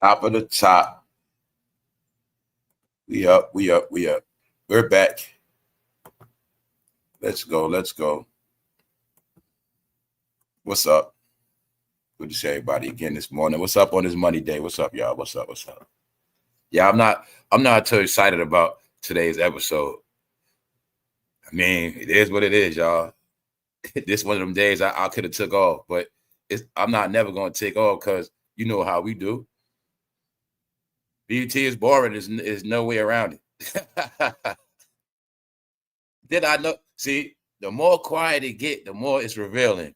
Top of the top. We up. We're back. Let's go. What's up? Good to see everybody again this morning. What's up on this Monday day? What's up, y'all? What's up? Yeah, I'm not too excited about today's episode. I mean, it is what it is, y'all. This one of them days I could have took off, but I'm not never gonna take off because you know how we do. BET is boring. There's no way around it. Did I know? See, the more quiet it get, the more it's revealing.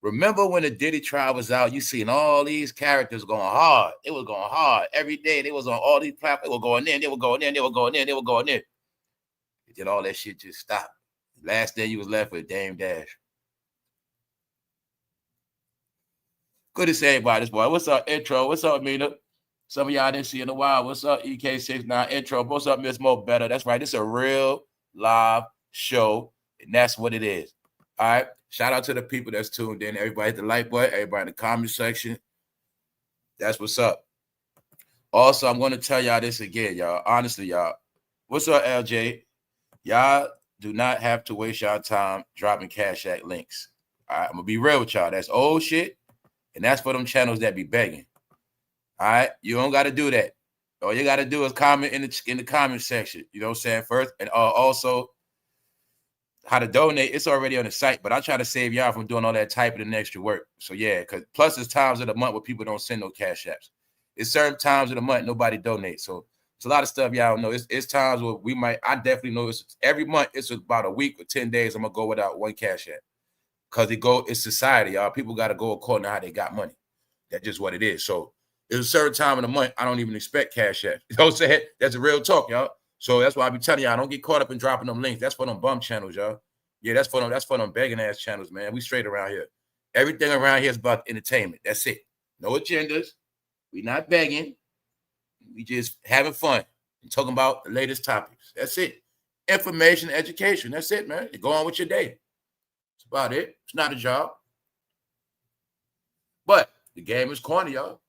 Remember when the Diddy trial was out, you seen all these characters going hard. It was going hard. Every day they was on all these platforms. They were going in, they were going in, they were going in, they were going in. Then all that shit just stopped. Last day you was left with damedash. Good to see everybody this boy. What's up, intro? What's up, Mina? Some of y'all didn't see in a while. What's up, EK69 intro? What's up, Miss Mo Better? That's right. This is a real live show, and that's what it is. All right. Shout out to the people that's tuned in. Everybody hit the like button. Everybody in the comment section. That's what's up. Also, I'm going to tell y'all this again, y'all. Honestly, y'all. What's up, LJ? Y'all do not have to waste y'all time dropping Cash App links. All right. I'm going to be real with y'all. That's old shit, and that's for them channels that be begging. All right. You don't got to do that. All you got to do is comment in the comment section. You know what I'm saying? First, and also, how to donate, it's already on the site, but I try to save y'all from doing all that typing and extra work. So yeah, because plus there's times of the month where people don't send no cash apps. It's certain times of the month nobody donates. So it's a lot of stuff y'all know. It's times where I definitely know it's every month. It's about a week or 10 days. I'm gonna go without one cash app because it's society, y'all. People got to go according to how they got money. That's just what it is. So there's a certain time of the month I don't even expect cash app. You know what I'm saying? That's a real talk, y'all. So that's why I be telling y'all, don't get caught up in dropping them links. That's for them bum channels, y'all. Yeah, that's for them begging ass channels, man. We straight around here. Everything around here is about entertainment. That's it. No agendas. We not begging. We just having fun and talking about the latest topics. That's it. Information, education. That's it, man. You go on with your day. That's about it. It's not a job. But the game is corny, y'all.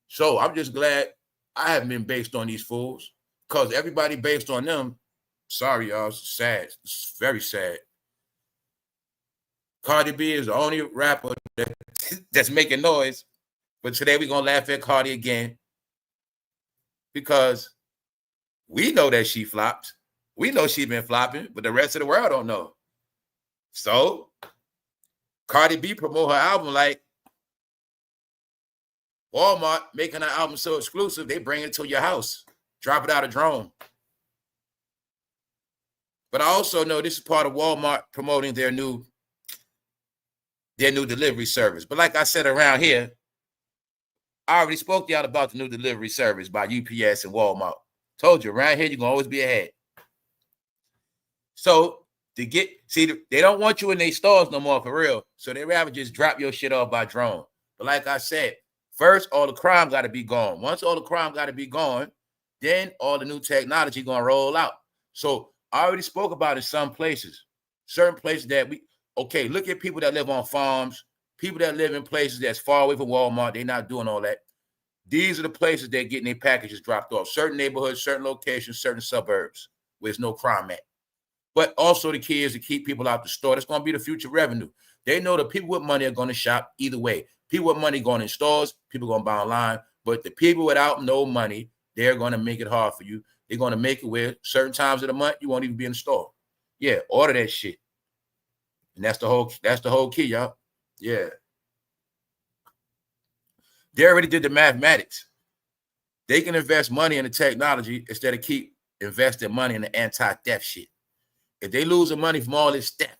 So I'm just glad I haven't been based on these fools. Because everybody based on them, sorry, y'all, it's sad. It's very sad. Cardi B is the only rapper that's making noise. But today we're going to laugh at Cardi again. Because we know that she flopped. We know she's been flopping, but the rest of the world don't know. So, Cardi B promote her album like Walmart making her album so exclusive, they bring it to your house. Drop it out of drone. But I also know this is part of Walmart promoting their new delivery service. But like I said around here, I already spoke to y'all about the new delivery service by UPS and Walmart. Told you, around here, you're going to always be ahead. So, they don't want you in their stores no more for real. So they rather just drop your shit off by drone. But like I said, first, all the crime got to be gone. Once all the crime got to be gone, then all the new technology going to roll out. So I already spoke about in some places, certain places that look at people that live on farms, people that live in places that's far away from Walmart. They're not doing all that. These are the places they're getting their packages dropped off. Certain neighborhoods, certain locations, certain suburbs where there's no crime at. But also the key is to keep people out the store. That's going to be the future revenue. They know the people with money are going to shop either way. People with money going in stores, people going to buy online. But the people without no money, they're going to make it hard for you. They're going to make it where certain times of the month, you won't even be in the store. Yeah, order that shit. And that's the whole key, y'all. Yeah. They already did the mathematics. They can invest money in the technology instead of keep investing money in the anti-theft shit. If they lose the money from all this theft,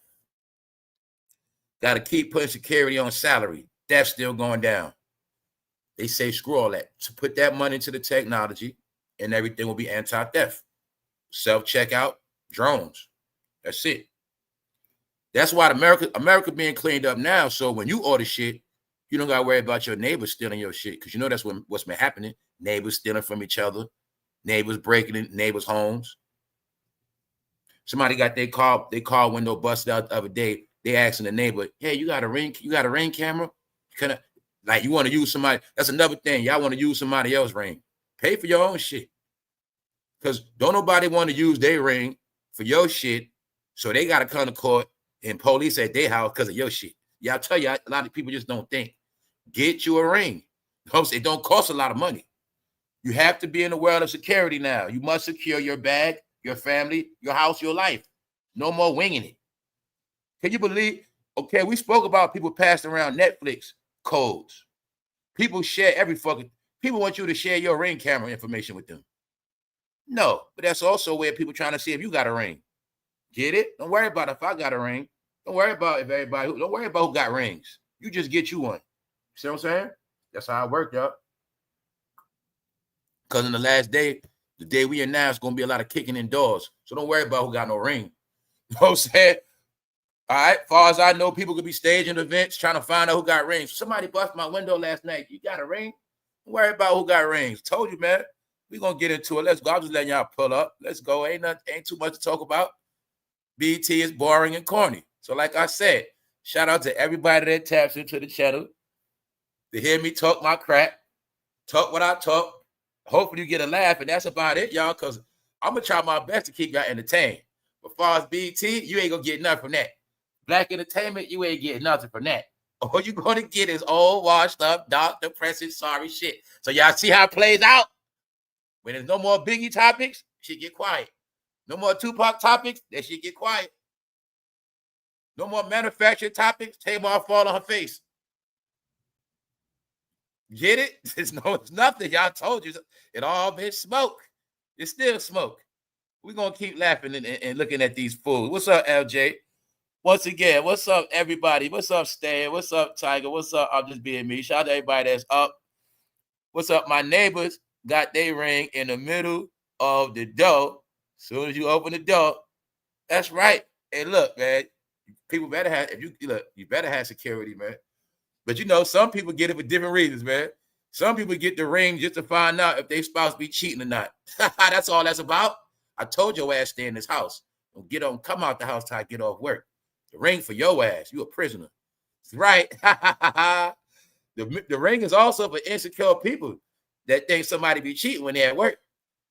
got to keep putting security on salary. That's still going down. They say screw all that. To put that money into the technology and everything will be anti-theft. Self-checkout, drones. That's it. That's why America being cleaned up now. So when you order shit, you don't got to worry about your neighbors stealing your shit because you know that's what's been happening. Neighbors stealing from each other. Neighbors breaking in neighbors' homes. Somebody got their car window busted out the other day. They asking the neighbor, "Hey, you got a ring camera? Like you want to use somebody. That's another thing. Y'all want to use somebody else's ring. Pay for your own shit. Because don't nobody want to use their ring for your shit. So they got to come to court and police at their house because of your shit. Y'all tell you, a lot of people just don't think. Get you a ring. It don't cost a lot of money. You have to be in the world of security now. You must secure your bag, your family, your house, your life. No more winging it. Can you believe? Okay, we spoke about people passing around Netflix codes. People share every fucking. People want you to share your ring camera information with them. No, but that's also where people trying to see if you got a ring. Get it? Don't worry about if I got a ring. Don't worry about if everybody. Don't worry about who got rings. You just get you one. See what I'm saying? That's how it worked, y'all. Because in the last day, the day we in now, it's going to be a lot of kicking indoors. So don't worry about who got no ring. You know what I'm saying? All right. Far as I know, people could be staging events trying to find out who got rings. Somebody bust my window last night. You got a ring? Don't worry about who got rings. Told you, man. We're going to get into it. Let's go. I'm just letting y'all pull up. Let's go. Ain't too much to talk about. BT is boring and corny. So like I said, shout out to everybody that taps into the channel to hear me talk my crap, talk what I talk. Hopefully you get a laugh, and that's about it, y'all, because I'm going to try my best to keep y'all entertained. But as far as BT, you ain't going to get nothing from that. Black entertainment, you ain't getting nothing from that. All you're going to get is old, washed up, dark, depressing, sorry shit. So y'all see how it plays out? When there's no more Biggie topics, shit get quiet. No more Tupac topics, that shit get quiet. No more manufactured topics, Tamar fall on her face. Get it? It's nothing. Y'all told you. It all been smoke. It's still smoke. We're going to keep laughing and looking at these fools. What's up, LJ? Once again, what's up, everybody? What's up, Stan? What's up, Tiger? What's up? I'm just being me. Shout out to everybody that's up. What's up? My neighbors got their ring in the middle of the door. As soon as you open the door, that's right. Hey, look, man. People better have, you better have security, man. But you know, some people get it for different reasons, man. Some people get the ring just to find out if their spouse be cheating or not. That's all that's about. I told your ass stay in this house. Don't come out the house till I get off work. The ring for your ass. You a prisoner. That's right. The ring is also for insecure people that think somebody be cheating when they're at work.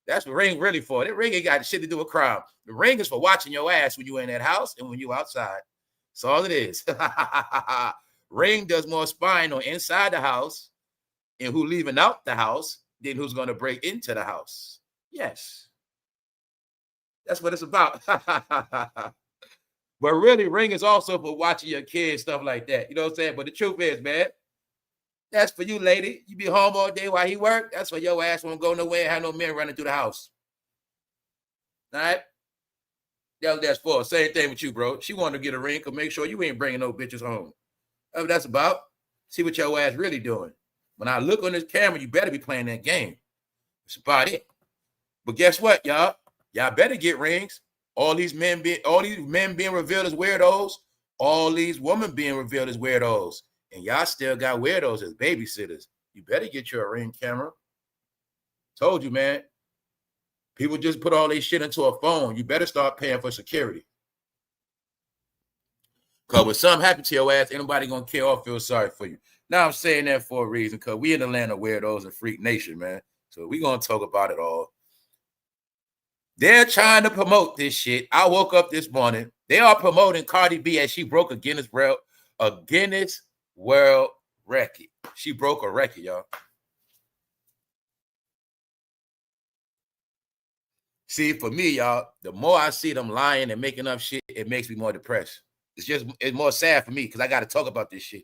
That's what the ring really for. That ring ain't got shit to do with crime. The ring is for watching your ass when you in that house and when you outside. That's all it is. Ring does more spying on inside the house and who leaving out the house than who's going to break into the house. Yes. That's what it's about. But really, ring is also for watching your kids, stuff like that. You know what I'm saying? But the truth is, man, that's for you, lady. You be home all day while he work. That's why your ass won't go nowhere and have no men running through the house. All right? That's for. Same thing with you, bro. She wanted to get a ring to make sure you ain't bringing no bitches home. That's what that's about. See what your ass really doing. When I look on this camera, you better be playing that game. That's about it. But guess what, y'all? Y'all better get rings. All these men being revealed as weirdos. All these women being revealed as weirdos. And y'all still got weirdos as babysitters. You better get you a ring camera. Told you, man. People just put all this shit into a phone. You better start paying for security. Because when something happened to your ass, anybody going to care or feel sorry for you. Now, I'm saying that for a reason, because we in the land of weirdos and freak nation, man. So we going to talk about it all. They're trying to promote this shit. I woke up this morning. They are promoting Cardi B as she broke a Guinness World Record. She broke a record, y'all. See, for me, y'all, the more I see them lying and making up shit, it makes me more depressed. It's more sad for me because I got to talk about this shit.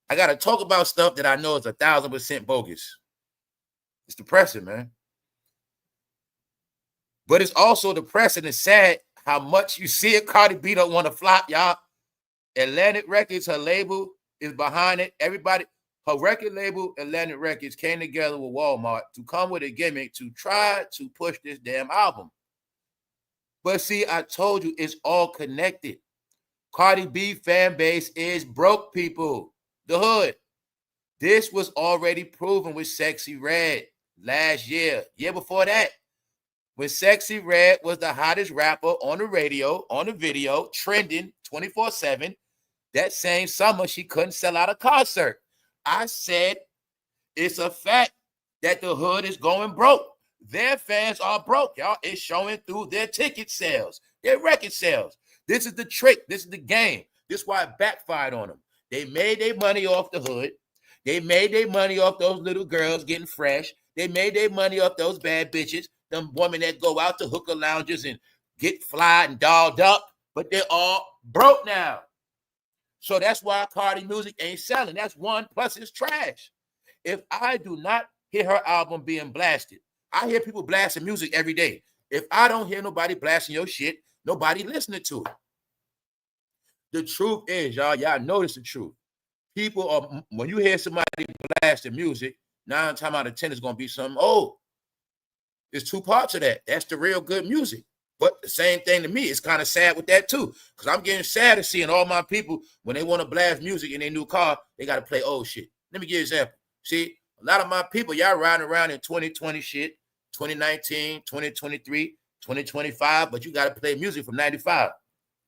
I got to talk about stuff that I know is 1,000% bogus. It's depressing, man. But it's also depressing and sad how much you see it. Cardi B don't want to flop, y'all. Atlantic Records, her label, is behind it. Everybody, her record label, Atlantic Records, came together with Walmart to come with a gimmick to try to push this damn album. But see, I told you, it's all connected. Cardi B fan base is broke people. The hood. This was already proven with Sexy Red last year. Year before that. When Sexy Red was the hottest rapper on the radio, on the video, trending 24/7. That same summer, she couldn't sell out a concert. I said it's a fact that the hood is going broke. Their fans are broke, y'all. It's showing through their ticket sales, their record sales. This is the trick. This is the game. This is why it backfired on them. They made their money off the hood. They made their money off those little girls getting fresh. They made their money off those bad bitches, them women that go out to hooker lounges and get fly and dolled up, but they're all broke now. So that's why Cardi music ain't selling. That's one, plus it's trash. If I do not hear her album being blasted, I hear people blasting music every day. If I don't hear nobody blasting your shit, nobody listening to it. The truth is, y'all notice the truth. People are, when you hear somebody blasting music, 9 times out of 10 is going to be something, oh, there's 2 parts of that. That's the real good music. But the same thing to me, it's kind of sad with that too. Because I'm getting sad at seeing all my people, when they want to blast music in their new car, they got to play old shit. Let me give you an example. See, a lot of my people, y'all riding around in 2020 shit, 2019, 2023, 2025, but you got to play music from 95.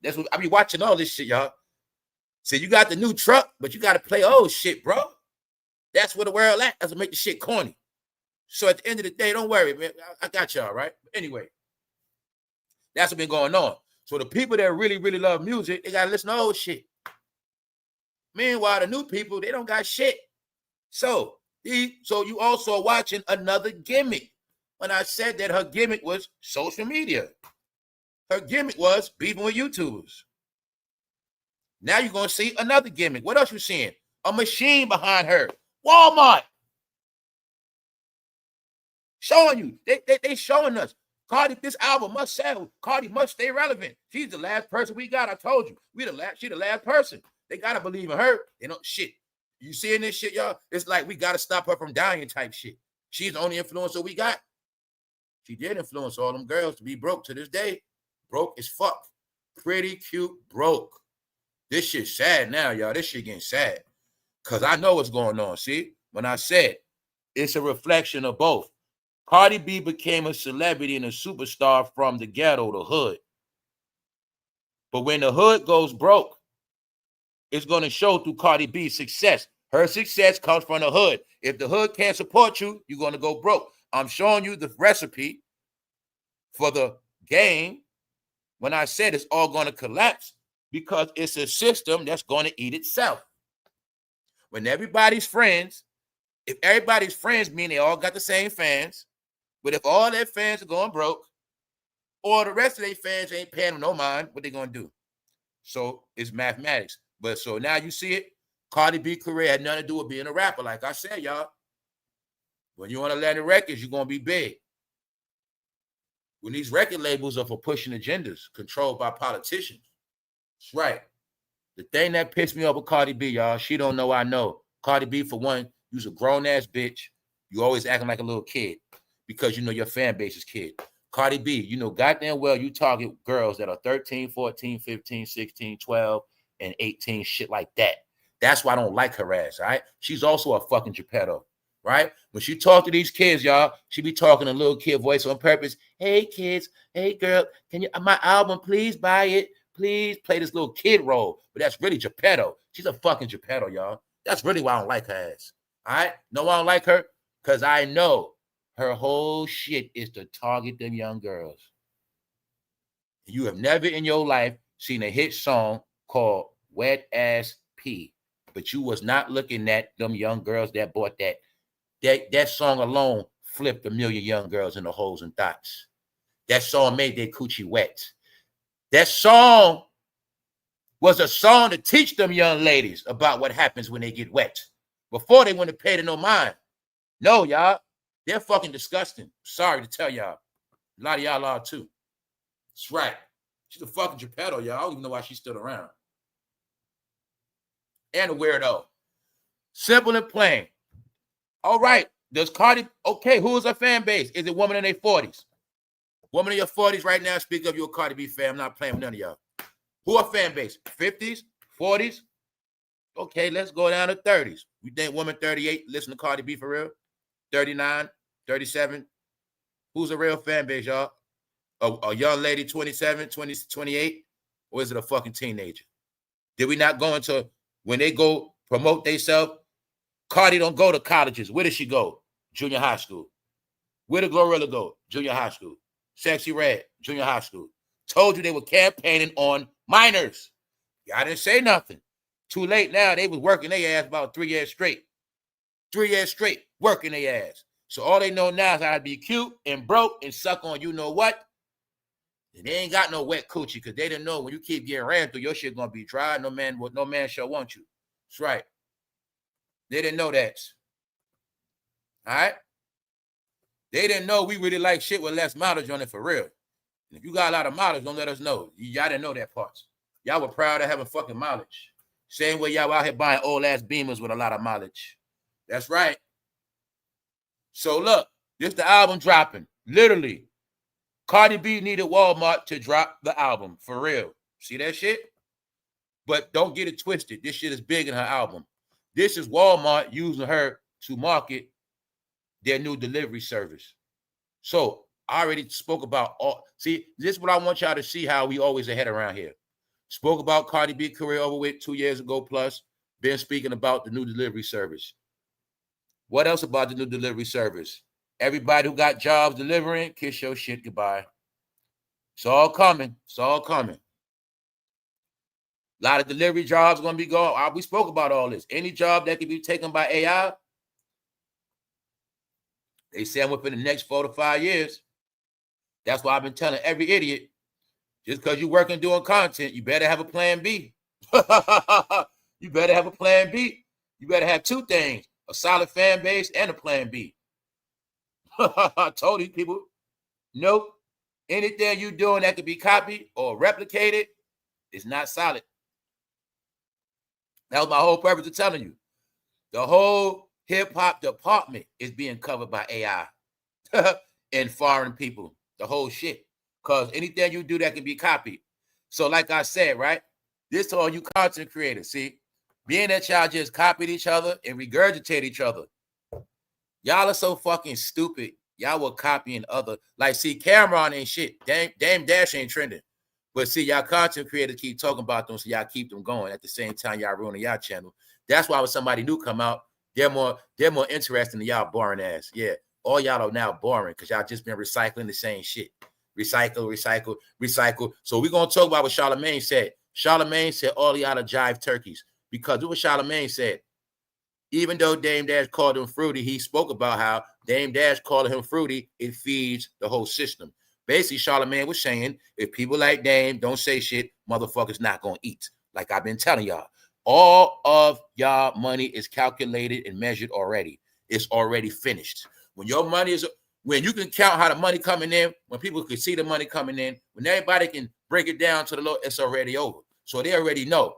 That's what I be watching all this shit, y'all. See, you got the new truck, but you got to play old shit, bro. That's where the world at. That's what make the shit corny. So at the end of the day, don't worry, man. I got y'all, right? Anyway, that's what's been going on. So the people that really, really love music, they got to listen to old shit. Meanwhile, the new people, they don't got shit. So you also are watching another gimmick. When I said that her gimmick was social media. Her gimmick was beefing with YouTubers. Now you're going to see another gimmick. What else you seeing? A machine behind her. Walmart. Showing you. They showing us. Cardi, this album must sell. Cardi must stay relevant. She's the last person we got. I told you. She the last person. They got to believe in her. They don't shit. You seeing this shit, y'all? It's like we got to stop her from dying type shit. She's the only influencer we got. She did influence all them girls to be broke to this day. Broke as fuck. Pretty cute broke. This shit sad now, y'all. This shit getting sad. Because I know what's going on. See? When I said it's a reflection of both. Cardi B became a celebrity and a superstar from the ghetto, the hood. But when the hood goes broke, it's going to show through Cardi B's success. Her success comes from the hood. If the hood can't support you, you're going to go broke. I'm showing you the recipe for the game when I said it's all going to collapse because it's a system that's going to eat itself. When everybody's friends, if everybody's friends mean they all got the same fans, but if all their fans are going broke or the rest of their fans ain't paying them no mind, what they going to do? So it's mathematics. But so now you see it, Cardi B career had nothing to do with being a rapper. Like I said, y'all, when you're on Atlantic Records, you're going to be big. When these record labels are for pushing agendas controlled by politicians. That's right. The thing that pissed me off with Cardi B, y'all, she don't know I know. Cardi B, for one, you's a grown-ass bitch. You always acting like a little kid because you know your fan base is kid. Cardi B, you know goddamn well you target girls that are 13, 14, 15, 16, 12, and 18, shit like that. That's why I don't like her ass, all right? She's also a fucking Geppetto, right? When she talk to these kids, y'all, she be talking a little kid voice on purpose. Hey, kids. Hey, girl. Can you, my album, please buy it. Please play this little kid role. But that's really Geppetto. She's a fucking Geppetto, y'all. That's really why I don't like her ass, all right? No, I don't like her because I know her whole shit is to target them young girls. You have never in your life seen a hit song called Wet Ass P, but you was not looking at them young girls that bought that. That song alone flipped a million young girls in the holes and thoughts. That song made their coochie wet. That song was a song to teach them young ladies about what happens when they get wet. Before they wouldn't have paid it no mind. No, y'all. They're fucking disgusting. Sorry to tell y'all. A lot of y'all are too. That's right. She's a fucking Geppetto, y'all. I don't even know why she stood around. And a weirdo. Simple and plain. All right. Does Cardi, okay, who is her fan base? Is it women in their 40s? Woman in your 40s right now, speak of your Cardi B fan. I'm not playing with none of y'all. Who are fan base? 50s? 40s? Okay, let's go down to 30s. You think woman 38 listen to Cardi B for real? 39, 37. Who's a real fan base, y'all? A young lady, 27, 20, 28? Or is it a fucking teenager? Did we not go into, when they go promote themselves, CARDI don't go to colleges. Where does she go? Junior high school. Where did Glorilla go? Junior high school. Sexy Red, junior high school. Told you they were campaigning on minors. Y'all didn't say nothing. Too late now. They was working their ass about 3 years straight. 3 years straight working their ass. So all they know now is how to be cute and broke and suck on you know what? And they ain't got no wet coochie because they didn't know when you keep getting ran through, your shit gonna be dry. No man shall want you. That's right. They didn't know that. All right? They didn't know we really like shit with less mileage on it for real. And if you got a lot of mileage, don't let us know. Y'all didn't know that part. Y'all were proud of having fucking mileage. Same way y'all out here buying old ass Beamers with a lot of mileage. That's right. So look, this the album dropping. Literally, Cardi B needed Walmart to drop the album. For real. See that shit? But don't get it twisted. This shit is big in her album. This is Walmart using her to market their new delivery service. So I already spoke about all. See, this is what I want y'all to see how we always ahead around here. Spoke about Cardi B career over with 2 years ago plus. Been speaking about the new delivery service. What else about the new delivery service? Everybody who got jobs delivering, kiss your shit goodbye. It's all coming. It's all coming. A lot of delivery jobs going to be going. We spoke about all this. Any job that can be taken by AI, they say within the next 4 to 5 years. That's why I've been telling every idiot, just because you're working doing content, you better have a plan B. You better have a plan B. You better have two things, a solid fan base and a plan B. I told these people, nope. Anything you're doing that could be copied or replicated is not solid. That was my whole purpose of telling you. The whole hip-hop department is being covered by AI and foreign people. The whole shit. Because anything you do that can be copied. So like I said, right? This to all you content creators, see? Being that y'all just copied each other and regurgitate each other. Y'all are so fucking stupid. Y'all were copying other. Like, see, Cameron ain't shit. Damedash ain't trending. But see, y'all content creators keep talking about them, so y'all keep them going. At the same time, y'all ruining y'all channel. That's why when somebody new come out, they're more interesting than y'all boring ass. Yeah, all y'all are now boring because y'all just been recycling the same shit. Recycle. So we're going to talk about what Charlamagne said. Charlamagne said all y'all are jive turkeys because it was Charlamagne said. Even though Dame Dash called him fruity, he spoke about how Dame Dash calling him fruity, it feeds the whole system. Basically, Charlamagne was saying, if people like Dame don't say shit, motherfuckers not going to eat. Like I've been telling y'all. All of y'all money is calculated and measured already. It's already finished. When your money is, when you can count how the money coming in, when people can see the money coming in, when everybody can break it down to the low, it's already over. So they already know.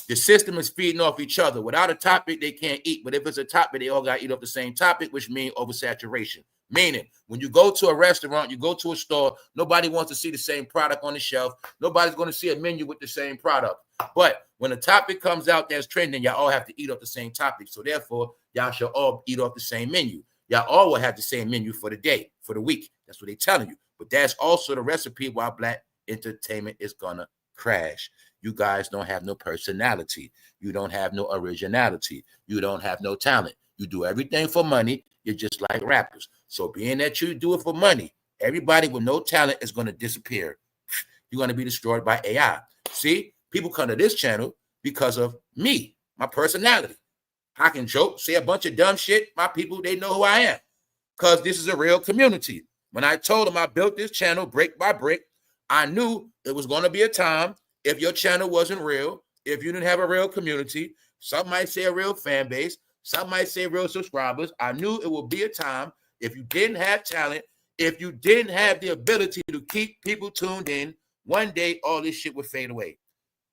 The system is feeding off each other. Without a topic, they can't eat. But if it's a topic, they all got to eat off the same topic, which means oversaturation. Meaning, when you go to a restaurant, you go to a store, nobody wants to see the same product on the shelf. Nobody's going to see a menu with the same product. But when a topic comes out that's trending, y'all all have to eat off the same topic. So therefore, y'all should all eat off the same menu. Y'all all will have the same menu for the day, for the week. That's what they're telling you. But that's also the recipe why black entertainment is going to crash. You guys don't have no personality. You don't have no originality. You don't have no talent. You do everything for money. You're just like rappers. So being that you do it for money, everybody with no talent is going to disappear. You're going to be destroyed by AI. See, people come to this channel because of me, my personality. I can joke, say a bunch of dumb shit. My people, they know who I am because this is a real community. When I told them I built this channel brick by brick, I knew it was going to be a time if your channel wasn't real, if you didn't have a real community, some might say a real fan base, some might say real subscribers. I knew it would be a time if you didn't have talent, if you didn't have the ability to keep people tuned in, one day all this shit would fade away.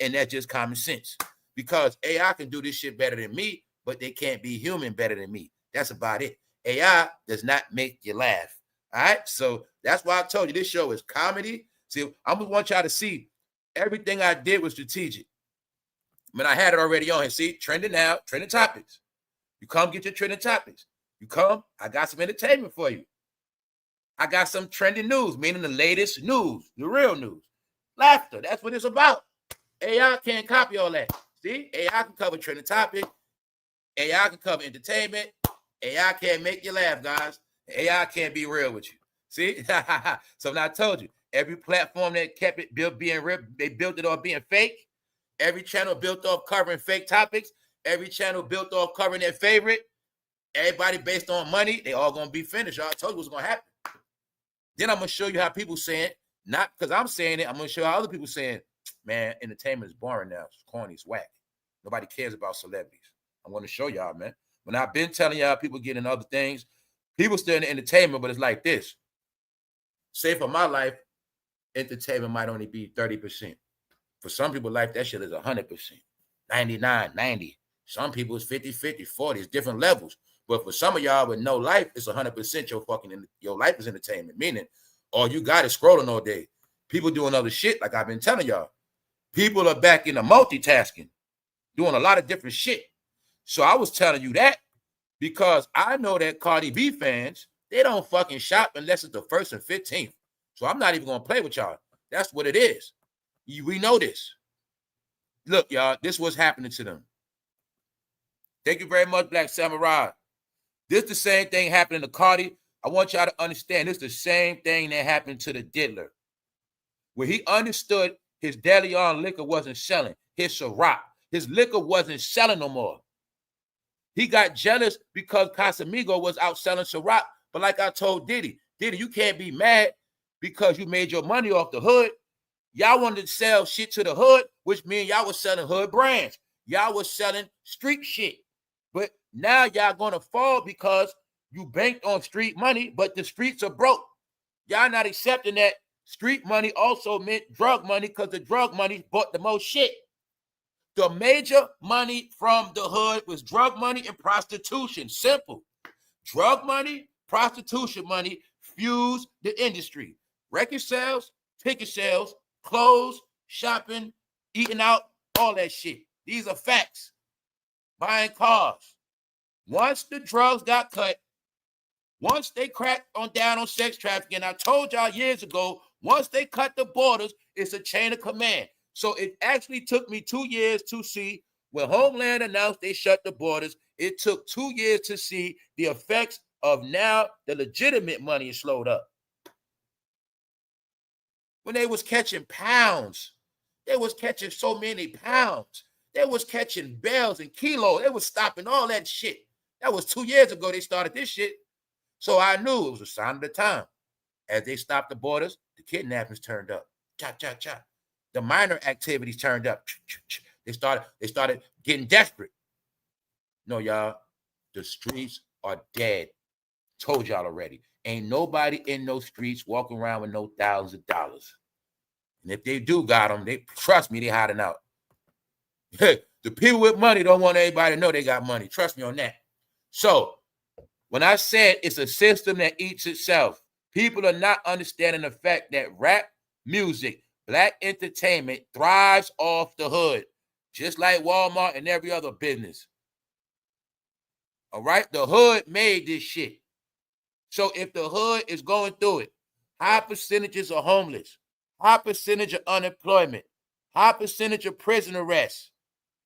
And that's just common sense. Because AI can do this shit better than me, but they can't be human better than me. That's about it. AI does not make you laugh. All right? So that's why I told you this show is comedy. See, I just want y'all to see everything I did was strategic. I mean, I had it already on here. See, trending now, trending topics. You come get your trending topics. You come, I got some entertainment for you. I got some trending news, meaning the latest news, the real news. Laughter, that's what it's about. AI can't copy all that. See, AI can cover trending topic. AI can cover entertainment. AI can't make you laugh, guys. AI can't be real with you. See? So now I told you, every platform that kept it being real, they built it off being fake. Every channel built off covering fake topics. Every channel built off covering their favorite. Everybody based on money, they all gonna be finished. Y'all told you what's gonna happen. Then I'm gonna show you how people saying, not because I'm saying it, I'm gonna show you how other people saying, man, entertainment is boring now. It's corny, it's whack. Nobody cares about celebrities. I'm gonna show y'all, man. When I've been telling y'all people getting other things, people still in the entertainment, but it's like this. Say for my life, entertainment might only be 30%. For some people, life, that shit is 100%, 99, 90. Some people it's 50, 50, 40. It's different levels. But for some of y'all with no life, it's 100% your life is entertainment. Meaning, all you got is scrolling all day. People doing other shit, like I've been telling y'all. People are back into multitasking, doing a lot of different shit. So I was telling you that because I know that Cardi B fans, they don't fucking shop unless it's the 1st and 15th. So I'm not even gonna play with y'all. That's what it is. We know this. Look, y'all, this was happening to them. Thank you very much, Black Samurai. This the same thing happening to Cardi. I want y'all to understand this is the same thing that happened to the diddler. Where he understood his DeLeon liquor wasn't selling, his Ciroc, his liquor wasn't selling no more. He got jealous because Casamigo was out selling Ciroc. But like I told Diddy, you can't be mad because you made your money off the hood. Y'all wanted to sell shit to the hood, which means y'all was selling hood brands. Y'all was selling street shit. But now y'all gonna fall because you banked on street money, but the streets are broke. Y'all not accepting that street money also meant drug money because the drug money bought the most shit. The major money from the hood was drug money and prostitution. Simple. Drug money, prostitution money fuse the industry. Record sales, ticket sales, clothes, shopping, eating out, all that shit. These are facts. Buying cars. Once the drugs got cut, once they cracked down on sex trafficking, I told y'all years ago, once they cut the borders, it's a chain of command. So it actually took me 2 years to see when Homeland announced they shut the borders. It took 2 years to see the effects of now the legitimate money is slowed up. When they was catching pounds, they was catching so many pounds. They was catching bales and kilos. They was stopping all that shit. That was 2 years ago they started this shit. So I knew it was a sign of the time. As they stopped the borders, the kidnappings turned up. Cha, cha, cha. The minor activities turned up. They started getting desperate. No, y'all, the streets are dead. Told y'all already. Ain't nobody in those streets walking around with no thousands of dollars. And if they do got them, they trust me, they hiding out. Hey, the people with money don't want anybody to know they got money. Trust me on that. So when I said it's a system that eats itself, people are not understanding the fact that rap music, black entertainment thrives off the hood, just like Walmart and every other business. All right? The hood made this shit. So if the hood is going through it, high percentages are homeless, high percentage of unemployment, high percentage of prison arrests.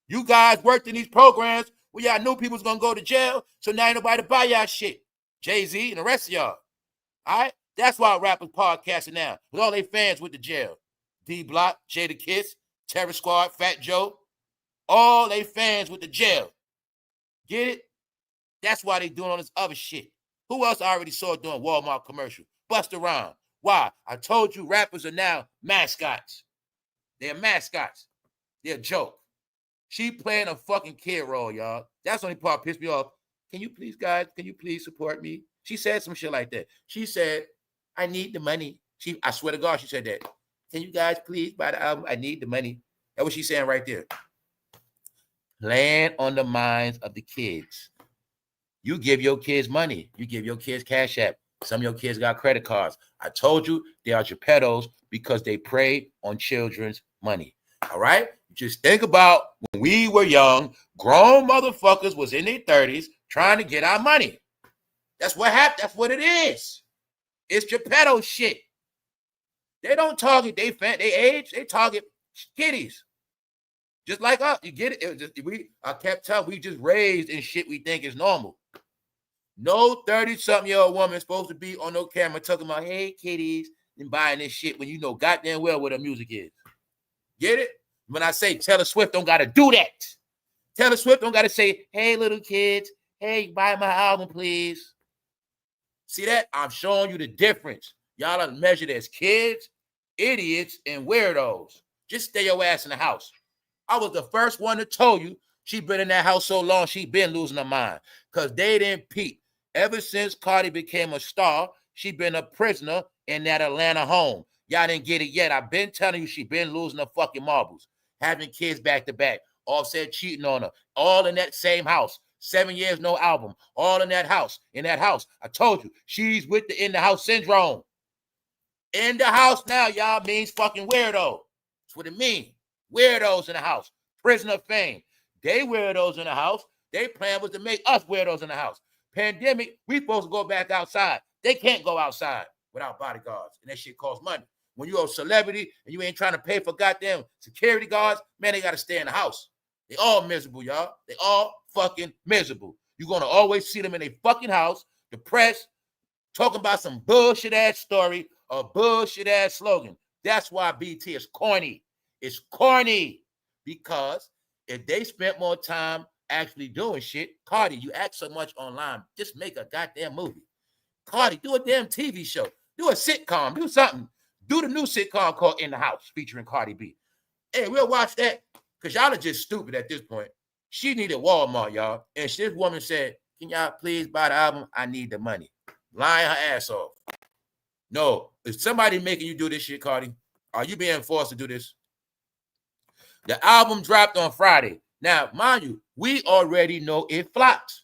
You guys worked in these programs where y'all knew people was going to go to jail, so now ain't nobody to buy y'all shit. Jay-Z and the rest of y'all. All right? That's why rappers podcasting now, with all their fans with the jail. D-Block, Jada Kiss, Terror Squad, FatJoe, all they fans with the jail. Get it? That's why they doing all this other shit. Who else I already saw doing Walmart commercial? Busta Rhymes. Why? I told you rappers are now mascots. They're mascots. They're a joke. She playing a fucking kid role, y'all. That's the only part pissed me off. Can you please, guys, can you please support me? She said some shit like that. She said, I need the money. I swear to God, she said that. Can you guys please buy the album? I need the money. That's what she's saying right there. Playing on the minds of the kids. You give your kids money. You give your kids Cash App. Some of your kids got credit cards. I told you they are Geppettos because they prey on children's money. All right? Just think about when we were young, grown motherfuckers was in their 30s trying to get our money. That's what happened. That's what it is. It's Geppetto shit. They don't target they age. They target kiddies. Just like us, you get it? I kept telling, we just raised in shit we think is normal. No 30-something-year-old woman is supposed to be on no camera talking about, hey, kiddies, and buying this shit when you know goddamn well what her music is. Get it? When I say Taylor Swift don't got to do that. Taylor Swift don't got to say, hey, little kids, hey, buy my album, please. See that? I'm showing you the difference. Y'all are measured as kids, idiots, and weirdos. Just stay your ass in the house. I was the first one to tell you she been in that house so long, she been losing her mind. Because they didn't peep. Ever since CARDI became a star, she been a prisoner in that Atlanta home. Y'all didn't get it yet. I've been telling you she been losing her fucking marbles. Having kids back to back. Offset cheating on her. All in that same house. 7 years, no album. All in that house. In that house. I told you. She's with the in the house syndrome. In the house now, y'all, means fucking weirdo. That's what it means. Weirdos in the house. Prisoner of fame. They weirdos in the house. Their plan was to make us weirdos in the house. Pandemic, we supposed to go back outside. They can't go outside without bodyguards. And that shit costs money. When you're a celebrity and you ain't trying to pay for goddamn security guards, man, they got to stay in the house. They all miserable, y'all. They all fucking miserable. You're going to always see them in a fucking house, depressed, talking about some bullshit-ass story or bullshit-ass slogan. That's why BT is corny. It's corny because if they spent more time actually doing shit, CARDI, you act so much online, just make a goddamn movie. CARDI, do a damn TV show. Do a sitcom. Do something. Do the new sitcom called In the House featuring Cardi B. Hey, we'll watch that because y'all are just stupid at this point. She needed Walmart, y'all. And this woman said, can y'all please buy the album? I need the money. Lying her ass off. No. Is somebody making you do this shit, CARDI? Are you being forced to do this? The album dropped on Friday. Now, mind you, we already know it flopped.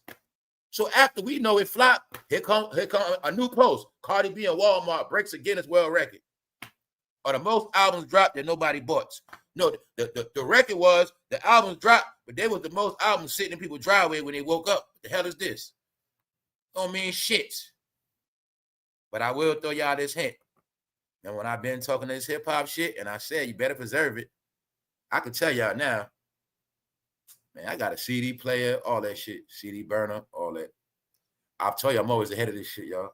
So after we know it flopped, here come a new post. Cardi B and Walmart breaks a Guinness World Record. Or the most albums dropped that nobody bought. No, the record was the albums dropped, but they was the most albums sitting in people's driveway when they woke up. What the hell is this? Don't mean shit. But I will throw y'all this hint. And when I've been talking this hip-hop shit, and I said you better preserve it, I can tell y'all now, man, I got a CD player, all that shit, CD burner, all that. I'll tell you, I'm always ahead of this shit, y'all.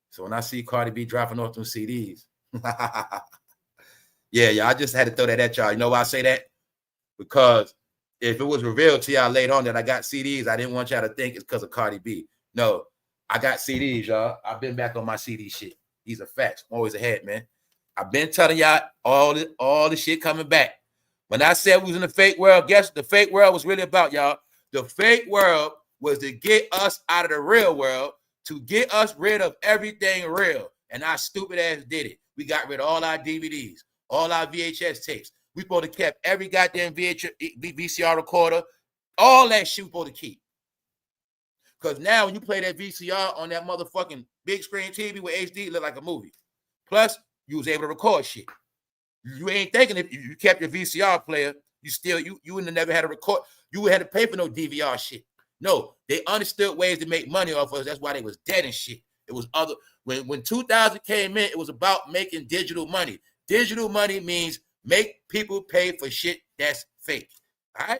So when I see Cardi B dropping off them CDs, yeah, I just had to throw that at y'all. You know why I say that? Because if it was revealed to y'all later on that I got CDs, I didn't want y'all to think it's because of Cardi B. No, I got CDs, y'all. I've been back on my CD shit. These are facts. I'm always ahead, man. I've been telling y'all all the shit coming back. When I said we was in the fake world, guess what the fake world was really about, y'all? The fake world was to get us out of the real world, to get us rid of everything real. And our stupid ass did it. We got rid of all our DVDs, all our VHS tapes. We supposed to keep every goddamn VCR recorder, all that shit we supposed to keep. Because now when you play that VCR on that motherfucking big screen TV with HD, it look like a movie. Plus, you was able to record shit. You ain't thinking if you kept your VCR player, you wouldn't have never had to record. You would have to pay for no DVR shit. No, they understood ways to make money off of us. That's why they was dead and shit. It was other when 2000 came in, it was about making digital money. Digital money means make people pay for shit that's fake. All right?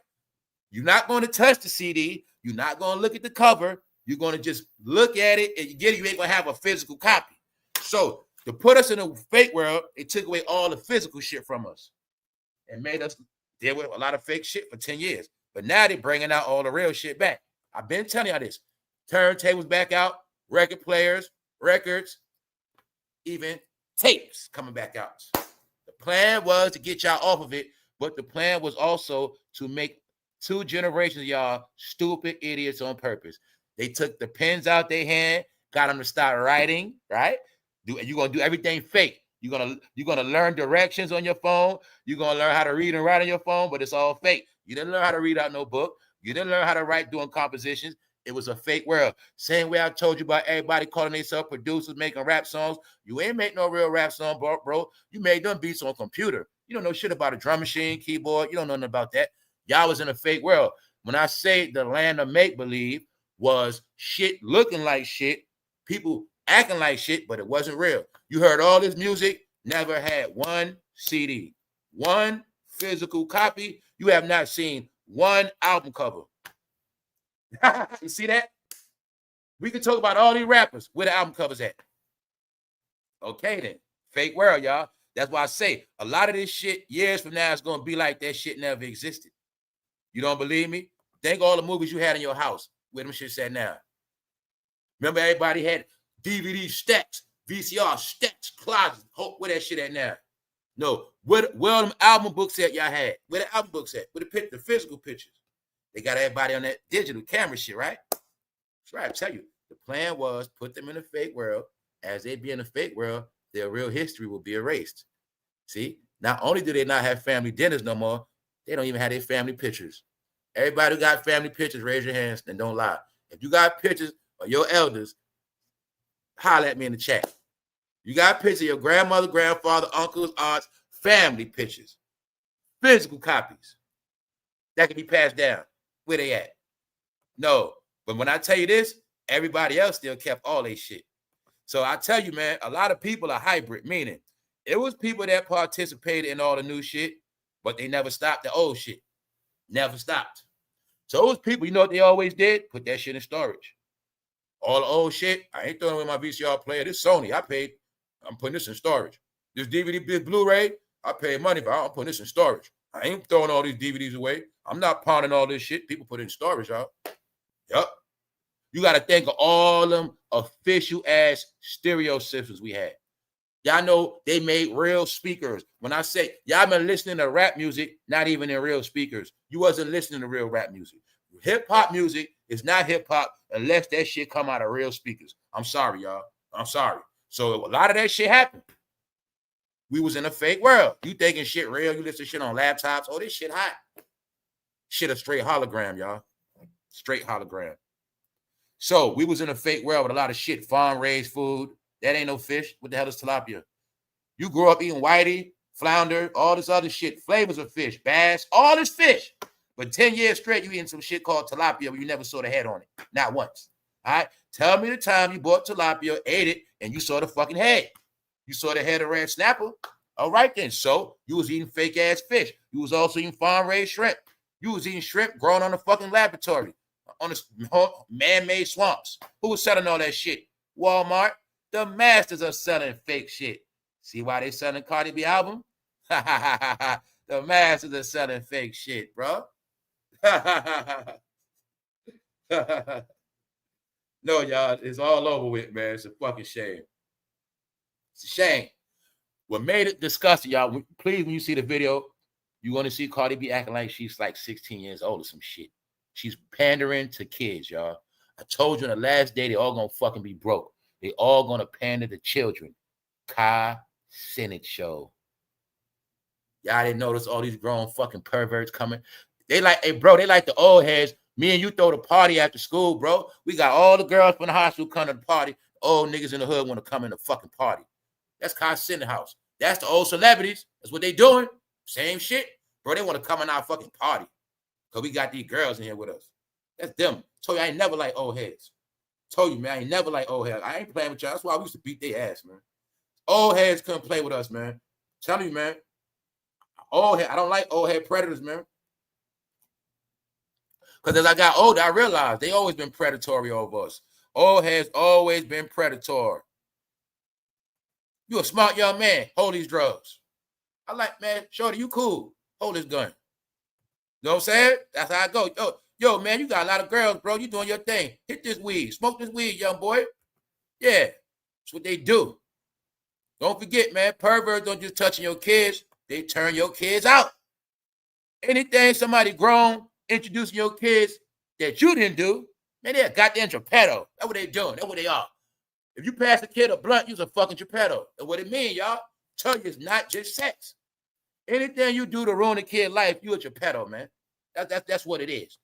You're not going to touch the CD. You're not going to look at the cover. You're going to just look at it and you get it. You ain't going to have a physical copy. So to put us in a fake world, it took away all the physical shit from us and made us deal with a lot of fake shit for 10 years. But now they're bringing out all the real shit back. I've been telling y'all this. Turntables back out, record players, records, even tapes coming back out. The plan was to get y'all off of it, but the plan was also to make 2 generations of y'all stupid idiots on purpose. They took the pens out their hand, got them to start writing, right? You're going to do everything fake. You're gonna learn directions on your phone. You're going to learn how to read and write on your phone, but it's all fake. You didn't learn how to read out no book. You didn't learn how to write doing compositions. It was a fake world. Same way I told you about everybody calling themselves producers, making rap songs. You ain't make no real rap song, bro. You made them beats on computer. You don't know shit about a drum machine, keyboard. You don't know nothing about that. Y'all was in a fake world. When I say the land of make-believe was shit looking like shit, people acting like shit, but it wasn't real. You heard all this music, never had one CD. One physical copy, you have not seen one album cover. You see that? We can talk about all these rappers. Where the album covers at? Okay, then. Fake world, y'all. That's why I say a lot of this shit years from now is going to be like that shit never existed. You don't believe me? Think all the movies you had in your house. Where them shit at now? Remember everybody had DVD stacks, VCR stacks, closets. Where that shit at now? No. Where them album books at y'all had? Where the album books at? Where the physical pictures? They got everybody on that digital camera shit, right? That's right. I tell you, the plan was put them in a fake world. As they be in a fake world, their real history will be erased. See, not only do they not have family dinners no more, they don't even have their family pictures. Everybody who got family pictures, raise your hands and don't lie. If you got pictures of your elders, holler at me in the chat. You got pictures of your grandmother, grandfather, uncles, aunts, family pictures, physical copies that can be passed down. Where they at? No. But when I tell you this, everybody else still kept all their shit. So I tell you, man, a lot of people are hybrid, meaning it was people that participated in all the new shit, but they never stopped the old shit. Never stopped. So those people, you know what they always did? Put that shit in storage. All the old shit, I ain't throwing away my VCR player. This Sony, I'm putting this in storage. This DVD, this Blu-ray, I paid money for. I'm putting this in storage. I ain't throwing all these DVDs away. I'm not pawning all this shit. People put it in storage, y'all. Yup. You got to think of all them official ass stereo systems we had. Y'all know they made real speakers. When I say y'all been listening to rap music, not even in real speakers. You wasn't listening to real rap music. Hip hop music is not hip hop unless that shit come out of real speakers. I'm sorry, y'all. I'm sorry. So a lot of that shit happened. We was in a fake world. You thinking shit real? You listen to shit on laptops? Oh, this shit hot. Shit a straight hologram, y'all. Straight hologram. So we was in a fake world with a lot of shit, farm-raised food. That ain't no fish. What the hell is tilapia? You grew up eating whitey, flounder, all this other shit, flavors of fish, bass, all this fish. But 10 years straight, you eating some shit called tilapia where you never saw the head on it. Not once. All right? Tell me the time you bought tilapia, ate it, and you saw the fucking head. You saw the head of red snapper. All right then. So you was eating fake-ass fish. You was also eating farm-raised shrimp. You was eating shrimp grown on the fucking laboratory, on the man-made swamps. Who was selling all that shit? Walmart. The masters are selling fake shit. See why they selling Cardi B album? The masters are selling fake shit, bro. No, y'all, it's all over with, man. It's a fucking shame. It's a shame. What made it disgusting, y'all, please, when you see the video, you're going to see Cardi B acting like she's like 16 years old or some shit. She's pandering to kids, y'all. I told you on the last day, they all going to fucking be broke. They all going to pander to children. Senate show. Y'all didn't notice all these grown fucking perverts coming. They like, hey, bro, they like the old heads. Me and you throw the party after school, bro. We got all the girls from the high school coming to the party. Old niggas in the hood want to come in the fucking party. That's Senate house. That's the old celebrities. That's what they doing. Same shit. Bro, they want to come in our fucking party. Because we got these girls in here with us. That's them. Told you I ain't never like old heads. Told you, man, I ain't never like old heads. I ain't playing with y'all. That's why we used to beat their ass, man. Old heads couldn't play with us, man. Tell you, man. Old head. I don't like old head predators, man. Because as I got older, I realized they always been predatory over us. Old heads always been predatory. You a smart young man. Hold these drugs. I like, man, shorty, you cool. Hold this gun. You know what I'm saying? That's how I go. Yo, man, you got a lot of girls, bro. You doing your thing. Hit this weed. Smoke this weed, young boy. Yeah, that's what they do. Don't forget, man, perverts don't just touching your kids. They turn your kids out. Anything somebody grown introducing your kids that you didn't do, man, they're a goddamn Geppetto. That's what they doing. That's what they are. If you pass a kid a blunt, you're a fucking Geppetto. That's what it means, y'all. Tell you it's not just sex. Anything you do to ruin a kid's life, you a Geppetto, man. That's what it is.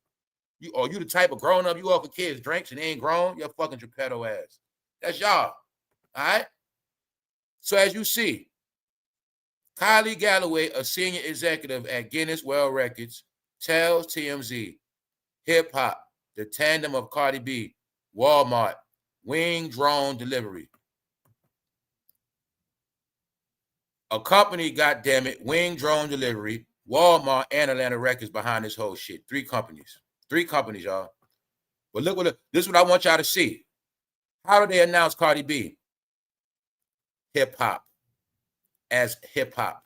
You the type of grown up you offer kids drinks and they ain't grown, you're a fucking Geppetto ass. That's y'all. All right? So as you see, Kylie Galloway, a senior executive at Guinness World Records, tells TMZ, hip hop, the tandem of Cardi B, Walmart, wing drone delivery. A company, goddammit, wing drone delivery, Walmart and Atlanta Records behind this whole shit. 3 companies. 3 companies, y'all. But look this is what I want y'all to see. How do they announce Cardi B? Hip hop. As hip hop.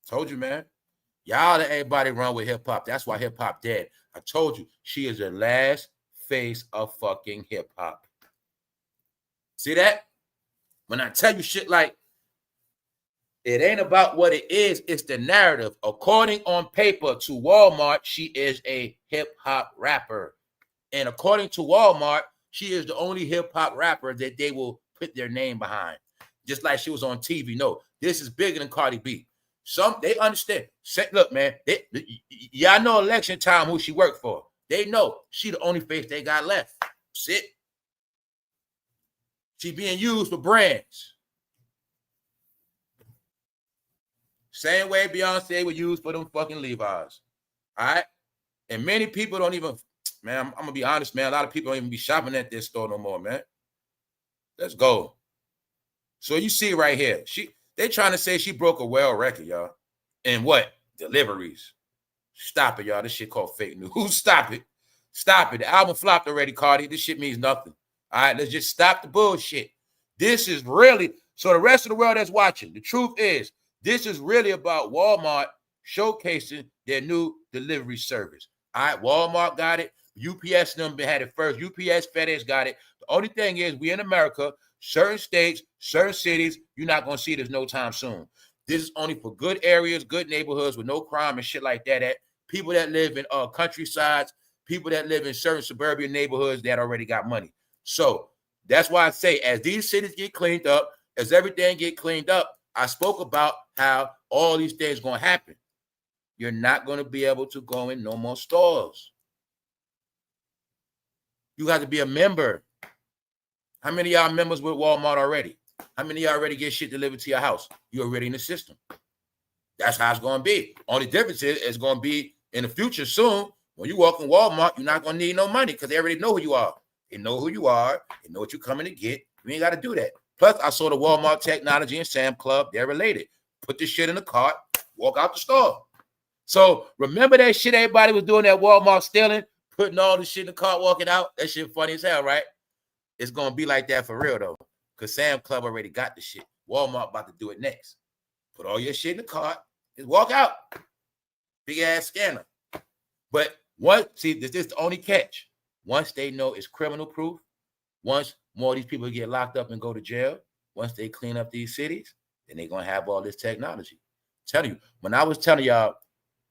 Told you, man. Y'all let everybody run with hip hop. That's why hip hop dead. I told you, she is the last face of fucking hip hop. See that? When I tell you shit like, it ain't about what it is, it's the narrative. According on paper to Walmart, she is a hip hop rapper. And according to Walmart, she is the only hip hop rapper that they will put their name behind. Just like she was on TV. No, this is bigger than Cardi B. They understand. Look, man, y'all know election time who she worked for. They know she the only face they got left. That's it. She being used for brands. Same way Beyonce was used for them fucking Levi's. All right? And many people don't even, man, I'm going to be honest, man. A lot of people don't even be shopping at this store no more, man. Let's go. So you see right here, they trying to say she broke a world record, y'all. And what? Deliveries. Stop it, y'all. This shit called fake news. Stop it. Stop it. The album flopped already, Cardi. This shit means nothing. All right, let's just stop the bullshit. This is really, so the rest of the world that's watching, the truth is, this is really about Walmart showcasing their new delivery service. All right, Walmart got it. UPS and them had it first. UPS, FedEx got it. The only thing is, we in America, certain states, certain cities, you're not going to see this no time soon. This is only for good areas, good neighborhoods with no crime and shit like that. People that live in countrysides, people that live in certain suburban neighborhoods that already got money. So that's why I say, as these cities get cleaned up, as everything get cleaned up, I spoke about how all these things going to happen. You're not going to be able to go in no more stores. You got to be a member. How many of y'all members with Walmart already? How many of y'all already get shit delivered to your house? You're already in the system. That's how it's going to be. Only difference is it's going to be in the future soon. When you walk in Walmart, you're not going to need no money because they already know who you are. They know who you are. They know what you're coming to get. You ain't got to do that. Plus, I saw the Walmart technology and Sam Club. They're related. Put this shit in the cart, walk out the store. So remember that shit everybody was doing at Walmart stealing, putting all the shit in the cart, walking out? That shit funny as hell, right? It's going to be like that for real, though, because Sam Club already got the shit. Walmart about to do it next. Put all your shit in the cart, just walk out. Big-ass scanner. But this is the only catch. Once they know it's criminal proof, once more of these people get locked up and go to jail, once they clean up these cities, then they're going to have all this technology. I'm telling you, when I was telling y'all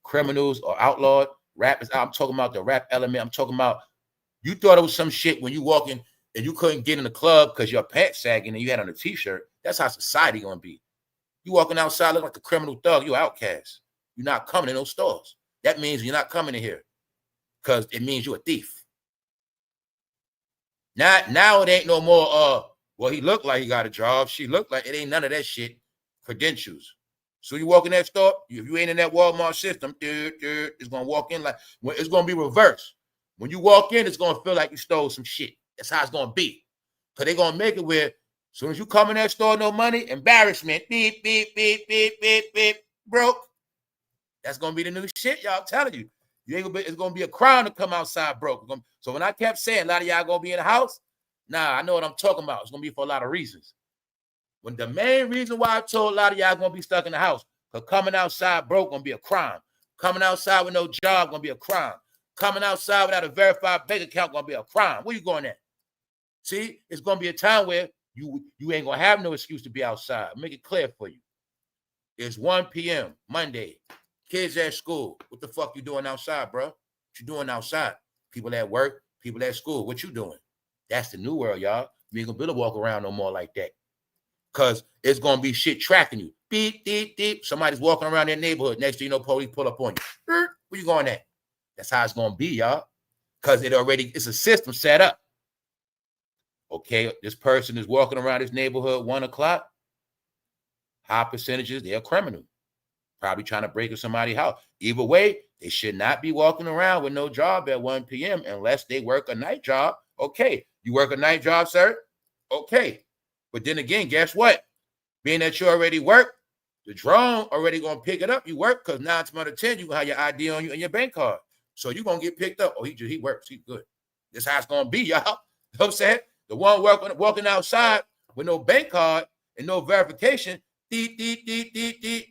criminals or outlawed, rappers, I'm talking about the rap element. I'm talking about, you thought it was some shit when you walk in and you couldn't get in the club because your pants sagging and you had on a t-shirt. That's how society going to be. You walking outside looking like a criminal thug, you outcast. You're not coming in those stores. That means you're not coming in here because it means you're a thief. Now it ain't no more, well, he looked like he got a job. She looked like, it ain't none of that shit. Credentials. So you walk in that store, if you ain't in that Walmart system, it's going to walk in like, it's going to be reversed. When you walk in, it's going to feel like you stole some shit. That's how it's going to be. Because they're going to make it where, as soon as you come in that store, no money, embarrassment, beep, beep, beep, beep, beep, beep, broke. That's going to be the new shit, y'all. I'm telling you. It's going to be a crime to come outside broke. So when I kept saying a lot of y'all going to be in the house, I know what I'm talking about. It's going to be for a lot of reasons. When the main reason why I told a lot of y'all going to be stuck in the house, because coming outside broke going to be a crime. Coming outside with no job going to be a crime. Coming outside without a verified bank account going to be a crime. Where you going at? See, it's going to be a time where you ain't going to have no excuse to be outside. Make it clear for you. It's 1 p.m. Monday. Kids at school. What the fuck you doing outside, bro? What you doing outside? People at work, people at school. What you doing? That's the new world, y'all. You ain't going to be able to walk around no more like that. Because it's going to be shit tracking you. Beep, beep, beep. Somebody's walking around their neighborhood. Next thing you know, police pull up on you. Where you going at? That's how it's going to be, y'all. Because it's a system set up. Okay, this person is walking around this neighborhood 1 o'clock. High percentages, they're a criminal. Probably trying to break into somebody's house. Either way, they should not be walking around with no job at 1 p.m. unless they work a night job. Okay, you work a night job, sir? Okay. But then again, guess what? Being that you already work, The drone already gonna pick it up. You work because 9 times out of 10, you gonna have your ID on you and your bank card. So you're gonna get picked up. Oh, he works, he's good. This how it's gonna be, y'all. You know what I'm saying? The one walking outside with no bank card and no verification, deep.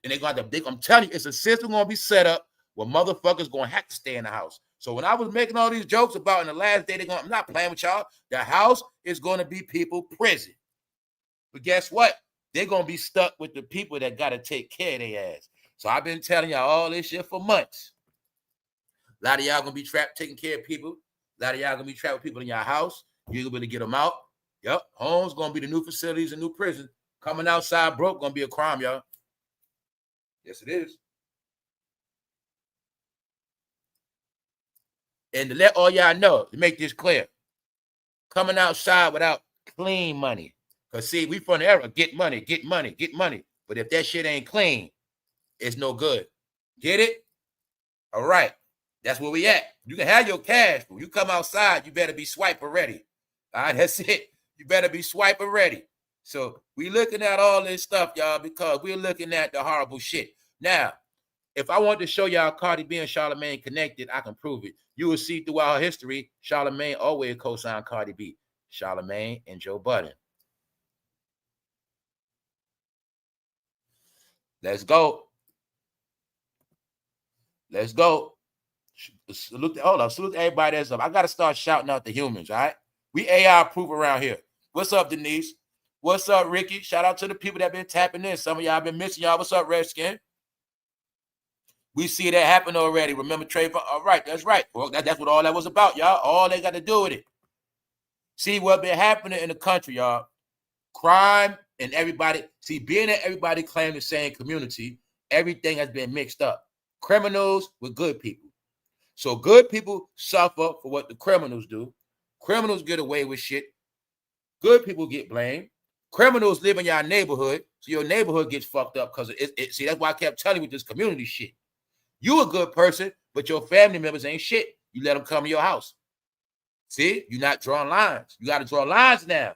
And I'm telling you, it's a system gonna be set up where motherfuckers gonna have to stay in the house. So when I was making all these jokes about in the last day, I'm not playing with y'all. The house is gonna be people prison. But guess what? They're gonna be stuck with the people that gotta take care of their ass. So I've been telling y'all all this shit for months. A lot of y'all gonna be trapped taking care of people. A lot of y'all gonna be trapped with people in your house. You're gonna be able to get them out. Yep, homes gonna be the new facilities and new prison. Coming outside broke gonna be a crime, y'all. Yes, it is. And to let all y'all know, to make this clear, coming outside without clean money. Because see, we from the era, get money. But if that shit ain't clean, it's no good. Get it? All right. That's where we at. You can have your cash, but when you come outside, you better be swiper ready. All right, that's it. You better be swiper ready. So we looking at all this stuff, y'all, because we're looking at the horrible shit. Now, if I want to show y'all Cardi B and Charlamagne connected, I can prove it. You will see throughout history, Charlamagne always co-signed Cardi B. Charlamagne and Joe Budden. Let's go. Let's go. Salute everybody that's up. I got to start shouting out the humans, all right? We AI proof around here. What's up, Denise? What's up, Ricky? Shout out to the people that been tapping in. Some of y'all been missing y'all. What's up, Redskin? We see that happen already. Remember Trayvon? All right, that's right. Well, that's what all that was about, y'all. All they got to do with it. See what been happening in the country, y'all. Crime and everybody. See, being that everybody claim the same community, everything has been mixed up. Criminals with good people. So good people suffer for what the criminals do. Criminals get away with shit. Good people get blamed. Criminals live in your neighborhood, so your neighborhood gets fucked up because it. See, that's why I kept telling you with this community shit. You a good person, but your family members ain't shit. You let them come to your house. See, you're not drawing lines. You got to draw lines now.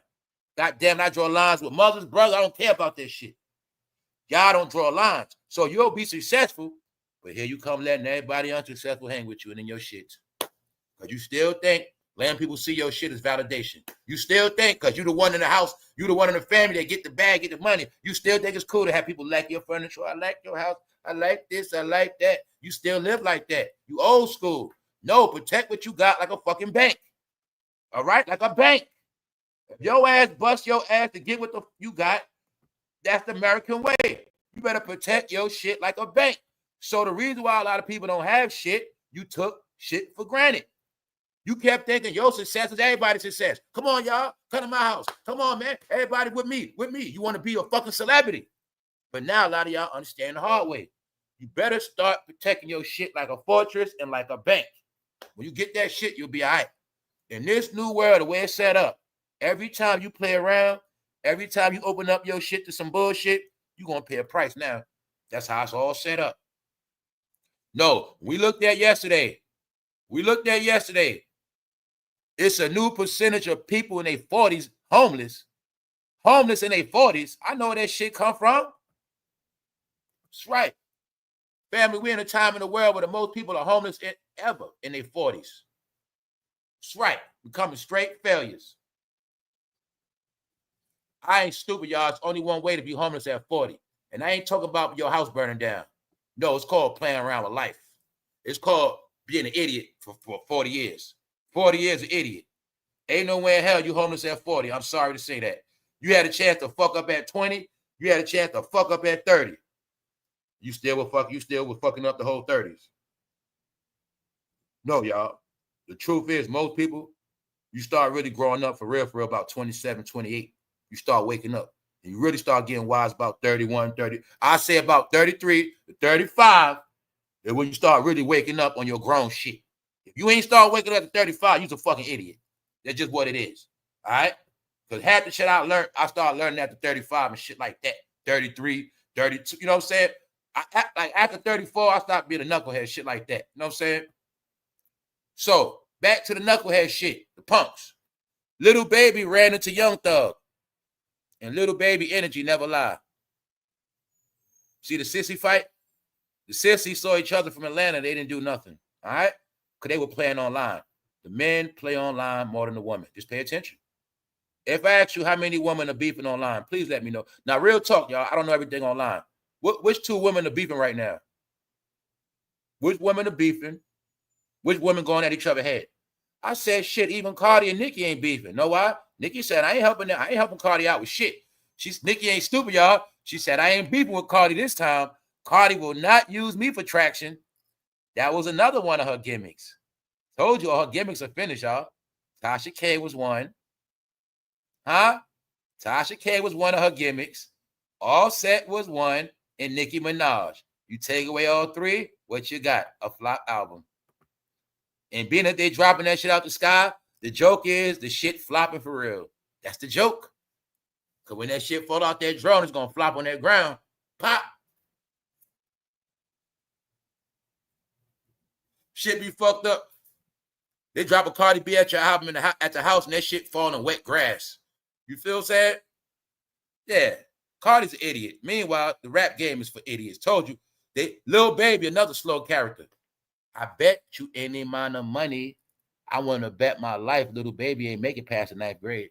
God damn, I draw lines with mothers, brothers. I don't care about this shit. Y'all don't draw lines. So you'll be successful, but here you come letting everybody unsuccessful hang with you and in your shit. Because you still think letting people see your shit is validation. You still think, because you're the one in the house, you're the one in the family that get the bag, get the money. You still think it's cool to have people like your furniture. I like your house. I like this. I like that. You still live like that. You old school. No, protect what you got like a fucking bank. All right? Like a bank. If your ass bust your ass to get what you got, that's the American way. You better protect your shit like a bank. So the reason why a lot of people don't have shit, you took shit for granted. You kept thinking your success is everybody's success. Come on, y'all. Come to my house. Come on, man. Everybody with me. With me. You want to be a fucking celebrity. But now a lot of y'all understand the hard way. You better start protecting your shit like a fortress and like a bank. When you get that shit, you'll be all right. In this new world, the way it's set up, every time you play around, every time you open up your shit to some bullshit, you're going to pay a price now. That's how it's all set up. No, we looked at yesterday. It's a new percentage of people in their 40s homeless. Homeless in their 40s. I know where that shit come from. That's right. Family, we're in a time in the world where the most people are homeless ever in their 40s. That's right. Becoming straight failures. I ain't stupid, y'all. It's only one way to be homeless at 40. And I ain't talking about your house burning down. No, it's called playing around with life. It's called being an idiot for 40 years. 40 years an idiot. Ain't no way in hell you homeless at 40. I'm sorry to say that. You had a chance to fuck up at 20. You had a chance to fuck up at 30. You still were fucking up the whole 30s. No, y'all. The truth is, most people, you start really growing up for real about 27, 28. You start waking up. And you really start getting wise about 31, 30. I say about 33 to 35 is when you start really waking up on your grown shit. If you ain't start waking up at 35, you're a fucking idiot. That's just what it is. All right? Because half the shit I started learning after 35 and shit like that. 33, 32, you know what I'm saying? Like after 34, I stopped being a knucklehead, shit like that. You know what I'm saying? So, back to the knucklehead shit, the punks. Little Baby ran into Young Thug. And Little Baby energy never lie. See the sissy fight? The sissies saw each other from Atlanta. They didn't do nothing. All right? Because they were playing online. The men play online more than the women. Just pay attention. If I ask you how many women are beefing online, please let me know. Now, real talk, y'all. I don't know everything online. Which two women are beefing right now? Which women are beefing? Which women going at each other's head? I said, shit, even CARDI and Nicki ain't beefing. Know why? Nicki said, I ain't helping CARDI out with shit. Nicki ain't stupid, y'all. She said, I ain't beefing with CARDI this time. CARDI will not use me for traction. That was another one of her gimmicks. Told you all her gimmicks are finished, y'all. Tasha K was one. Huh? Tasha K was one of her gimmicks. Offset was one. And Nicki Minaj. You take away all three, what you got? A flop album. And being that they dropping that shit out the sky, the joke is the shit flopping for real. That's the joke. Because when that shit fall out that drone, it's going to flop on that ground. Pop. Shit be fucked up. They drop a Cardi B at your album at the house and that shit fall in wet grass. You feel sad? Yeah. Cardi's an idiot. Meanwhile, the rap game is for idiots. Told you. Lil Baby, another slow character. I bet you any amount of money. I want to bet my life Little Baby ain't make it past the 9th grade.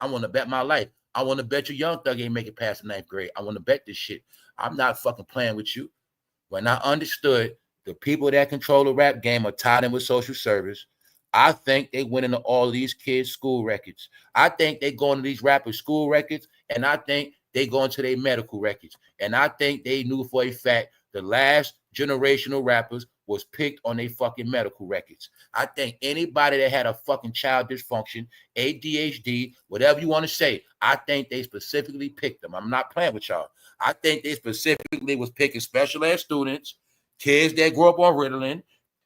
I want to bet my life. I want to bet you Young Thug ain't make it past the 9th grade. I want to bet this shit. I'm not fucking playing with you. When I understood the people that control the rap game are tied in with social service, I think they went into all these kids' school records. I think they go into these rappers' school records, and I think they go into their medical records. And I think they knew for a fact the last generational rappers was picked on their fucking medical records. I think anybody that had a fucking child dysfunction, ADHD, whatever you want to say, I think they specifically picked them. I'm not playing with y'all. I think they specifically was picking special ed students, kids that grew up on Ritalin,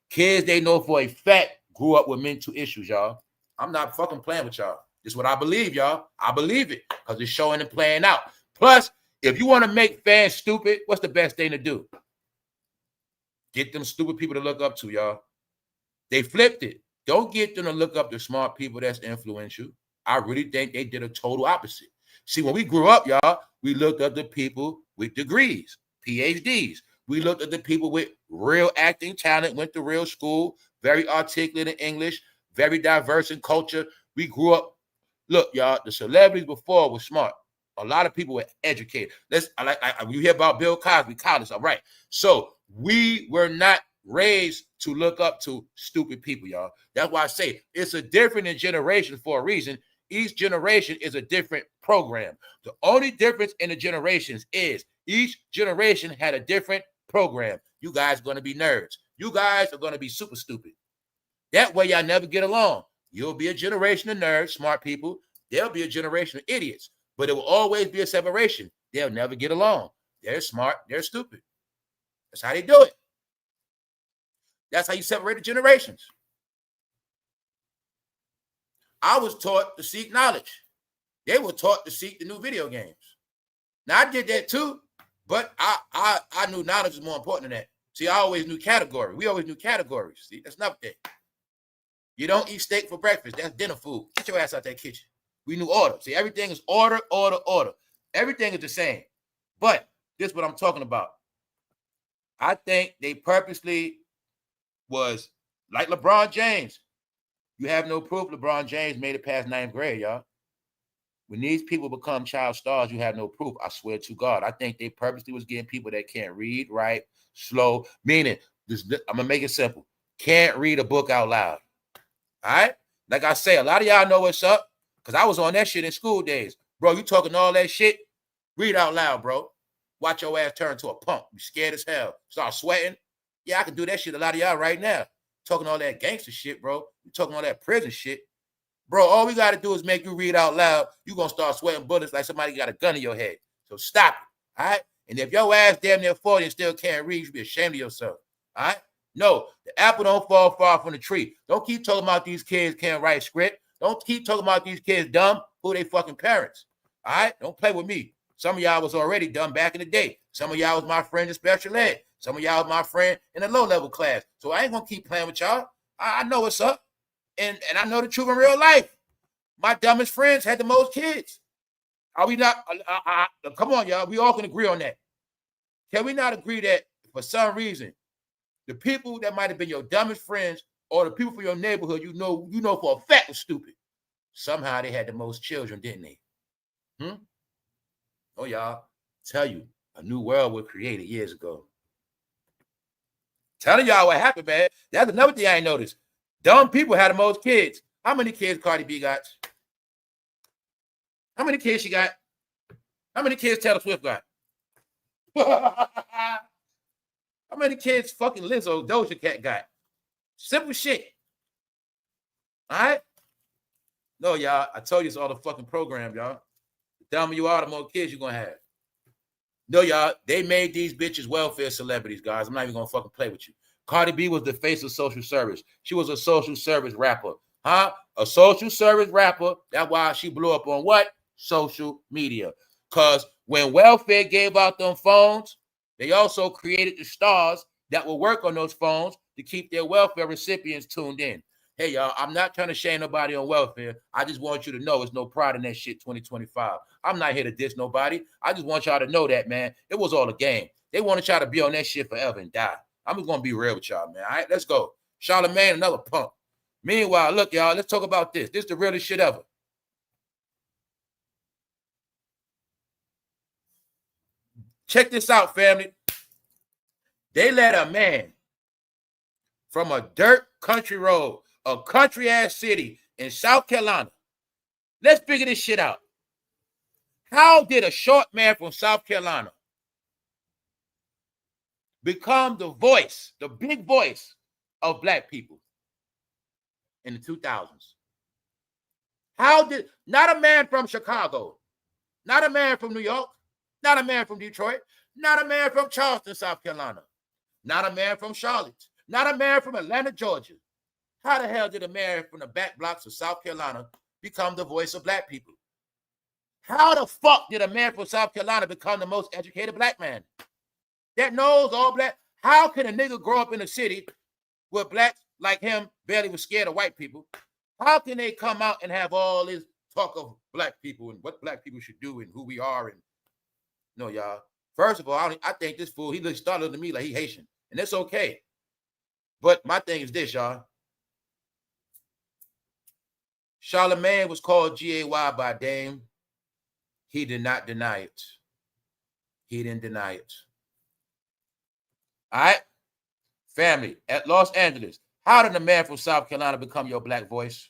kids they know for a fact grew up with mental issues, y'all. I'm not fucking playing with y'all. This is what I believe, y'all. I believe it because it's showing and playing out. Plus, if you want to make fans stupid, what's the best thing to do? Get them stupid people to look up to, y'all. They flipped it. Don't get them to look up to smart people that's influential. I really think they did a total opposite. See, when we grew up, y'all, we looked up to people with degrees, PhDs. We looked at the people with real acting talent, went to real school, very articulate in English, very diverse in culture. We grew up. Look, y'all, the celebrities before were smart. A lot of people were educated. You hear about Bill Cosby, college, all right. So we were not raised to look up to stupid people, y'all. That's why I say it's a different generation for a reason. Each generation is a different program. The only difference in the generations is each generation had a different program. You guys are going to be nerds. You guys are going to be super stupid. That way y'all never get along. You'll be a generation of nerds, smart people. There'll be a generation of idiots. But it will always be a separation. They'll never get along. They're smart. They're stupid. That's how they do it. That's how you separate the generations. I was taught to seek knowledge. They were taught to seek the new video games. Now, I did that too, but I knew knowledge was more important than that. See, I always knew category. We always knew categories. See, that's not that. You don't eat steak for breakfast. That's dinner food. Get your ass out that kitchen. We knew order. See, everything is order, order, order. Everything is the same. But this is what I'm talking about. I think they purposely was like LeBron James. You have no proof LeBron James made it past 9th grade, y'all. When these people become child stars, you have no proof. I swear to God. I think they purposely was getting people that can't read, write, slow. Meaning, I'm going to make it simple. Can't read a book out loud. All right? Like I say, a lot of y'all know what's up because I was on that shit in school days. Bro, you talking all that shit? Read out loud, bro. Watch your ass turn to a punk. You scared as hell. Start sweating. Yeah, I can do that shit a lot of y'all right now. Talking all that gangster shit, bro. You talking all that prison shit. Bro, all we got to do is make you read out loud. You're going to start sweating bullets like somebody got a gun in your head. So stop it, all right? And if your ass damn near 40 and still can't read, you should be ashamed of yourself, all right? No, the apple don't fall far from the tree. Don't keep talking about these kids can't write script. Don't keep talking about these kids dumb. Who they fucking parents, all right? Don't play with me. Some of y'all was already dumb back in the day. Some of y'all was my friend in special ed. Some of y'all was my friend in the low-level class. So I ain't going to keep playing with y'all. I know what's up. And I know the truth in real life. My dumbest friends had the most kids. Are we not? Come on, y'all. We all can agree on that. Can we not agree that for some reason, the people that might have been your dumbest friends or the people from your neighborhood, you know for a fact was stupid, somehow they had the most children, didn't they? Oh, y'all, tell you, a new world was created years ago. Telling y'all what happened, man. That's another thing I ain't noticed. Dumb people had the most kids. How many kids Cardi B got? How many kids she got? How many kids Taylor Swift got? How many kids fucking Lizzo, Dojacat got? Simple shit. All right? No, y'all, I told you it's all the fucking program, y'all. The dumber you are, the more kids you're going to have. No, y'all, they made these bitches welfare celebrities, guys. I'm not even going to fucking play with you. Cardi B was the face of social service. She was a social service rapper. Huh? A social service rapper. That's why she blew up on what? Social media. Because when welfare gave out them phones, they also created the stars that will work on those phones to keep their welfare recipients tuned in. Hey, y'all, I'm not trying to shame nobody on welfare. I just want you to know there's no pride in that shit 2025. I'm not here to diss nobody. I just want y'all to know that, man. It was all a game. They wanted y'all to be on that shit forever and die. I'm just going to be real with y'all, man. All right, let's go. Charlamagne, another punk. Meanwhile, look, y'all, let's talk about this. This is the realest shit ever. Check this out, family. They let a man from a dirt country road, a country-ass city in South Carolina. Let's figure this shit out. How did a short man from South Carolina become the voice, the big voice of black people in the 2000s? How did, not a man from Chicago, not a man from New York, not a man from Detroit, not a man from Charleston, South Carolina, not a man from Charlotte, not a man from Atlanta, Georgia. How the hell did a man from the back blocks of South Carolina become the voice of black people? How the fuck did a man from South Carolina become the most educated black man that knows all black? How can a nigga grow up in a city where blacks like him barely was scared of white people? How can they come out and have all this talk of black people and what black people should do and who we are? And no, y'all. First of all, I think this fool, he started to me like he Haitian, and that's okay. But my thing is this, y'all. Charlamagne was called GAY by Dame. He did not deny it. He didn't deny it. All right? Family, at Los Angeles, how did a man from South Carolina become your black voice?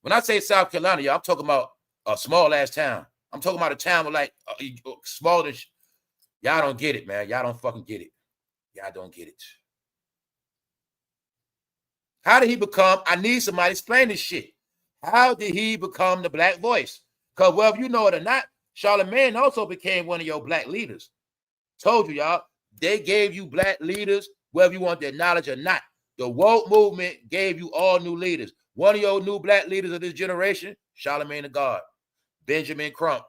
When I say South Carolina, y'all, I'm talking about a small-ass town. I'm talking about a town with like smaller. Y'all don't get it, man. Y'all don't fucking get it. Y'all don't get it. How did he become? I need somebody to explain this shit. How did he become the black voice? Because whether you know it or not, Charlamagne also became one of your black leaders. Told you, y'all, they gave you black leaders, whether you want their knowledge or not. The woke movement gave you all new leaders. One of your new black leaders of this generation, Charlamagne the God, Benjamin Crump.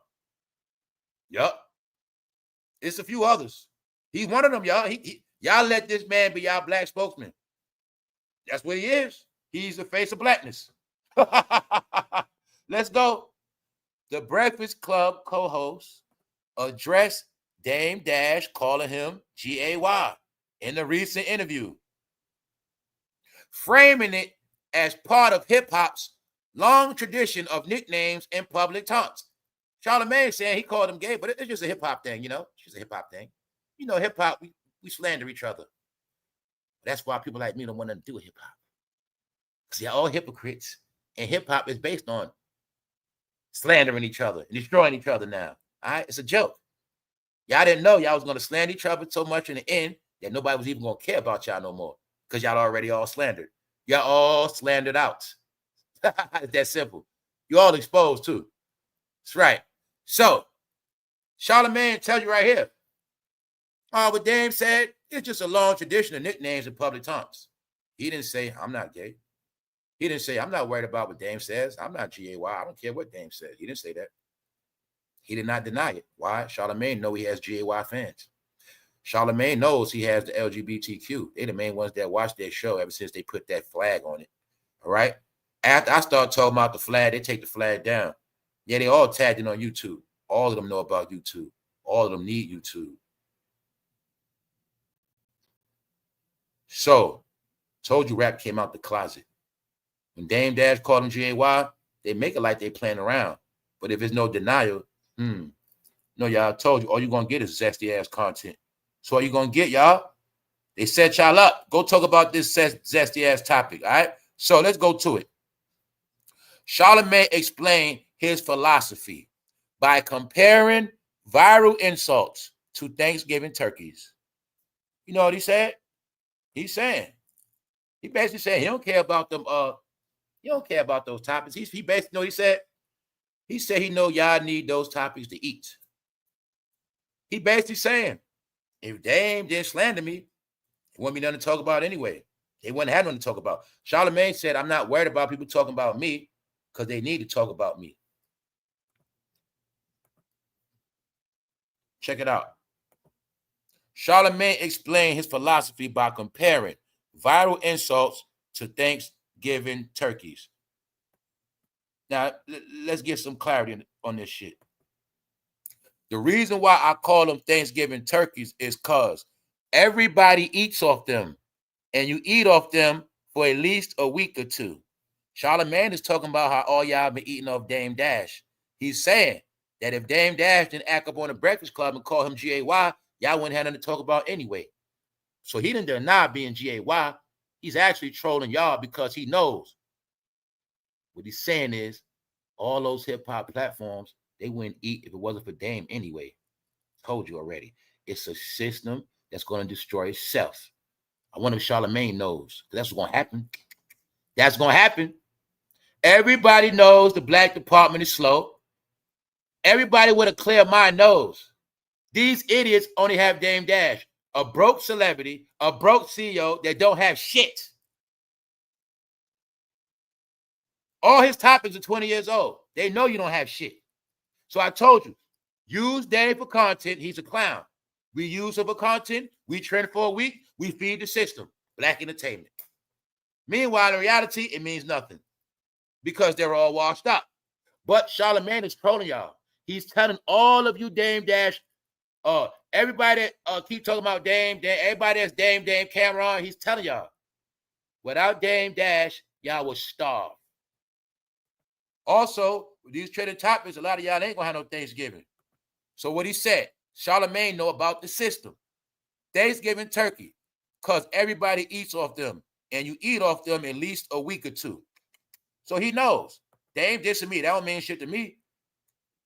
Yup. It's a few others. He's one of them, y'all. Y'all let this man be y'all black spokesman. That's what he is. He's the face of blackness. Let's go. The Breakfast Club co-host addressed Dame Dash, calling him GAY in the recent interview, framing it as part of hip-hop's long tradition of nicknames and public taunts. Charlamagne saying he called him gay, but it's just a hip-hop thing, you know? It's just a hip-hop thing. You know, hip-hop, we slander each other. That's why people like me don't want nothing to do with hip-hop. Because they're all hypocrites, and hip-hop is based on slandering each other and destroying each other now. All right? It's a joke. Y'all didn't know y'all was going to slander each other so much in the end that nobody was even going to care about y'all no more because y'all already all slandered. Y'all all slandered out. It's that simple. You all exposed too. That's right. So, Charlamagne tells you right here. What Dame said, it's just a long tradition of nicknames and public taunts. He didn't say, I'm not gay. He didn't say, I'm not worried about what Dame says. I'm not GAY. I don't care what Dame says. He didn't say that. He did not deny it. Why? Charlamagne knows he has GAY fans. Charlamagne knows he has the LGBTQ. They're the main ones that watch their show ever since they put that flag on it. All right? After I start talking about the flag, they take the flag down. Yeah, they all tagged it on YouTube. All of them know about YouTube. All of them need YouTube. So, told you rap came out the closet. When Dame Dash called him G-A-Y, they make it like they playing around. But if there's no denial, no, y'all, I told you, all you're going to get is zesty-ass content. So all you're going to get, y'all, they set y'all up. Go talk about this zesty-ass topic, all right? So let's go to it. Charlamagne explained his philosophy by comparing viral insults to Thanksgiving turkeys. You know what he said? He basically said he don't care about them, he don't care about those topics. He basically know he said he know y'all need those topics to eat. He basically saying, if Dame didn't slander me, it wouldn't be nothing to talk about anyway. They wouldn't have nothing to talk about. Charlamagne said, I'm not worried about people talking about me because they need to talk about me. Check it out. Charlamagne explained his philosophy by comparing viral insults to Thanksgiving turkeys. Now, let's get some clarity on this shit. The reason why I call them Thanksgiving turkeys is because everybody eats off them, and you eat off them for at least a week or two. Charlamagne is talking about how all y'all been eating off Dame Dash. He's saying that if Dame Dash didn't act up on the Breakfast Club and call him G-A-Y, y'all wouldn't have nothing to talk about anyway. So he didn't deny being G-A-Y. He's actually trolling y'all because he knows. What he's saying is all those hip-hop platforms, they wouldn't eat if it wasn't for Dame anyway. Told you already. It's a system that's going to destroy itself. I wonder if Charlamagne knows. That's what's going to happen. That's going to happen. Everybody knows the black department is slow. Everybody with a clear mind knows. These idiots only have Dame Dash, a broke celebrity, a broke CEO that don't have shit. All his topics are 20 years old. They know you don't have shit. So I told you, use Dame for content. He's a clown. We use him for content. We trend for a week. We feed the system. Black entertainment. Meanwhile, in reality, it means nothing because they're all washed up. But Charlamagne is trolling y'all. He's telling all of you Dame Dash, everybody that keep talking about Dame, everybody that's Dame Cameron, he's telling y'all, without Dame Dash, y'all will starve. Also, with these trending topics, a lot of y'all ain't gonna have no Thanksgiving. So what he said, Charlamagne know about the system. Thanksgiving turkey, because everybody eats off them, and you eat off them at least a week or two. So he knows. Dame dissing me. That don't mean shit to me.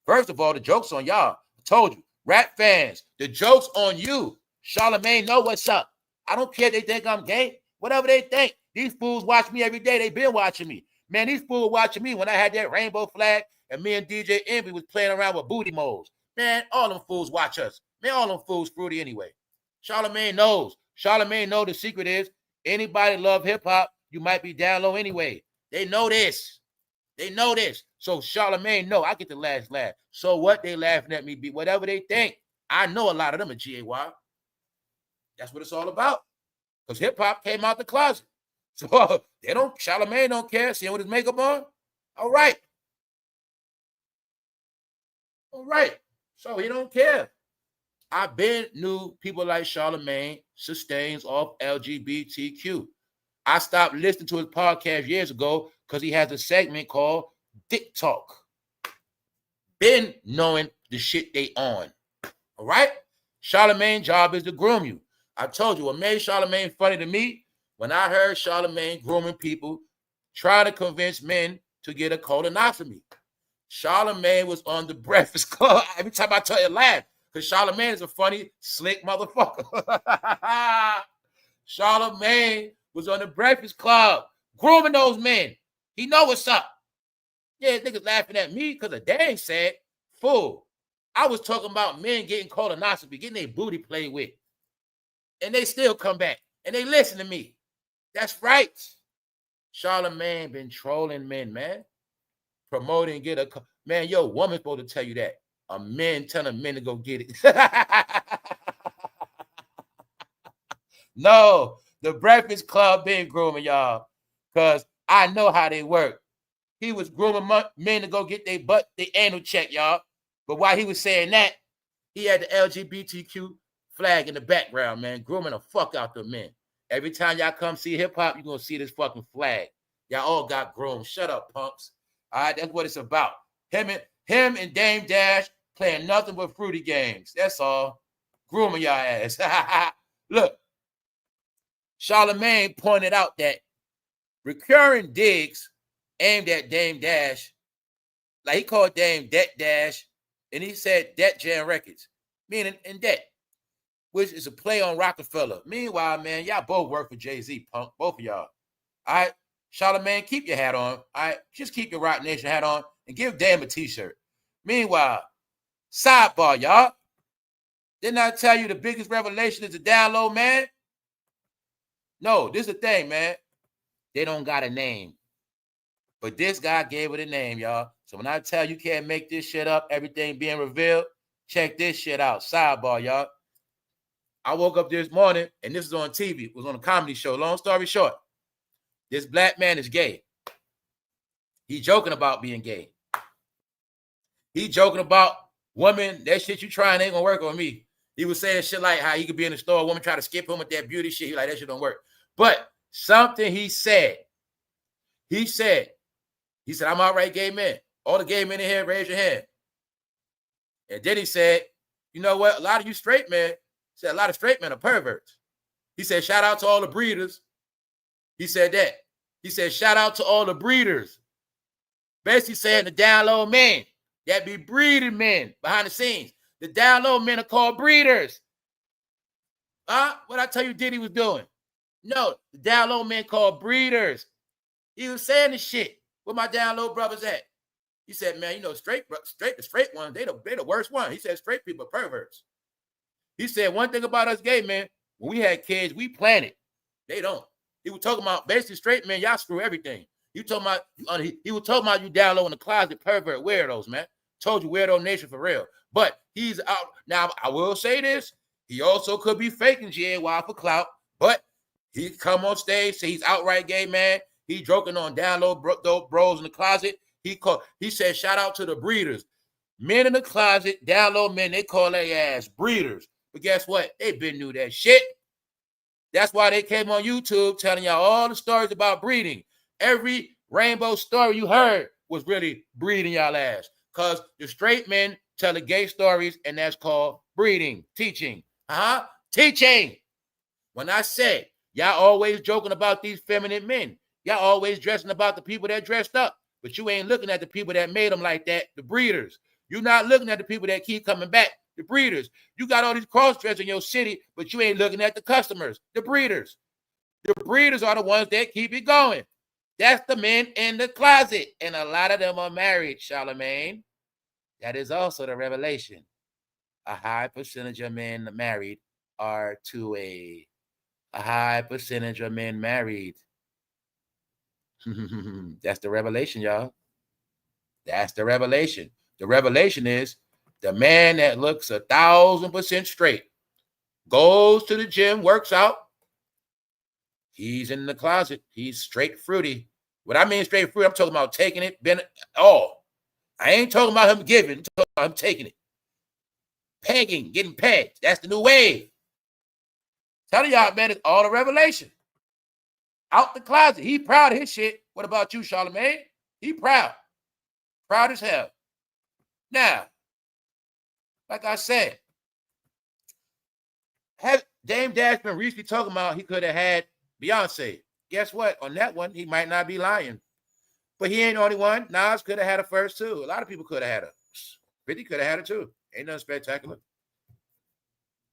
First of all, the joke's on y'all. I told you. Rap fans, the joke's on you. Charlamagne know what's up. I don't care if they think I'm gay. Whatever they think. These fools watch me every day. They been watching me. Man, these fools watching me when I had that rainbow flag and me and DJ Envy was playing around with booty moles. Man, all them fools watch us. Man, all them fools fruity anyway. Charlamagne knows. Charlamagne know the secret is anybody love hip-hop, you might be down low anyway. They know this. They know this. So Charlamagne know I get the last laugh. So what? They laughing at me, be whatever they think. I know a lot of them are G-A-Y. That's what it's all about. Because hip-hop came out the closet. So Charlamagne don't care. See him with his makeup on? All right. All right. So he don't care. I've been knew people like Charlamagne sustains off LGBTQ. I stopped listening to his podcast years ago because he has a segment called Dick Talk. Been knowing the shit they on. All right? Charlamagne's job is to groom you. I told you what made Charlamagne funny to me when I heard Charlamagne grooming people trying to convince men to get a colonoscopy. Charlamagne was on the Breakfast Club. Every time I tell you, laugh. Because Charlamagne is a funny, slick motherfucker. Charlamagne was on the Breakfast Club grooming those men. He know what's up. Yeah, niggas laughing at me because of Dang said, fool. I was talking about men getting colonoscopy, getting their booty played with. And they still come back. And they listen to me. That's right. Charlamagne been trolling men, man. Promoting, get a... Man, yo, woman supposed to tell you that. A man telling men to go get it. No, the Breakfast Club been grooming y'all because I know how they work. He was grooming men to go get their butt, their anal check, y'all. But while he was saying that, he had the LGBTQ flag in the background, man, grooming the fuck out the men. Every time y'all come see hip-hop, you're going to see this fucking flag. Y'all all got groomed. Shut up, punks. All right, that's what it's about. Him and damedash playing nothing but fruity games. That's all. Grooming y'all ass. Look, Charlamagne pointed out that recurring digs aimed at damedash, like he called Dame Debt Dash, and he said Debt Jam Records, meaning in debt, which is a play on Rockefeller. Meanwhile, man, y'all both work for Jay-Z, punk, both of y'all. All right, Charlamagne, keep your hat on. All right, just keep your Rock Nation hat on and give Dame a t-shirt. Meanwhile, sidebar, y'all. Didn't I tell you the biggest revelation is the download, man? No, this is the thing, man. They don't got a name. But this guy gave it a name, y'all. So when I tell you can't make this shit up, everything being revealed, check this shit out. Sidebar, y'all. I woke up this morning, and this was on TV. It was on a comedy show. Long story short, this black man is gay. He joking about being gay. He joking about women, that shit you trying ain't gonna work on me. He was saying shit like how he could be in the store, a woman try to skip him with that beauty shit. He like, that shit don't work. But something he said, I'm all right, gay men. All the gay men in here, raise your hand. And then he said, you know what? A lot of you straight men, said a lot of straight men are perverts. He said, shout out to all the breeders. He said that. He said, shout out to all the breeders. Basically saying the down low men that be breeding men behind the scenes. The down low men are called breeders. What I tell you Diddy was doing? No, the down low men called breeders. He was saying this shit. Where my down low brothers at? He said, man, you know, the straight ones, they the worst one. He said straight people are perverts. He said one thing about us gay men, when we had kids, we planned it. They don't. He was talking about basically straight men, y'all screw everything. He was talking about you down low in the closet, pervert weirdos, man. Told you weirdo nation for real. But he's out. Now, I will say this. He also could be faking GAY for clout, but he come on stage, say he's outright gay, man. He joking on down low bros in the closet. He said, shout out to the breeders. Men in the closet, down low men, they call their ass breeders. But guess what? They been knew that shit. That's why they came on YouTube telling y'all all the stories about breeding. Every rainbow story you heard was really breeding y'all ass. Because the straight men tell the gay stories, and that's called breeding, teaching. Teaching. When I say y'all always joking about these feminine men, y'all always dressing about the people that dressed up, but you ain't looking at the people that made them like that, the breeders. You're not looking at the people that keep coming back, the breeders. You got all these cross-dressers in your city, but you ain't looking at the customers, the breeders. The breeders are the ones that keep it going. That's the men in the closet, and a lot of them are married, Charlamagne. That is also the revelation. A high percentage of men married are to a high percentage of men married. That's the revelation, y'all. That's the revelation. The revelation is the man that looks 1,000% straight, goes to the gym, works out. He's in the closet. He's straight fruity. What I mean straight fruity, I'm talking about taking it, I ain't talking about him giving. I'm talking about him taking it. Pegging, getting pegged. That's the new wave. Telling y'all, man, it's all a revelation. Out the closet. He proud of his shit. What about you, Charlamagne? He proud. Proud as hell. Now, like I said, damedash been recently talking about he could have had Beyonce. Guess what? On that one, he might not be lying. But he ain't the only one. Nas could have had her first, too. A lot of people could have had her. 50 could have had her, too. Ain't nothing spectacular.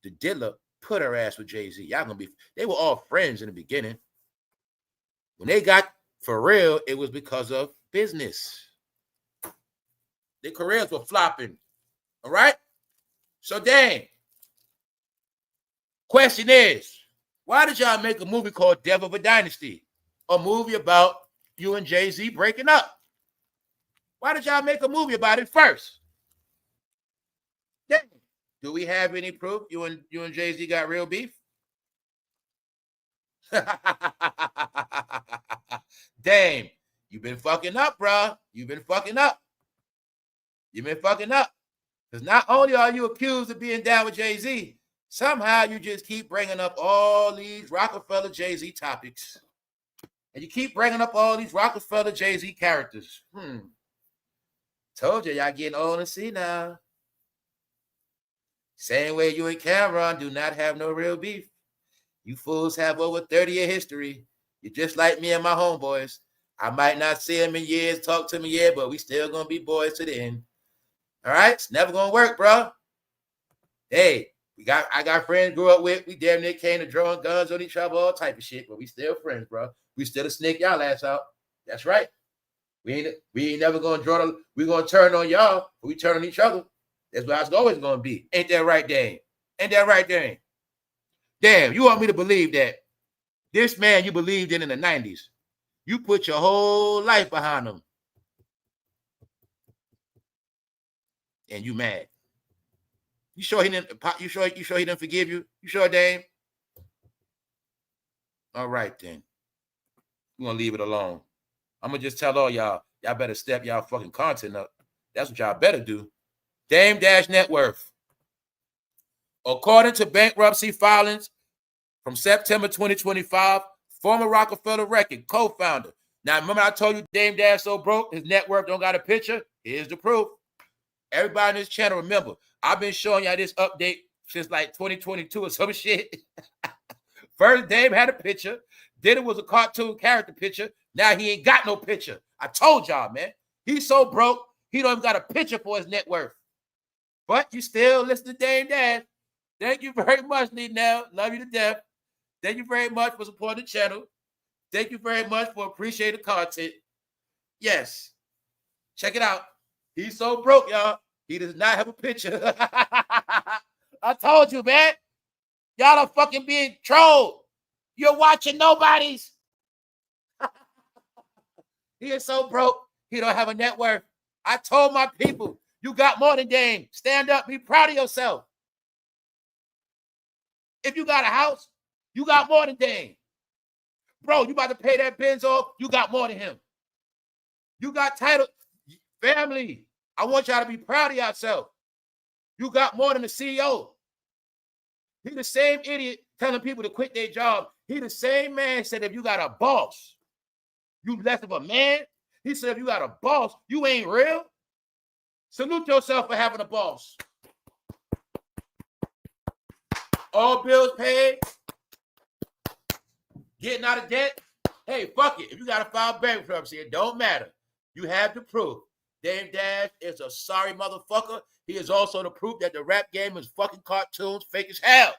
The diddler put her ass with Jay-Z. Y'all gonna be... They were all friends in the beginning. When they got for real, it was because of business. Their careers were flopping. All right? So, dang. Question is, why did y'all make a movie called Death of a Dynasty? A movie about you and Jay-Z breaking up. Why did y'all make a movie about it first? Dang. Do we have any proof you and Jay-Z got real beef? Damn, you've been fucking up, bro. You've been fucking up. You've been fucking up. Because not only are you accused of being down with Jay-Z, Somehow you just keep bringing up all these Rockefeller Jay-Z topics. And you keep bringing up all these Rockefeller Jay-Z characters. Told you, y'all getting old and see now. Same way you and Cameron do not have no real beef. You fools have over 30-year history. You're just like me and my homeboys. I might not see them in years, talk to me yet, but we still gonna be boys to the end. All right? It's never gonna work, bro. Hey, I got friends grew up with. We damn near came to drawing guns on each other, all type of shit, but we still friends, bro. We still a snake y'all ass out. That's right. We ain't never gonna we gonna turn on y'all, but we turn on each other. That's what it's always gonna be. Ain't that right, Dame? Ain't that right, Dame? Damn, you want me to believe that this man you believed in the 90s, you put your whole life behind him, and you mad? You sure he didn't? You sure he didn't forgive you? You sure, Dame? All right then. We're gonna leave it alone. I'm gonna just tell all y'all better step y'all fucking content up. That's what y'all better do. Dame Dash net worth. According to bankruptcy filings from September 2025, former Rockefeller Record co-founder. Now, remember I told you Dame Dash so broke, his net worth don't got a picture? Here's the proof. Everybody on this channel, remember, I've been showing y'all this update since like 2022 or some shit. First, Dame had a picture. Then it was a cartoon character picture. Now he ain't got no picture. I told y'all, man. He's so broke, he don't even got a picture for his net worth. But you still listen to Dame Dash. Thank you very much, Nell. Love you to death. Thank you very much for supporting the channel. Thank you very much for appreciating the content. Yes. Check it out. He's so broke, y'all. He does not have a picture. I told you, man. Y'all are fucking being trolled. You're watching nobodies. He is so broke, he don't have a net worth. I told my people, you got more than Dame. Stand up, be proud of yourself. If you got a house, you got more than Dame. Bro, you about to pay that Benz off, you got more than him. You got title. Family, I want y'all to be proud of yourself. You got more than the CEO. He the same idiot telling people to quit their job. He the same man said if you got a boss, you less of a man. He said if you got a boss, you ain't real. Salute yourself for having a boss. All bills paid. Getting out of debt. Hey, fuck it. If you got to file bankruptcy, it don't matter. You have the proof. Dame Dash is a sorry motherfucker. He is also the proof that the rap game is fucking cartoons fake as hell.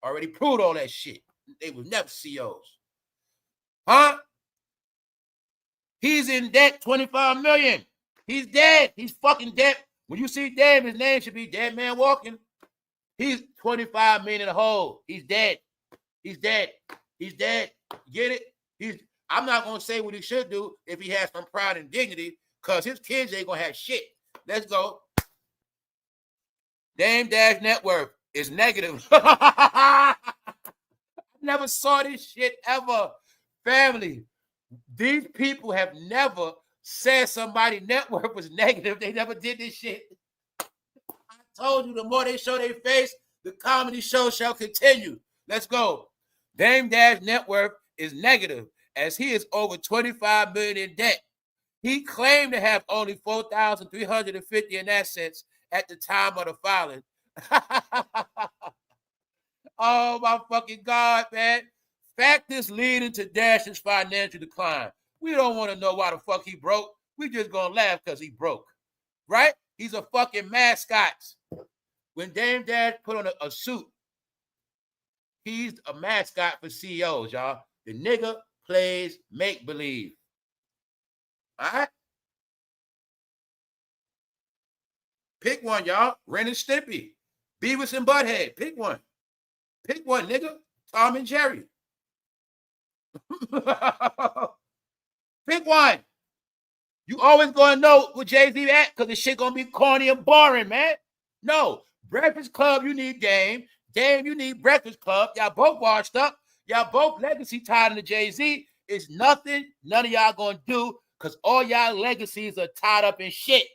Already proved all that shit. They was never CEOs. Huh? He's in debt, 25 million. He's dead. He's fucking dead. When you see Dame, his name should be Dead Man Walking. He's 25 million in the hole. He's dead. He's dead. He's dead. Get it? I'm not going to say what he should do if he has some pride and dignity, because his kids ain't going to have shit. Let's go. Dame Dash net worth is negative. I never saw this shit ever. Family, these people have never said somebody net worth was negative. They never did this shit. I told you, the more they show their face, the comedy show shall continue. Let's go. Dame Dash net worth is negative, as he is over 25 million in debt. He claimed to have only 4,350 in assets at the time of the filing. Oh my fucking God, man. Factors leading to Dash's financial decline. We don't want to know why the fuck he broke. We just gonna laugh because he broke. Right? He's a fucking mascot. When Dame Dash put on a suit, he's a mascot for CEOs, y'all. The nigga plays make-believe. All right? Pick one, y'all. Ren and Stimpy. Beavis and Butthead. Pick one. Pick one, nigga. Tom and Jerry. Pick one. You always gonna know what Jay-Z at, because the shit gonna be corny and boring, man. No. Breakfast Club, you need Dame. Dame, you need Breakfast Club. Y'all both washed up. Y'all both legacy tied into Jay-Z. It's nothing none of y'all gonna do, because all y'all legacies are tied up in shit.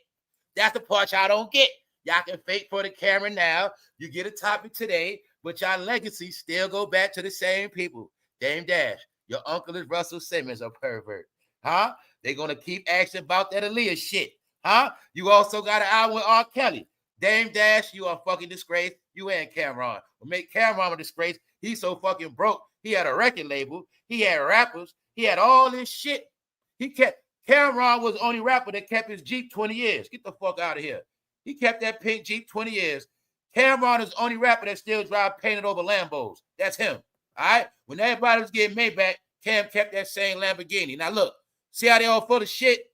That's the part y'all don't get. Y'all can fake for the camera now. You get a topic today, but y'all legacy still go back to the same people. Dame Dash, your uncle is Russell Simmons, a pervert. Huh? They're going to keep asking about that Aaliyah shit. Huh? You also got an album with R. Kelly. Dame Dash, you are a fucking disgrace. You and Cameron. Will make Cameron a disgrace. He's so fucking broke. He had a record label. He had rappers. He had all this shit. Cameron was the only rapper that kept his Jeep 20 years. Get the fuck out of here. He kept that pink Jeep 20 years. Cameron is the only rapper that still drive painted over Lambos. That's him. All right? When everybody was getting Maybach, Cam kept that same Lamborghini. Now look, see how they all full of shit?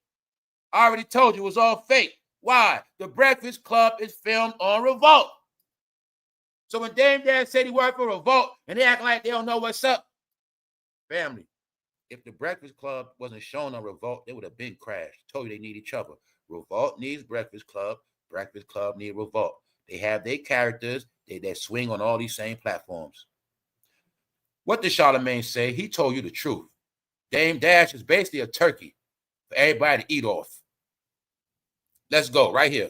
I already told you it was all fake. Why? The Breakfast Club is filmed on Revolt. So when Dame Dash said he worked for Revolt and they act like they don't know what's up, family, if the Breakfast Club wasn't shown on Revolt, they would have been crashed. Told you they need each other. Revolt needs Breakfast Club. Breakfast Club need Revolt. They have their characters that swing on all these same platforms. What did Charlamagne say? He told you the truth. Dame Dash is basically a turkey for everybody to eat off. Let's go right here.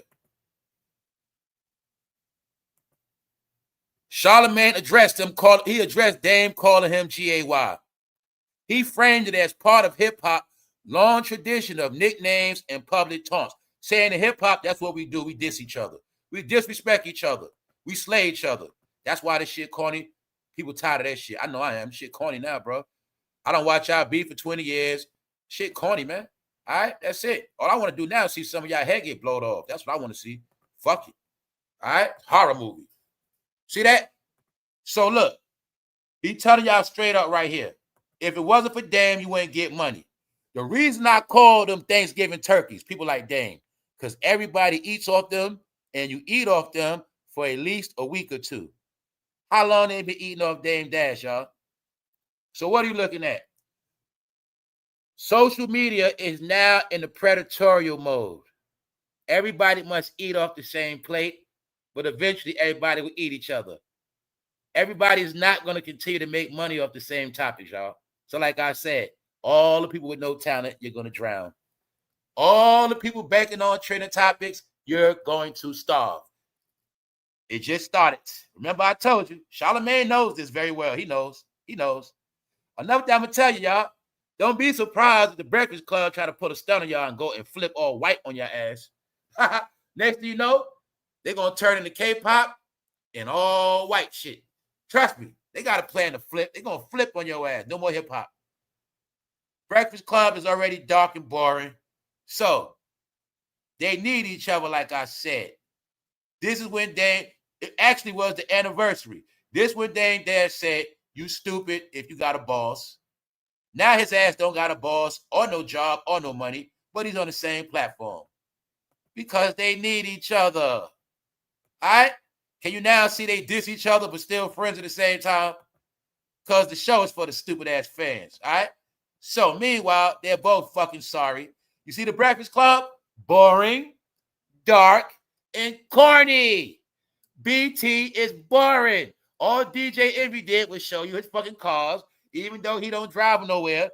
Charlamagne addressed him. He addressed Dame, calling him G-A-Y. He framed it as part of hip-hop, long tradition of nicknames and public taunts. Saying in hip-hop, that's what we do. We diss each other. We disrespect each other. We slay each other. That's why this shit corny. People tired of that shit. I know I am. Shit corny now, bro. I don't watch y'all beef for 20 years. Shit corny, man. All right? That's it. All I want to do now is see some of y'all head get blowed off. That's what I want to see. Fuck it. All right? Horror movie. See that? So look, he telling y'all straight up right here. If it wasn't for Dame, you wouldn't get money. The reason I call them Thanksgiving turkeys, people like Dame, because everybody eats off them and you eat off them for at least a week or two. How long they been eating off Dame Dash, y'all? So what are you looking at? Social media is now in the predatorial mode. Everybody must eat off the same plate, but eventually everybody will eat each other. Everybody is not going to continue to make money off the same topics, y'all. So like I said, all the people with no talent, you're going to drown. All the people banking on trending topics, you're going to starve. It just started. Remember I told you, Charlamagne knows this very well. He knows. He knows. Another thing I'm going to tell you, y'all, don't be surprised if the Breakfast Club try to put a stun on y'all and go and flip all white on your ass. Next thing you know, they're going to turn into K-pop and all white shit. Trust me, they got a plan to flip. They're going to flip on your ass. No more hip-hop. Breakfast Club is already dark and boring. So, they need each other, like I said. This is when it actually was the anniversary. This when Dame Dash said, you stupid if you got a boss. Now his ass don't got a boss or no job or no money, but he's on the same platform. Because they need each other. All right? Can you now see they diss each other but still friends at the same time? Because the show is for the stupid-ass fans. All right? So, meanwhile, they're both fucking sorry. You see the Breakfast Club? Boring, dark, and corny. BT is boring. All DJ Envy did was show you his fucking cars, even though he don't drive them nowhere.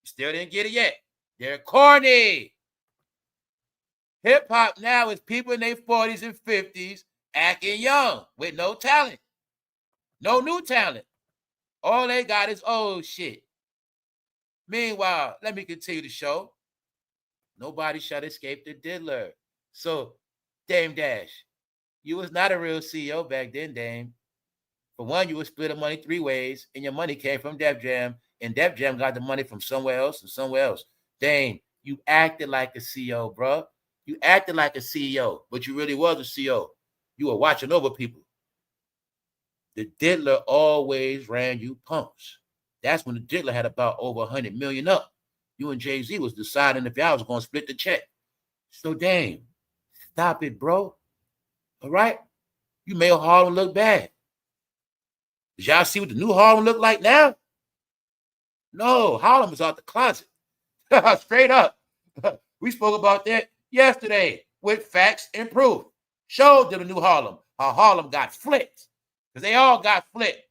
Still didn't get it yet. They're corny. Hip-hop now is people in their 40s and 50s acting young with no talent. No new talent. All they got is old shit. Meanwhile, let me continue the show. Nobody shall escape the diddler. So, Dame Dash, you was not a real CEO back then, Dame. For one, you was splitting money 3 ways, and your money came from Def Jam, and Def Jam got the money from somewhere else and somewhere else. Dame, you acted like a CEO, bro. You acted like a CEO, but you really was a CEO. You were watching over people. The diddler always ran you punks. That's when the diddler had about over 100 million up. You and Jay-Z was deciding if y'all was going to split the check. So, Dame, stop it, bro. All right? You made Harlem look bad. Did y'all see what the new Harlem look like now? No, Harlem is out the closet. Straight up. We spoke about that yesterday with facts and proof. Showed them the new Harlem, how Harlem got flipped. Because they all got flipped.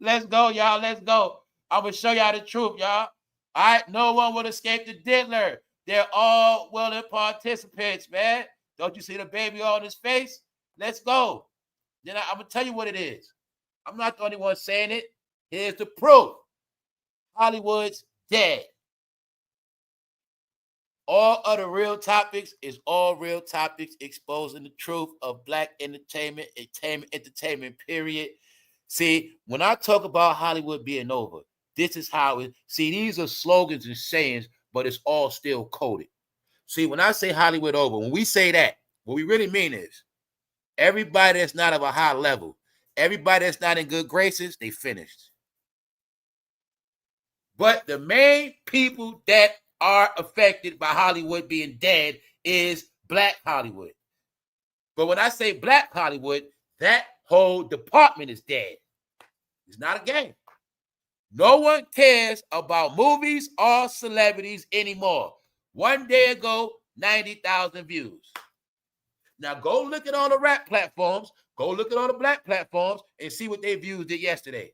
Let's go, y'all. Let's go. I'm going to show y'all the truth, y'all. All right? No one will escape the diddler. They're all willing participants, man. Don't you see the baby on his face? Let's go. Then I'm going to tell you what it is. I'm not the only one saying it. Here's the proof. Hollywood's dead. All other real topics is all real topics exposing the truth of black entertainment, period. See, when I talk about Hollywood being over, this is how it, see, these are slogans and sayings, but it's all still coded. See, when I say Hollywood over, when we say that, what we really mean is everybody that's not of a high level, everybody that's not in good graces, they finished. But the main people that are affected by Hollywood being dead is Black Hollywood. But when I say Black Hollywood, that whole department is dead. It's not a game. No one cares about movies or celebrities anymore. One day ago, 90,000 views. Now go look at all the rap platforms, go look at all the black platforms and see what their views did yesterday.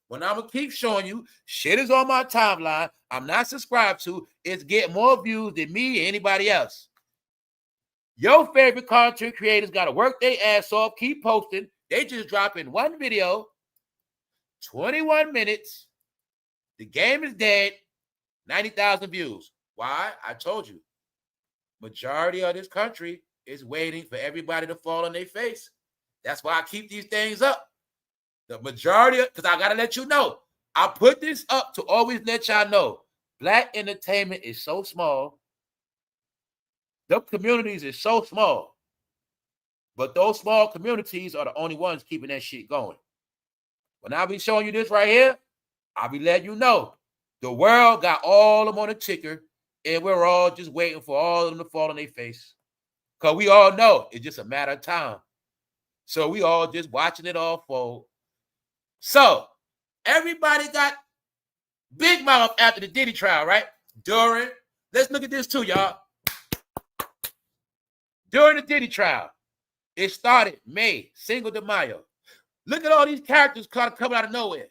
When I'm going to keep showing you, shit is on my timeline, I'm not subscribed to, it's getting more views than me or anybody else. Your favorite content creators got to work their ass off, keep posting. They just drop in one video, 21 minutes, the game is dead, 90,000 views. Why? I told you. Majority of this country is waiting for everybody to fall on their face. That's why I keep these things up. The majority, because I got to let you know, I put this up to always let y'all know, black entertainment is so small. The communities is so small. But those small communities are the only ones keeping that shit going. When I be showing you this right here, I'll be letting you know, the world got all of them on the ticker, and we're all just waiting for all of them to fall on their face. Because we all know it's just a matter of time. So we all just watching it all fold. So everybody got big mouth after the Diddy trial, right? Let's look at this too, y'all. During the Diddy trial, it started May, Cinco de Mayo. Look at all these characters coming out of nowhere.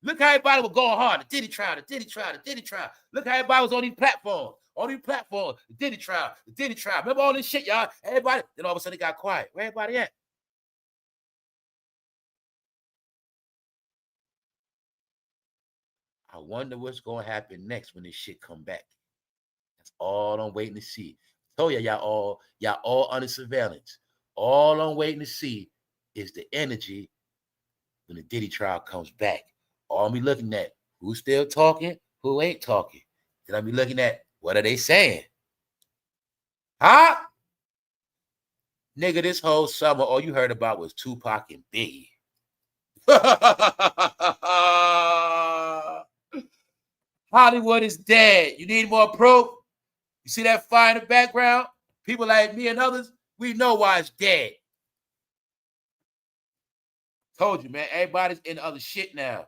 Look how everybody was going hard. The Diddy trial, the Diddy trial, the Diddy trial. Look how everybody was on these platforms. The Diddy trial, the Diddy trial. Remember all this shit, y'all? Everybody, then all of a sudden it got quiet. Where everybody at? I wonder what's going to happen next when this shit come back. That's all I'm waiting to see. I told y'all all under surveillance. All I'm waiting to see is the energy when the Diddy trial comes back. All I'm be looking at, who's still talking, who ain't talking. Then I'll be looking at, what are they saying? Huh? Nigga, this whole summer, all you heard about was Tupac and Biggie. Hollywood is dead. You need more proof? You see that fire in the background? People like me and others, we know why it's dead. Told you, man. Everybody's in other shit now.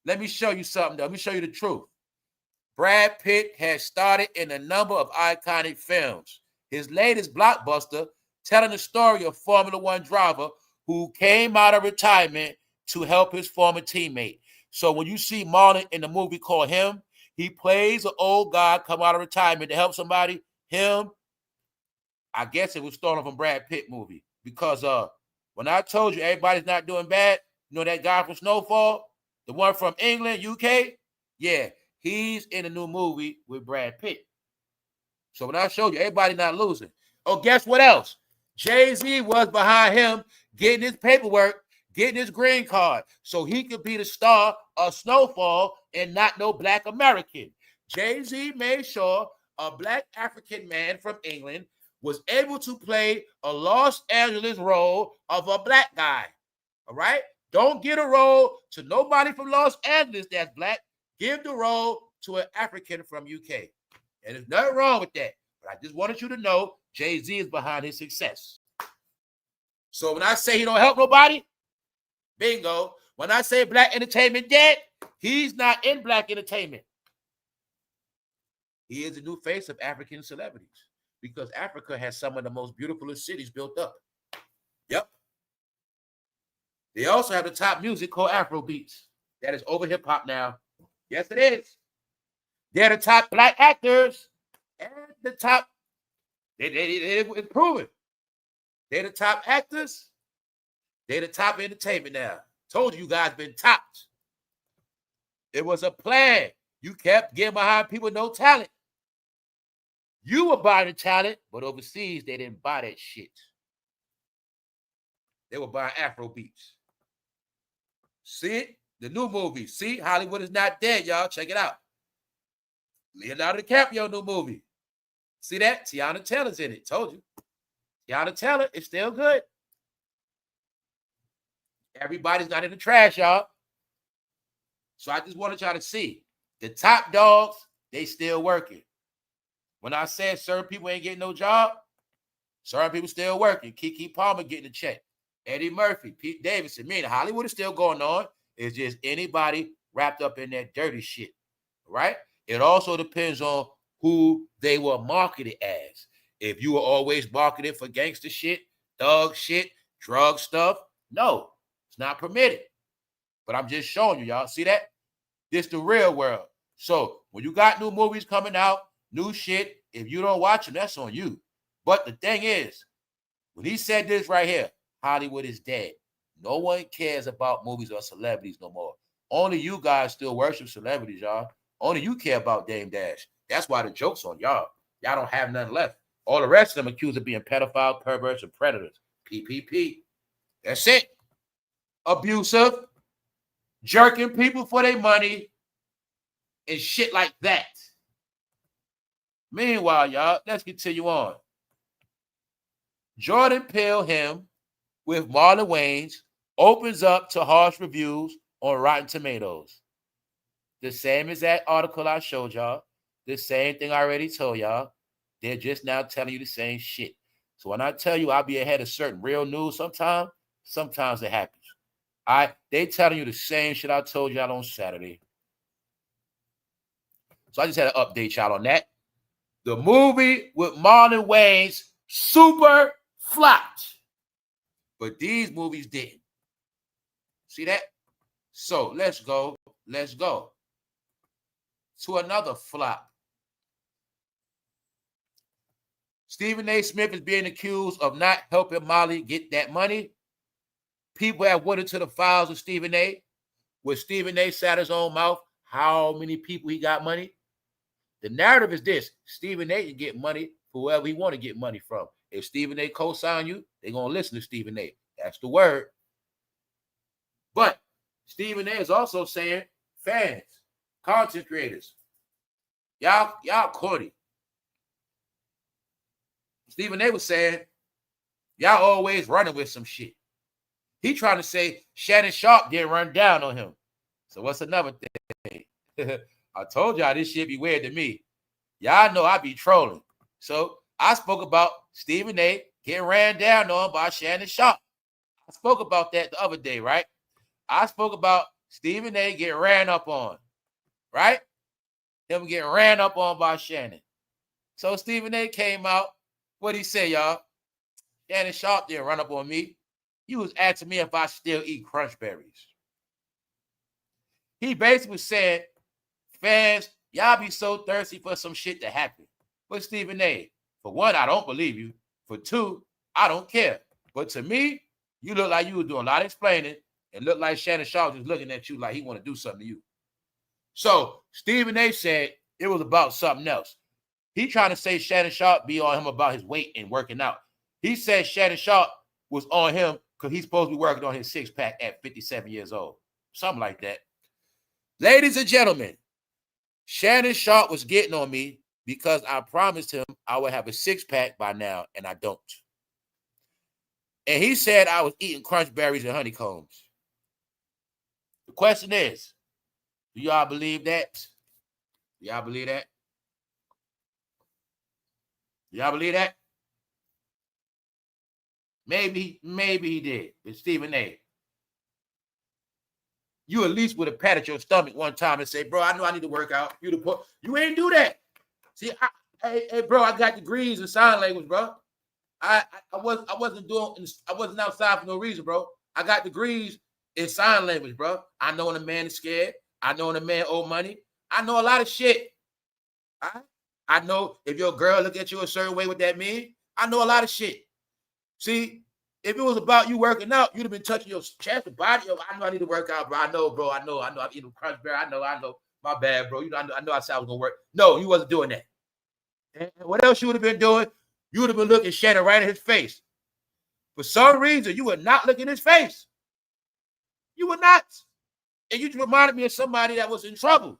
Let me show you something, though. Let me show you the truth. Brad Pitt has started in a number of iconic films. His latest blockbuster, telling the story of Formula One driver who came out of retirement to help his former teammate. So when you see Marlon in the movie called Him, he plays an old guy come out of retirement to help somebody. Him, I guess it was stolen from Brad Pitt movie. Because when I told you everybody's not doing bad, you know that guy from Snowfall? The one from England, UK? Yeah, he's in a new movie with Brad Pitt. So when I showed you, everybody not losing. Oh, guess what else? Jay-Z was behind him getting his paperwork, getting his green card, so he could be the star of Snowfall and not no black American. Jay-Z made sure a black African man from England was able to play a Los Angeles role of a black guy. All right? Don't get a role to nobody from Los Angeles that's black. Give the role to an African from UK. And there's nothing wrong with that. But I just wanted you to know Jay-Z is behind his success. So when I say he don't help nobody, bingo. When I say black entertainment dead, he's not in black entertainment. He is the new face of African celebrities because Africa has some of the most beautiful cities built up. Yep. They also have the top music called Afro beats. That is over hip hop now. Yes, it is. They're the top black actors and the top. They improve it. They're the top actors. They're the top entertainment now. Told you guys been topped. It was a plan. You kept getting behind people with no talent. You were buying the talent, but overseas, they didn't buy that shit. They were buying Afro beats. See it? The new movie. See? Hollywood is not dead, y'all. Check it out. Leonardo DiCaprio new movie. See that? Tiana Taylor's in it. Told you. Tiana Taylor is still good. Everybody's not in the trash, y'all. So I just wanted y'all to see. The top dogs, they still working. When I said certain people ain't getting no job, certain people still working. Kekepalmer getting a check. Eddie Murphy, Pete Davidson. Me and Hollywood is still going on. It's just anybody wrapped up in that dirty shit, right? It also depends on who they were marketed as. If you were always marketed for gangster shit, thug shit, drug stuff, no, it's not permitted. But I'm just showing you, y'all. See that? This the real world. So when you got new movies coming out, new shit, if you don't watch them, that's on you. But the thing is, when he said this right here, Hollywood is dead. No one cares about movies or celebrities no more. Only you guys still worship celebrities, y'all. Only you care about damedash. That's why the joke's on y'all. Y'all don't have nothing left. All the rest of them accused of being pedophiles, perverts, and predators. PPP. That's it. Abusive, jerking people for their money, and shit like that. Meanwhile, y'all, let's continue on. Jordan Peele him with Marlon Wayans opens up to harsh reviews on Rotten Tomatoes. The same as that article I showed y'all. The same thing I already told y'all. They're just now telling you the same shit. So when I tell you I'll be ahead of certain real news sometimes it happens. All right? They telling you the same shit I told y'all on Saturday. So I just had to update y'all on that. The movie with Marlon Wayans super flopped. But these movies didn't. See that? So let's go. Let's go to another flop. Stephen A. Smith is being accused of not helping Molly get that money. People have went into the files of Stephen A. Where Stephen A. sat his own mouth how many people he got money. The narrative is this. Stephen A. can get money for whoever he want to get money from. If Stephen A. co-sign you, they're going to listen to Stephen A. That's the word. But Stephen A. is also saying, fans, content creators, y'all corny. Stephen A. was saying, y'all always running with some shit. He trying to say Shannonsharpe didn't run down on him. So what's another thing? I told y'all this shit be weird to me. Y'all know I be trolling. So I spoke about Stephen A. getting ran down on by Shannonsharpe. I spoke about that the other day, right? I spoke about Stephen A. getting ran up on, right? Him getting ran up on by Shannon. So Stephen A. came out. What'd he say, y'all? Shannonsharpe didn't run up on me. He was asking me if I still eat crunch berries. He basically said, fans, y'all be so thirsty for some shit to happen. But Stephen A., for one, I don't believe you. For two, I don't care. But to me, you look like you were doing a lot of explaining and look like Shannonsharpe was looking at you like he want to do something to you. So Stephen A. said it was about something else. He trying to say Shannonsharpe be on him about his weight and working out. He said Shannonsharpe was on him because he's supposed to be working on his six-pack at 57 years old. Something like that. Ladies and gentlemen, Shannonsharpe was getting on me because I promised him I would have a six-pack by now, and I don't. And he said I was eating crunch berries and honeycombs. The question is, do y'all believe that? Do y'all believe that? Do y'all believe that? Maybe he did. It's Stephen A. You at least would have patted your stomach one time and say, bro, I know I need to work out. You ain't do that. See, hey, bro, I got degrees in sign language, bro. I wasn't outside for no reason, bro. I got degrees in sign language, bro. I know when a man is scared. I know when a man owe money. I know a lot of shit. I know if your girl look at you a certain way, what that mean. I know a lot of shit. See, if it was about you working out, you'd have been touching your chest, your body. I know I need to work out, bro. I know, bro. I know. I'm eating crunch bear. I know. My bad, bro. You know, I know I said I was gonna work. No, you wasn't doing that. And what else you would have been doing? You would have been looking Shannon right in his face. For some reason, you were not looking his face. You were not. And you reminded me of somebody that was in trouble.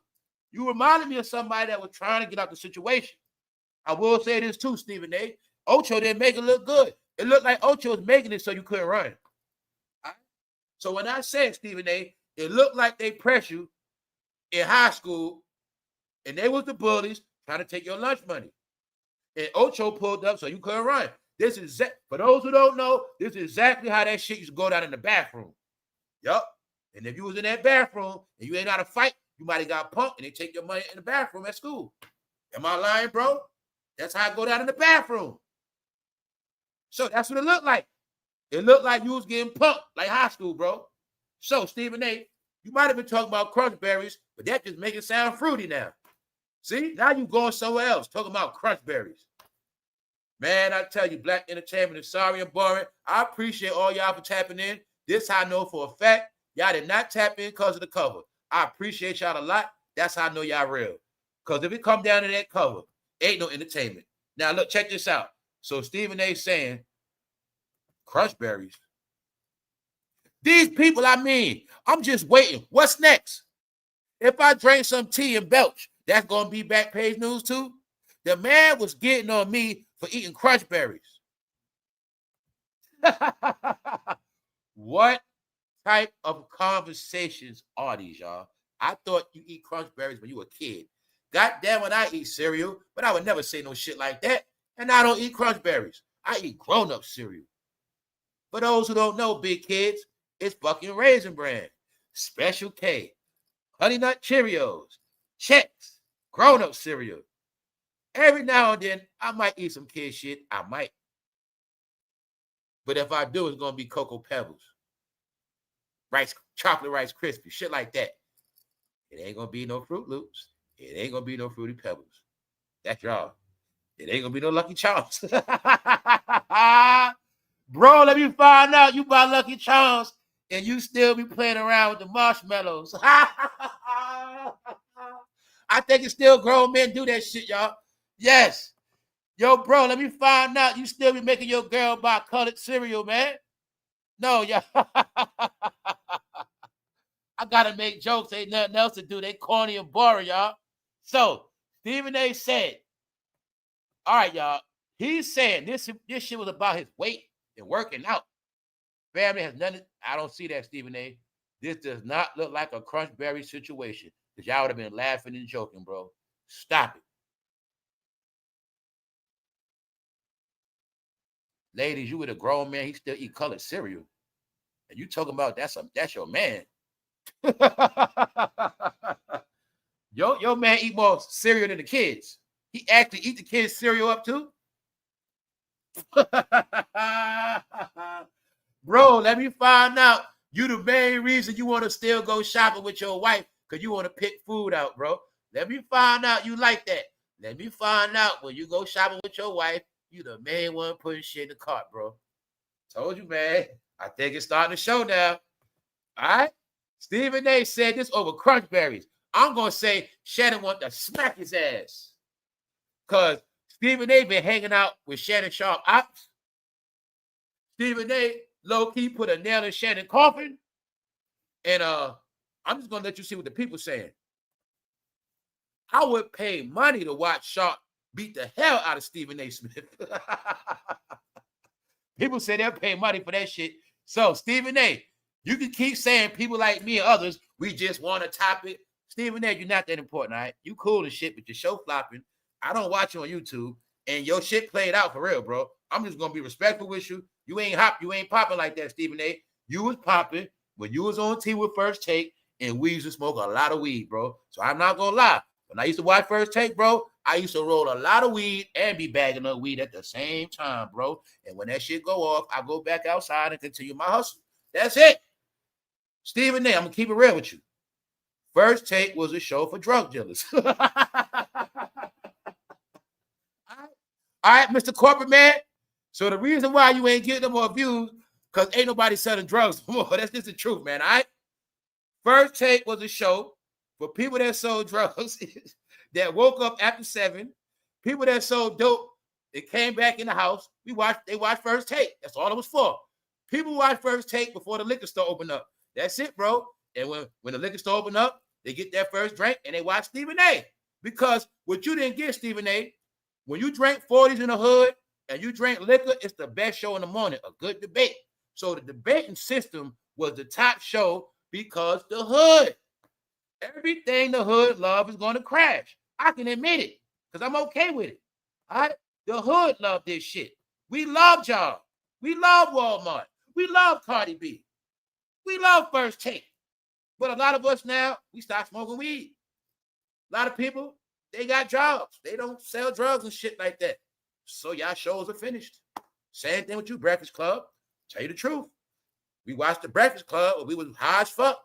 You reminded me of somebody that was trying to get out the situation. I will say this too, Stephen A. Ocho didn't make it look good. It looked like Ocho was making it so you couldn't run. Right? So when I said, Stephen A., it looked like they pressed you in high school, and they was the bullies trying to take your lunch money. And Ocho pulled up so you couldn't run. This is, for those who don't know, this is exactly how that shit used to go down in the bathroom. Yup. And if you was in that bathroom and you ain't got to fight, you might have got punked and they take your money in the bathroom at school. Am I lying, bro? That's how it go down in the bathroom. So that's what it looked like. It looked like you was getting punked like high school, bro. So, Stephen A., you might have been talking about crunch berries, but that just make it sound fruity now. See? Now you going somewhere else, talking about crunch berries. Man, I tell you, Black Entertainment is sorry and boring. I appreciate all y'all for tapping in. This I know for a fact. Y'all did not tap in because of the cover. I appreciate y'all a lot. That's how I know y'all real. Because if it come down to that cover, ain't no entertainment. Now, look, check this out. So Stephen A. saying, crunch berries. These people, I'm just waiting. What's next? If I drink some tea and belch, that's going to be back page news too? The man was getting on me for eating crunch berries. What type of conversations are these, y'all? I thought you eat crunch berries when you were a kid. God damn it, I eat cereal, but I would never say no shit like that. And I don't eat crunch berries. I eat grown-up cereal. For those who don't know, big kids, it's fucking Raisin Bran, Special K, Honey Nut Cheerios, Chex, grown-up cereal. Every now and then, I might eat some kid shit. I might. But if I do, it's going to be Cocoa Pebbles, chocolate Rice Krispies, shit like that. It ain't going to be no Fruit Loops. It ain't going to be no Fruity Pebbles. That's y'all. It ain't going to be no Lucky Charms. Bro, let me find out you buy Lucky Charms and you still be playing around with the marshmallows. I think it's still grown men do that shit, y'all. Yes. Yo, bro, let me find out you still be making your girl buy colored cereal, man. No, y'all. I gotta make jokes. Ain't nothing else to do. They corny and boring, y'all. So, Stephen A. said, all right, y'all. He's saying this shit was about his weight and working out. Family has nothing. I don't see that, Stephen A. This does not look like a crunch berry situation. Because y'all would have been laughing and joking, bro. Stop it. Ladies, you with a grown man, he still eat colored cereal. And you talking about that's your man. Your man eat more cereal than the kids. He actually eat the kids' cereal up too. Bro, let me find out. You the main reason you want to still go shopping with your wife because you want to pick food out, bro. Let me find out you like that. Let me find out when you go shopping with your wife, you the main one putting shit in the cart, bro. Told you, man. I think it's starting to show now. All right? Stephen A. said this over crunch berries. I'm going to say Shannon want to smack his ass. Because Stephen A. been hanging out with shannonsharpe ops. Stephen A. low-key put a nail in Shannon's coffin. And I'm just going to let you see what the people saying. I would pay money to watch Sharpe beat the hell out of Stephen A. Smith. People say they'll pay money for that shit. So, Stephen A., you can keep saying people like me and others, we just want to top it. Stephen A., you're not that important, all right? You cool and shit, but your show flopping. I don't watch you on YouTube, and your shit played out for real, bro. I'm just going to be respectful with you. You ain't popping like that, Stephen A. You was popping when you was on T with First Take, and we used to smoke a lot of weed, bro. So I'm not going to lie. When I used to watch First Take, bro, I used to roll a lot of weed and be bagging up weed at the same time, bro. And when that shit go off, I go back outside and continue my hustle. That's it. Stephen A., I'm going to keep it real with you. First Take was a show for drug dealers. All right, Mr. Corporate Man. So the reason why you ain't getting no more views, because ain't nobody selling drugs no more. That's just the truth, man. All right. First Take was a show for people that sold drugs that woke up after 7. People that sold dope, they came back in the house. They watched First Take. That's all it was for. People watch First Take before the liquor store open up. That's it, bro. And when the liquor store open up, they get their first drink and they watch Stephen A. Because what you didn't get, Stephen A., when you drank 40s in the hood and you drank liquor, it's the best show in the morning, a good debate. So the debating system was the top show because the hood, everything the hood love is going to crash. I can admit it because I'm okay with it. All right? The hood love this shit. We love y'all. We love Walmart. We love Cardi B. We love First Take. But a lot of us now, we start smoking weed. A lot of people, they got jobs. They don't sell drugs and shit like that. So y'all shows are finished. Same thing with you, Breakfast Club. Tell you the truth. We watched the Breakfast Club and we was high as fuck.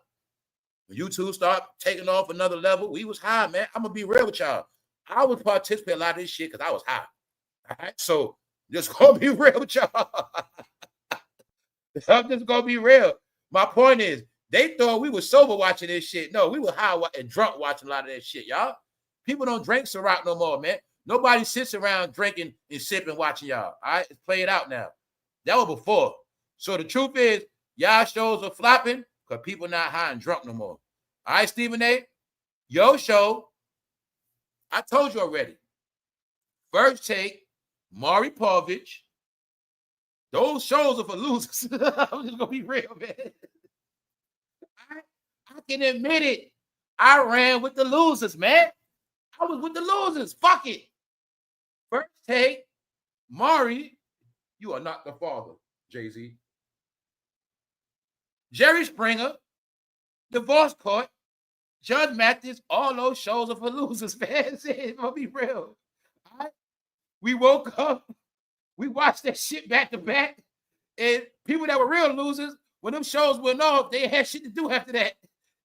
When you two start taking off another level, we was high, man. I'm going to be real with y'all. I would participate in a lot of this shit because I was high. All right? So just going to be real with y'all. I'm just going to be real. My point is, they thought we were sober watching this shit. No, we were high and drunk watching a lot of that shit, y'all. People don't drink Ciroc no more, man. Nobody sits around drinking and sipping watching y'all. All right? It's played out now. That was before. So the truth is, y'all shows are flopping because people not high and drunk no more. All right, Stephen A., your show, I told you already. First Take, Maury Povich, those shows are for losers. I'm just going to be real, man. I can admit it. I ran with the losers, man. I was with the losers. Fuck it. First Take, Maury, you are not the father, Jay-Z. Jerry Springer, Divorce Court, Judge Mathis, all those shows are for losers, man. It's gonna be real. All right? We woke up, we watched that shit back to back, and people that were real losers, when them shows went off, they had shit to do after that.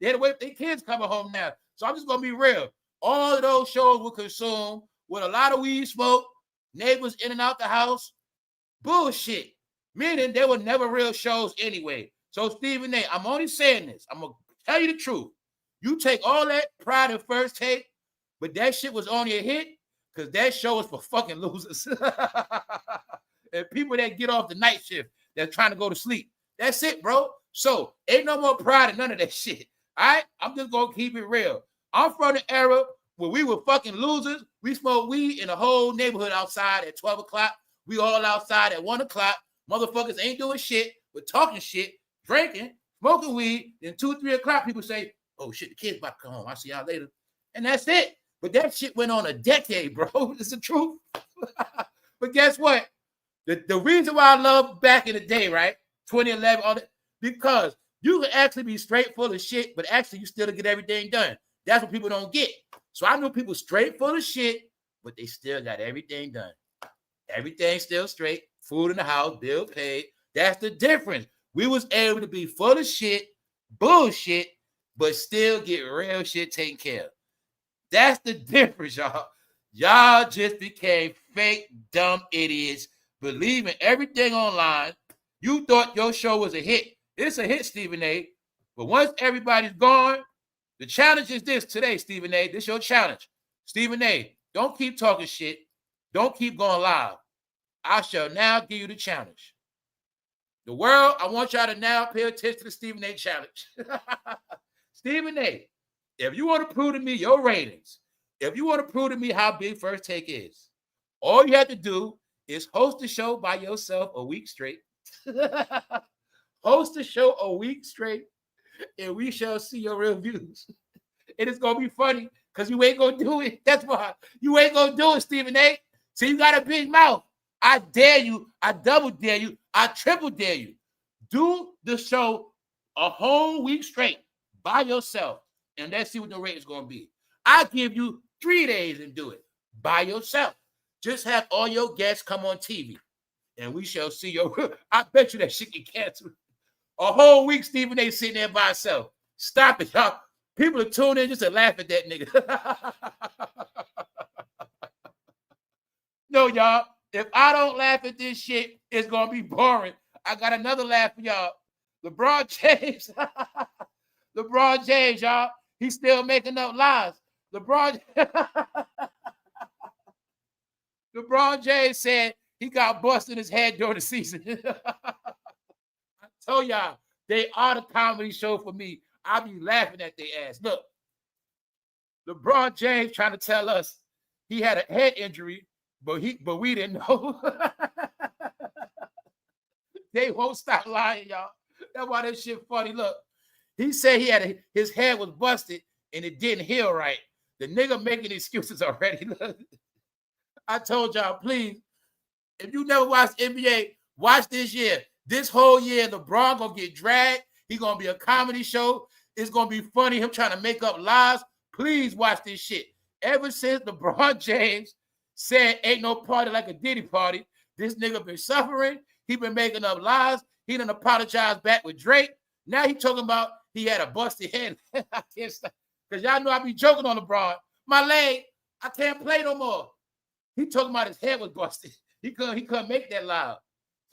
They had to wait for their kids coming home now. So I'm just gonna be real. All of those shows were consumed with a lot of weed smoke, neighbors in and out the house. Bullshit. Meaning they were never real shows anyway. So Stephen A., I'm only saying this. I'm gonna tell you the truth. You take all that pride in First Take, but that shit was only a hit because that show was for fucking losers. And people that get off the night shift, they're trying to go to sleep. That's it, bro. So ain't no more pride in none of that shit. All right? I'm just gonna keep it real. I'm from the era where we were fucking losers. We smoked weed in the whole neighborhood outside at 12 o'clock. We all outside at 1 o'clock. Motherfuckers ain't doing shit, but talking shit, drinking, smoking weed. Then 2, 3 o'clock, people say, oh shit, the kid's about to come home. I'll see y'all later. And that's it. But that shit went on a decade, bro. It's the truth. But guess what? The reason why I love back in the day, right? 2011, all that, because you can actually be straight full of shit, but actually you still get everything done. That's what people don't get. So I know people straight full of shit, but they still got everything done. Everything still straight. Food in the house, bill paid. That's the difference. We was able to be full of shit, bullshit, but still get real shit taken care of. That's the difference, y'all. Y'all just became fake, dumb idiots, believing everything online. You thought your show was a hit. It's a hit, Stephen A. But once everybody's gone, the challenge is this today, Stephen A. This is your challenge. Stephen A., don't keep talking shit. Don't keep going live. I shall now give you the challenge. The world, I want y'all to now pay attention to the Stephen A. challenge. Stephen A., if you want to prove to me your ratings, if you want to prove to me how big First Take is, all you have to do is host the show by yourself a week straight. Host the show a week straight, and we shall see your real views. And it's going to be funny because you ain't going to do it. That's why. You ain't going to do it, Stephen A. So you got a big mouth. I dare you. I double dare you. I triple dare you. Do the show a whole week straight by yourself, and let's see what the rate is going to be. I give you 3 days and do it by yourself. Just have all your guests come on TV, and we shall see your. I bet you that shit get canceled. A whole week, Stephen A. sitting there by himself. Stop it, y'all. People are tuning in just to laugh at that nigga. No, y'all. If I don't laugh at this shit, it's gonna be boring. I got another laugh for y'all. LeBron James. LeBron James, y'all. He's still making up lies. LeBron James said he got busted in his head during the season. I told y'all, they are the comedy show for me. I be laughing at their ass. Look, LeBron James trying to tell us he had a head injury, but we didn't know. They won't stop lying, y'all. That's why that shit funny. Look, he said he had his head was busted and it didn't heal right. The nigga making excuses already. Look, I told y'all, please, if you never watched NBA, watch this year. This whole year, LeBron gonna get dragged. He's gonna be a comedy show. It's gonna be funny, him trying to make up lies. Please watch this shit. Ever since LeBron James said ain't no party like a Diddy party, this nigga been suffering. He been making up lies. He done apologized back with Drake. Now he talking about he had a busted head. I can't stop. Because y'all know I be joking on LeBron. My leg, I can't play no more. He talking about his head was busted. He couldn't make that loud.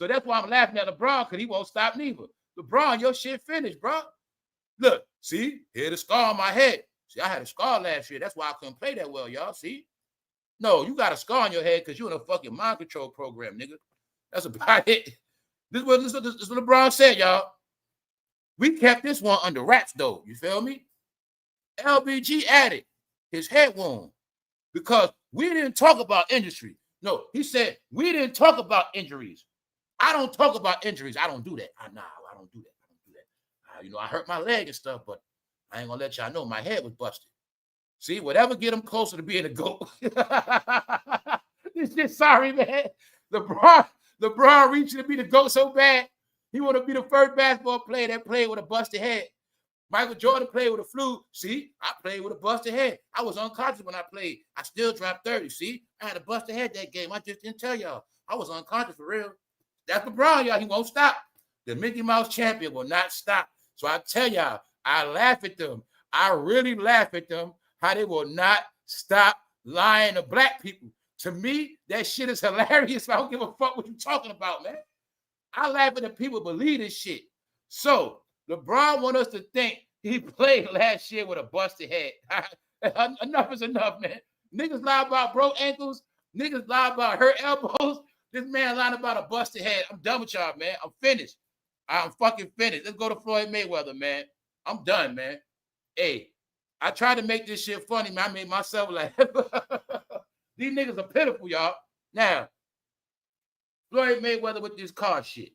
So that's why I'm laughing at LeBron, because he won't stop neither. LeBron, your shit finished, bro. Look, see, here's the scar on my head. See, I had a scar last year. That's why I couldn't play that well, y'all. See? No, you got a scar on your head because you're in a fucking mind control program, nigga. That's about it. This is what LeBron said, y'all. We kept this one under wraps, though. You feel me? LBG added his head wound because we didn't talk about industry. No, he said we didn't talk about injuries. I don't talk about injuries. I don't do that. I don't do that. I don't do that. I hurt my leg and stuff, but I ain't gonna let y'all know my head was busted. See, whatever get him closer to being a GOAT. This shit, sorry, man. LeBron reaching to be the GOAT so bad. He want to be the first basketball player that played with a busted head. Michael Jordan played with a flu. See, I played with a busted head. I was unconscious when I played. I still dropped 30. See, I had a busted head that game. I just didn't tell y'all. I was unconscious for real. That's LeBron, y'all. He won't stop. The Mickey Mouse champion will not stop. So I tell y'all, I laugh at them. I really laugh at them, how they will not stop lying to black people. To me, that shit is hilarious. I don't give a fuck what you talking about, man. I laugh at the people believe this shit. So LeBron want us to think he played last year with a busted head. Enough is enough, man. Niggas lie about broke ankles. Niggas lie about hurt elbows. This man lying about a busted head. I'm done with y'all, man. I'm finished. I'm fucking finished. Let's go to Floyd Mayweather, man. I'm done, man. Hey, I tried to make this shit funny, man. I made myself laugh. These niggas are pitiful, y'all. Now, Floyd Mayweather with this car shit.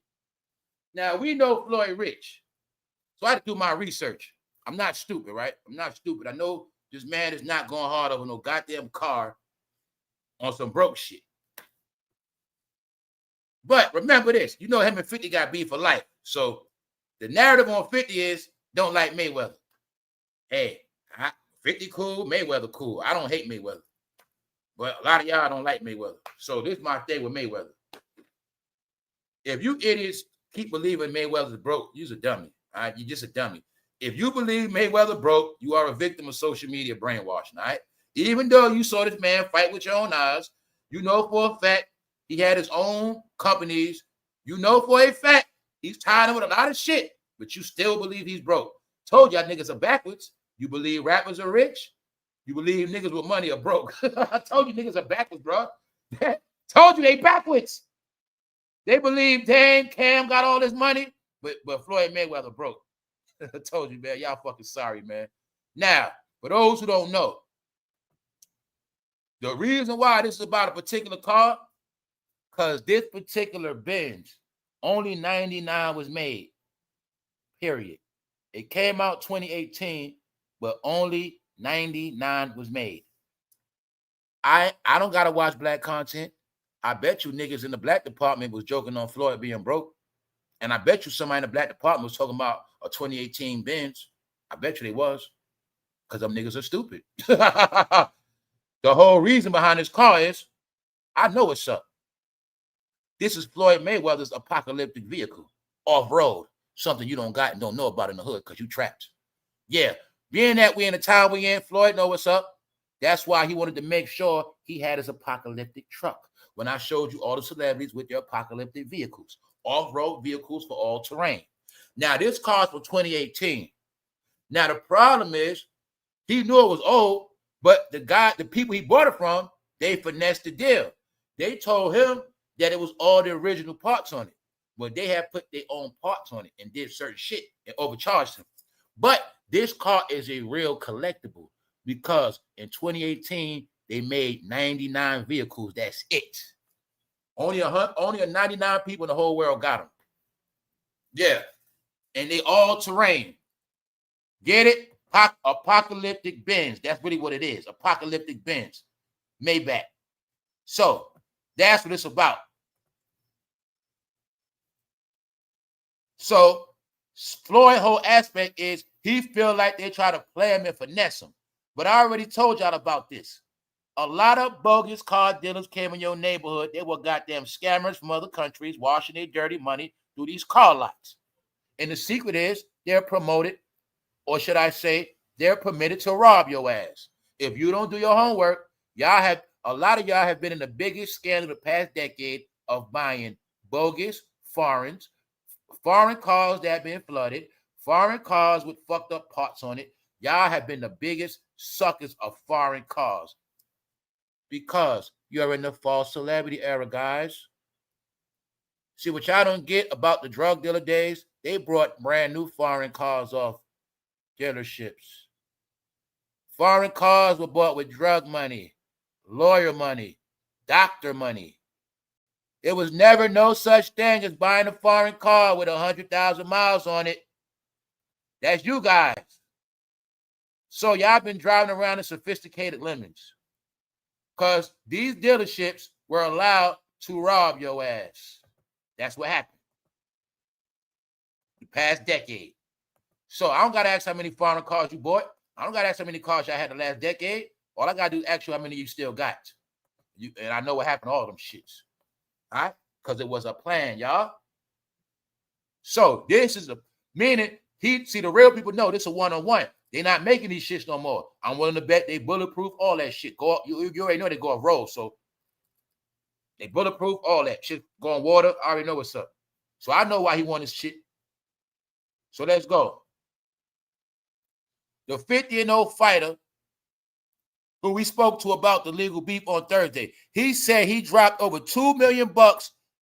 Now, we know Floyd rich. So I had to do my research. I'm not stupid, right? I'm not stupid. I know this man is not going hard over no goddamn car on some broke shit. But remember this. You know him and 50 got beef for life. So the narrative on 50 is don't like Mayweather. Hey, 50 cool, Mayweather cool. I don't hate Mayweather. But a lot of y'all don't like Mayweather. So this is my thing with Mayweather. If you idiots keep believing Mayweather's broke, you're a dummy. All right, you're just a dummy. If you believe Mayweather broke, you are a victim of social media brainwashing. All right, even though you saw this man fight with your own eyes, you know for a fact he had his own companies. You know for a fact he's tied in with a lot of shit, but you still believe he's broke. Told y'all niggas are backwards. You believe rappers are rich. You believe niggas with money are broke. I told you niggas are backwards, bro. Told you they backwards. They believe Dame, Cam got all this money, but Floyd Mayweather broke. I told you, man. Y'all fucking sorry, man. Now, for those who don't know, the reason why this is about a particular car, because this particular Benz, only 99 was made, period. It came out 2018, but only 99 was made. I don't got to watch black content. I bet you niggas in the black department was joking on Floyd being broke. And I bet you somebody in the black department was talking about a 2018 Benz. I bet you they was. Because them niggas are stupid. The whole reason behind this car is, I know what's up. This is Floyd Mayweather's apocalyptic vehicle. Off-road. Something you don't got and don't know about in the hood because you trapped. Yeah. Being that we in the town we in, Floyd know what's up. That's why he wanted to make sure he had his apocalyptic truck. when I showed you all the celebrities with their apocalyptic vehicles, off-road vehicles for all terrain. Now, this car's for 2018. Now, the problem is he knew it was old, but the people he bought it from, they finessed the deal. They told him that it was all the original parts on it, but they had put their own parts on it and did certain shit and overcharged him. But this car is a real collectible because in 2018, they made 99 vehicles. That's it. Only 99 people in the whole world got them. Yeah. And they all terrain. Get it? Apocalyptic Benz. That's really what it is. Apocalyptic Benz. Maybach. So that's what it's about. So Floyd's whole aspect is he feel like they try to play him and finesse him. But I already told y'all about this. A lot of bogus car dealers came in your neighborhood. They were goddamn scammers from other countries washing their dirty money through these car lots. And the secret is they're promoted, or should I say, they're permitted to rob your ass. If you don't do your homework, a lot of y'all have been in the biggest scandal of the past decade of buying bogus foreign cars that have been flooded, foreign cars with fucked up parts on it. Y'all have been the biggest suckers of foreign cars because you're in the false celebrity era, guys. See, what y'all don't get about the drug dealer days, they brought brand new foreign cars off dealerships. Foreign cars were bought with drug money, lawyer money, doctor money. There was never no such thing as buying a foreign car with 100,000 miles on it. That's you guys. So y'all been driving around in sophisticated lemons because these dealerships were allowed to rob your ass. That's what happened the past decade. So I don't got to ask how many foreign cars you bought. I don't got to ask how many cars y'all had the last decade. All I got to do is ask you how many you still got. And I know what happened to all them shits. All right? Because it was a plan, y'all. So this is meaning the real people know this is a one-on-one. They're not making these shits no more. I'm willing to bet they bulletproof all that shit. You already know they go off road, so they bulletproof all that shit. Go on water. I already know what's up. So I know why he won this shit. So let's go. The 50-year-old fighter who we spoke to about the legal beef on Thursday, he said he dropped over $2 million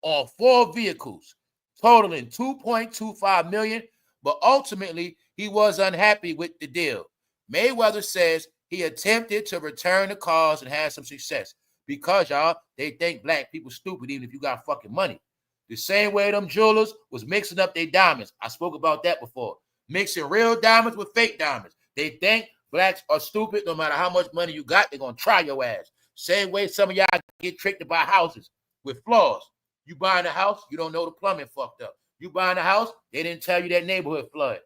on 4 vehicles, totaling $2.25 million, but ultimately he was unhappy with the deal. Mayweather says he attempted to return the cars and had some success because, y'all, they think black people stupid even if you got fucking money. The same way them jewelers was mixing up their diamonds. I spoke about that before. Mixing real diamonds with fake diamonds. They think blacks are stupid. No matter how much money you got, they're going to try your ass. Same way some of y'all get tricked to buy houses with flaws. You buying a house, you don't know the plumbing fucked up. You buying a house, they didn't tell you that neighborhood flood.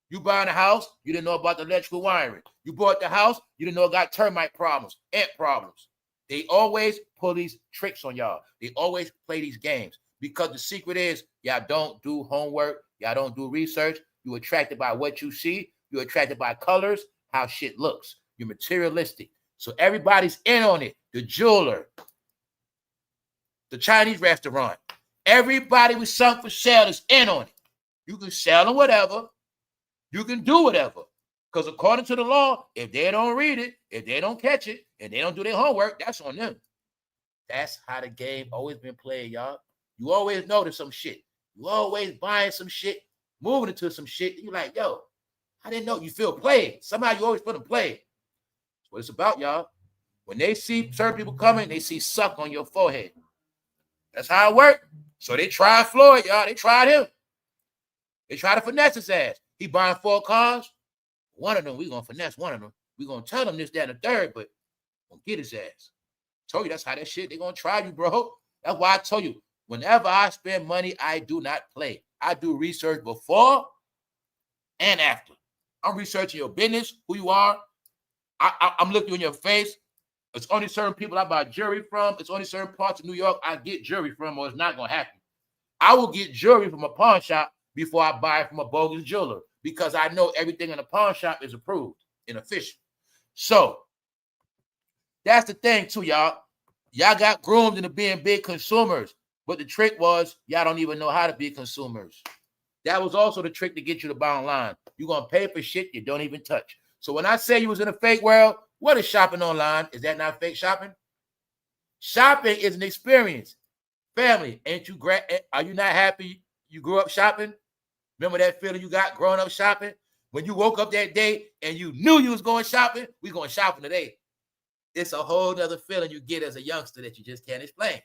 You buying a house, you didn't know about the electrical wiring. You bought the house, you didn't know it got termite problems, ant problems. They always pull these tricks on y'all. They always play these games because the secret is y'all don't do homework. Y'all don't do research. You're attracted by what you see. You're attracted by colors, how shit looks. You're materialistic. So everybody's in on it. The jeweler, the Chinese restaurant, everybody with something for sale is in on it. You can sell them whatever. You can do whatever. Because according to the law, if they don't read it, if they don't catch it, and they don't do their homework, that's on them. That's how the game always been played, y'all. You always notice some shit. You always buying some shit, moving into some shit. You like, yo, I didn't know you feel played. Somehow you always feel them played. That's what it's about, y'all. When they see certain people coming, they see suck on your forehead. That's how it worked. So they tried Floyd, y'all. They tried him. They tried to finesse his ass. He buying 4 cars. One of them, we going to finesse one of them. We going to tell them this, that, and the third, but going to get his ass. Told you that's how that shit, they going to try you, bro. That's why I told you, whenever I spend money, I do not play. I do research before and after. I'm researching your business, who you are. I'm looking in your face. It's only certain people I buy jewelry from. It's only certain parts of New York I get jewelry from, or it's not going to happen. I will get jewelry from a pawn shop before I buy it from a bogus jeweler because I know everything in a pawn shop is approved and official. So that's the thing too, y'all. Y'all got groomed into being big consumers. But the trick was, y'all don't even know how to be consumers. That was also the trick to get you to buy online. You're going to pay for shit you don't even touch. So when I say you was in a fake world, what is shopping online? Is that not fake shopping? Shopping is an experience. Family, are you not happy you grew up shopping? Remember that feeling you got growing up shopping? When you woke up that day and you knew you was going shopping, we going shopping today. It's a whole other feeling you get as a youngster that you just can't explain.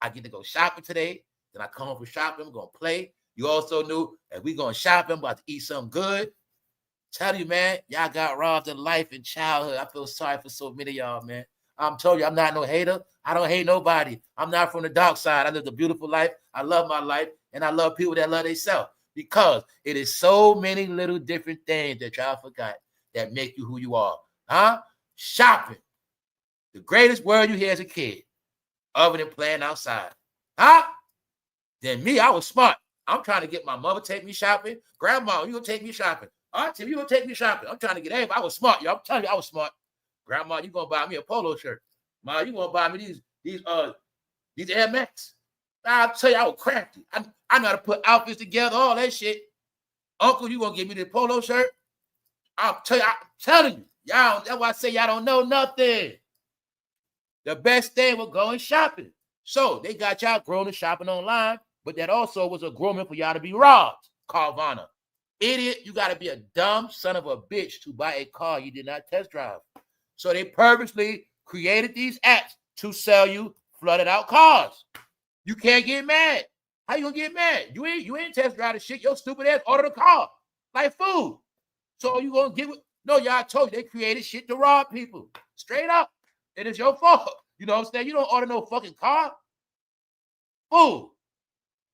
I get to go shopping today. Then I come home from shopping. I'm going to play. You also knew that we going shopping. I'm about to eat something good. Tell you, man, y'all got robbed of life and childhood. I feel sorry for so many of y'all, man. I'm telling you, I'm not no hater. I don't hate nobody. I'm not from the dark side. I live a beautiful life. I love my life. And I love people that love themselves. Because it is so many little different things that y'all forgot that make you who you are. Huh? Shopping. The greatest word you hear as a kid. Other than playing outside. Huh? Then me, I was smart. I'm trying to get my mother to take me shopping. Grandma, you gonna take me shopping. Auntie, you gonna take me shopping. I'm trying to get everybody. I was smart, y'all. I'm telling you, I was smart. Grandma, you gonna buy me a polo shirt. Ma, you gonna buy me these Air Max. I'll tell you, I was crafty. I know how to put outfits together, all that shit. Uncle, you gonna give me the polo shirt? I'm telling you, y'all, that's why I say y'all don't know nothing. The best thing was going shopping. So they got y'all grown to shopping online, but that also was a grooming for y'all to be robbed. Carvana. Idiot, you got to be a dumb son of a bitch to buy a car you did not test drive. So they purposely created these apps to sell you flooded out cars. You can't get mad. How you gonna get mad? You ain't test drive the shit. Your stupid ass ordered a car like food. So you gonna give it? No, y'all told you they created shit to rob people. Straight up. And it's your fault. You know what I'm saying? You don't order no fucking car. Fool.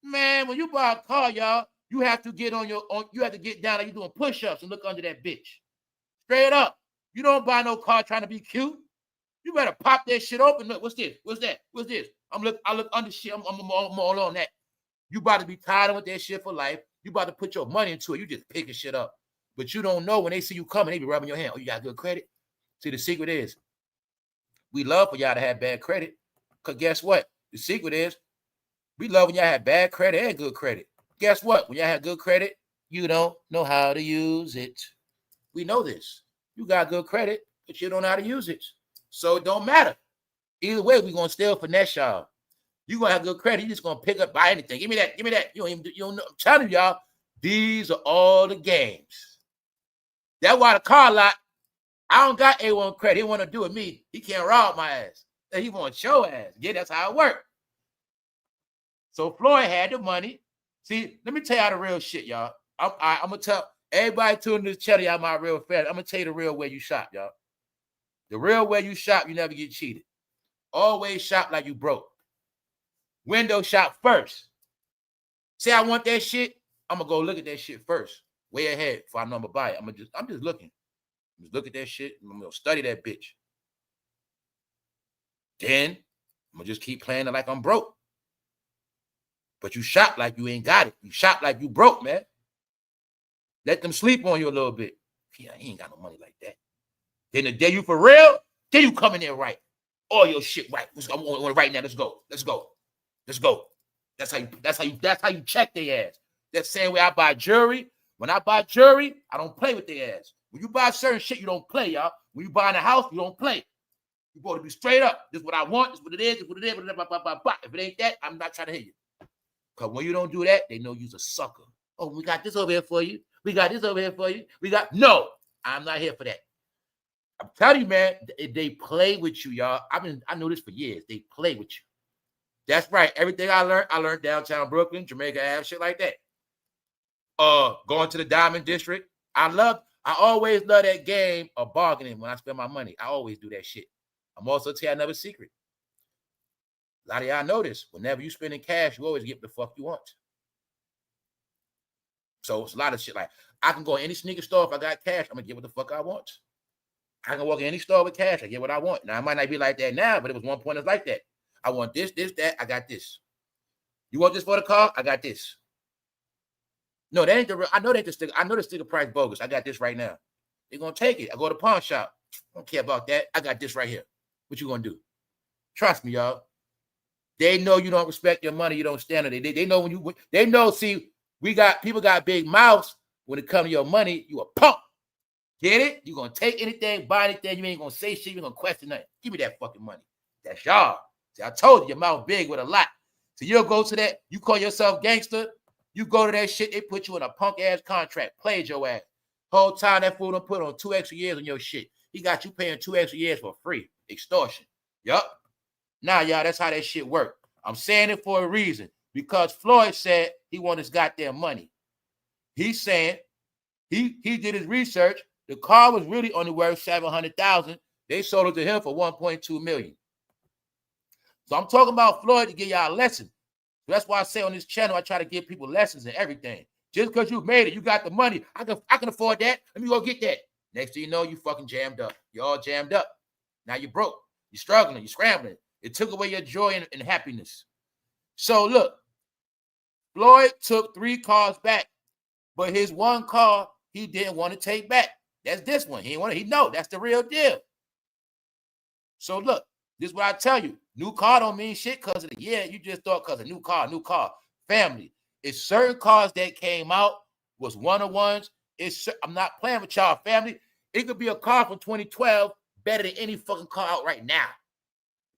Man, when you buy a car, y'all, you have to get you have to get down like you're doing push-ups and look under that bitch. Straight up. You don't buy no car trying to be cute. You better pop that shit open. Look, what's this? What's that? What's this? I look under shit. I'm all on that. You about to be tired with that shit for life. You about to put your money into it. You just picking shit up. But you don't know when they see you coming, they be rubbing your hand. Oh, you got good credit? See, the secret is, we love for y'all to have bad credit. Because guess what? The secret is, we love when y'all have bad credit and good credit. Guess what? When y'all have good credit, you don't know how to use it. We know this. You got good credit, but you don't know how to use it. So it don't matter. Either way, we're going to still finesse y'all. You're going to have good credit. You're just going to pick up, buy anything. Give me that. Give me that. You don't know. I'm telling y'all, these are all the games. That's why the car lot, I don't got A1 credit. He want to do with me. He can't rob my ass. He want your ass. Yeah, that's how it works. So Floyd had the money. See, let me tell y'all the real shit, y'all. I'm going to tell everybody tuning this channel, y'all my real fan. I'm going to tell you the real way you shop, y'all. The real way you shop, you never get cheated. Always shop like you broke. Window shop first. Say I want that shit, I'm going to go look at that shit first. Way ahead before I know I'm going to buy it. I'm just looking. Just look at that shit. I'm going to study that bitch. Then I'm going to just keep playing it like I'm broke. But you shop like you ain't got it. You shop like you broke, man. Let them sleep on you a little bit. Yeah, he ain't got no money like that. Then the day you for real, then you come in there right. All your shit right. I want it right now. Let's go. Let's go. Let's go. That's how you check their ass. That's the same way I buy jewelry. When I buy jewelry, I don't play with their ass. When you buy certain shit, you don't play, y'all. When you buy in a house, you don't play. You got to be straight up. This is what I want. This is what it is. This is what it is. If it ain't that, I'm not trying to hear you. Because when you don't do that, they know you're a sucker. Oh, we got this over here for you. We got this over here for you. No, I'm not here for that. I'm telling you, man, they play with you, y'all. I know this for years. They play with you. That's right. Everything I learned downtown Brooklyn, Jamaica Ave, shit like that. Going to the Diamond District. I always love that game of bargaining when I spend my money. I always do that shit. I'm also tell you another secret. A lot of y'all know this. Whenever you spending cash, you always get what the fuck you want. So it's a lot of shit like, I can go in any sneaker store. If I got cash, I'm going to get what the fuck I want. I can walk in any store with cash. I get what I want. Now, it might not be like that now, but it was one point it's like that. I want this, that. I got this. You want this for the car? I got this. No, that ain't the real. I know that the sticker. I know the sticker price bogus. I got this right now. They're going to take it. I go to the pawn shop. I don't care about that. I got this right here. What you going to do? Trust me, y'all. They know you don't respect your money. You don't stand on it. They know when you. They know. See, people got big mouths. When it comes to your money, you a punk. Get it? You gonna take anything, buy anything. You ain't gonna say shit. You gonna question nothing. Give me that fucking money. That's y'all. See, I told you, your mouth big with a lot. So you'll go to that. You call yourself gangster. You go to that shit. They put you in a punk ass contract. Played your ass. Whole time that fool done put on 2 extra years on your shit. He got you paying 2 extra years for free. Extortion. Yup. Now, y'all, that's how that shit work. I'm saying it for a reason. Because Floyd said he wanted his goddamn money. He's saying he did his research. The car was really only worth $700,000. They sold it to him for $1.2 million. So I'm talking about Floyd to give y'all a lesson. So that's why I say on this channel, I try to give people lessons and everything. Just because you made it, you got the money. I can afford that. Let me go get that. Next thing you know, you fucking jammed up. You're all jammed up. Now you're broke. You're struggling. You're scrambling. It took away your joy and happiness. So look, Floyd took 3 cars back, but his 1 car he didn't want to take back. That's this one. He didn't want to. He know that's the real deal. So look, this is what I tell you. New car don't mean shit because of the year. You just thought because of new car. Family. It's certain cars that came out was one-of-ones. I'm not playing with y'all, family. It could be a car from 2012 better than any fucking car out right now.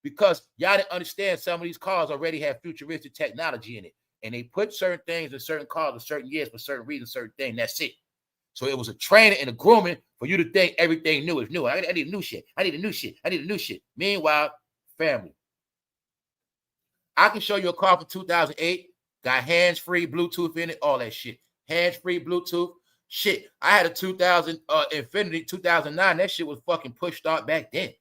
Because y'all didn't understand some of these cars already have futuristic technology in it. And they put certain things in certain cars in certain years for certain reasons, certain things. That's it. So it was a training and a grooming for you to think everything new is new. I need a new shit. I need a new shit. I need a new shit. Meanwhile, family, I can show you a car from 2008. Got hands-free Bluetooth in it, all that shit. Hands-free Bluetooth. Shit, I had a 2000 Infinity 2009. That shit was fucking push start back then. If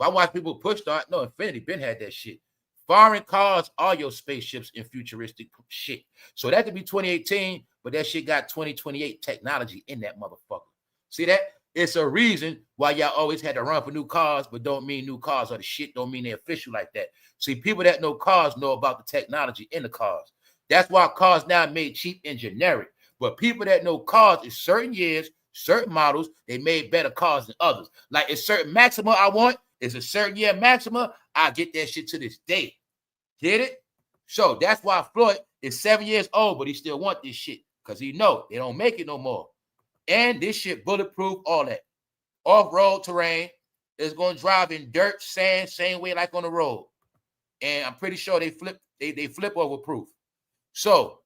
I watch people push start, no, Infinity been had that shit. Foreign cars are your spaceships and futuristic shit. So that could be 2018, but that shit got 2028 technology in that motherfucker. See that? It's a reason why y'all always had to run for new cars, but don't mean new cars are the shit. Don't mean they're official like that. See, people that know cars know about the technology in the cars. That's why cars now made cheap and generic. But people that know cars in certain years, certain models, they made better cars than others. Like a certain Maxima I want is a certain year Maxima. I get that shit to this day. Get it? So that's why Floyd is 7 years old, but he still want this shit because he know they don't make it no more. And this shit bulletproof, all that. Off-road terrain is going to drive in dirt, sand, same way like on the road. And I'm pretty sure they flip over proof. So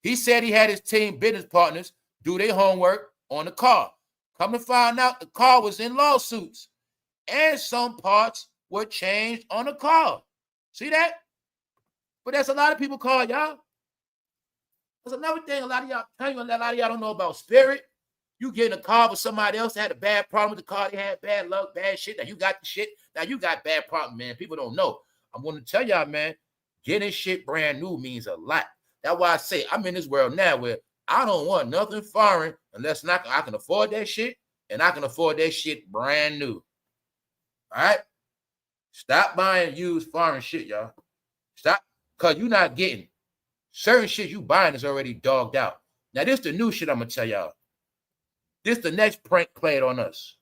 he said he had his team business partners do their homework on the car. Come to find out, the car was in lawsuits. And some parts were changed on the car. See that? But that's a lot of people call y'all. There's another thing a lot of y'all don't know about spirit. You get in a car with somebody else that had a bad problem with the car. They had bad luck, bad shit. Now you got the shit. Now you got bad problem, man. People don't know. I'm going to tell y'all, man, getting shit brand new means a lot. That's why I say I'm in this world now where I don't want nothing foreign unless I can afford that shit, and I can afford that shit brand new. All right? Stop buying used foreign shit, y'all. Stop, because you're not getting certain shit you buying is already dogged out. Now, this the new shit I'm going to tell y'all. This the next prank played on us.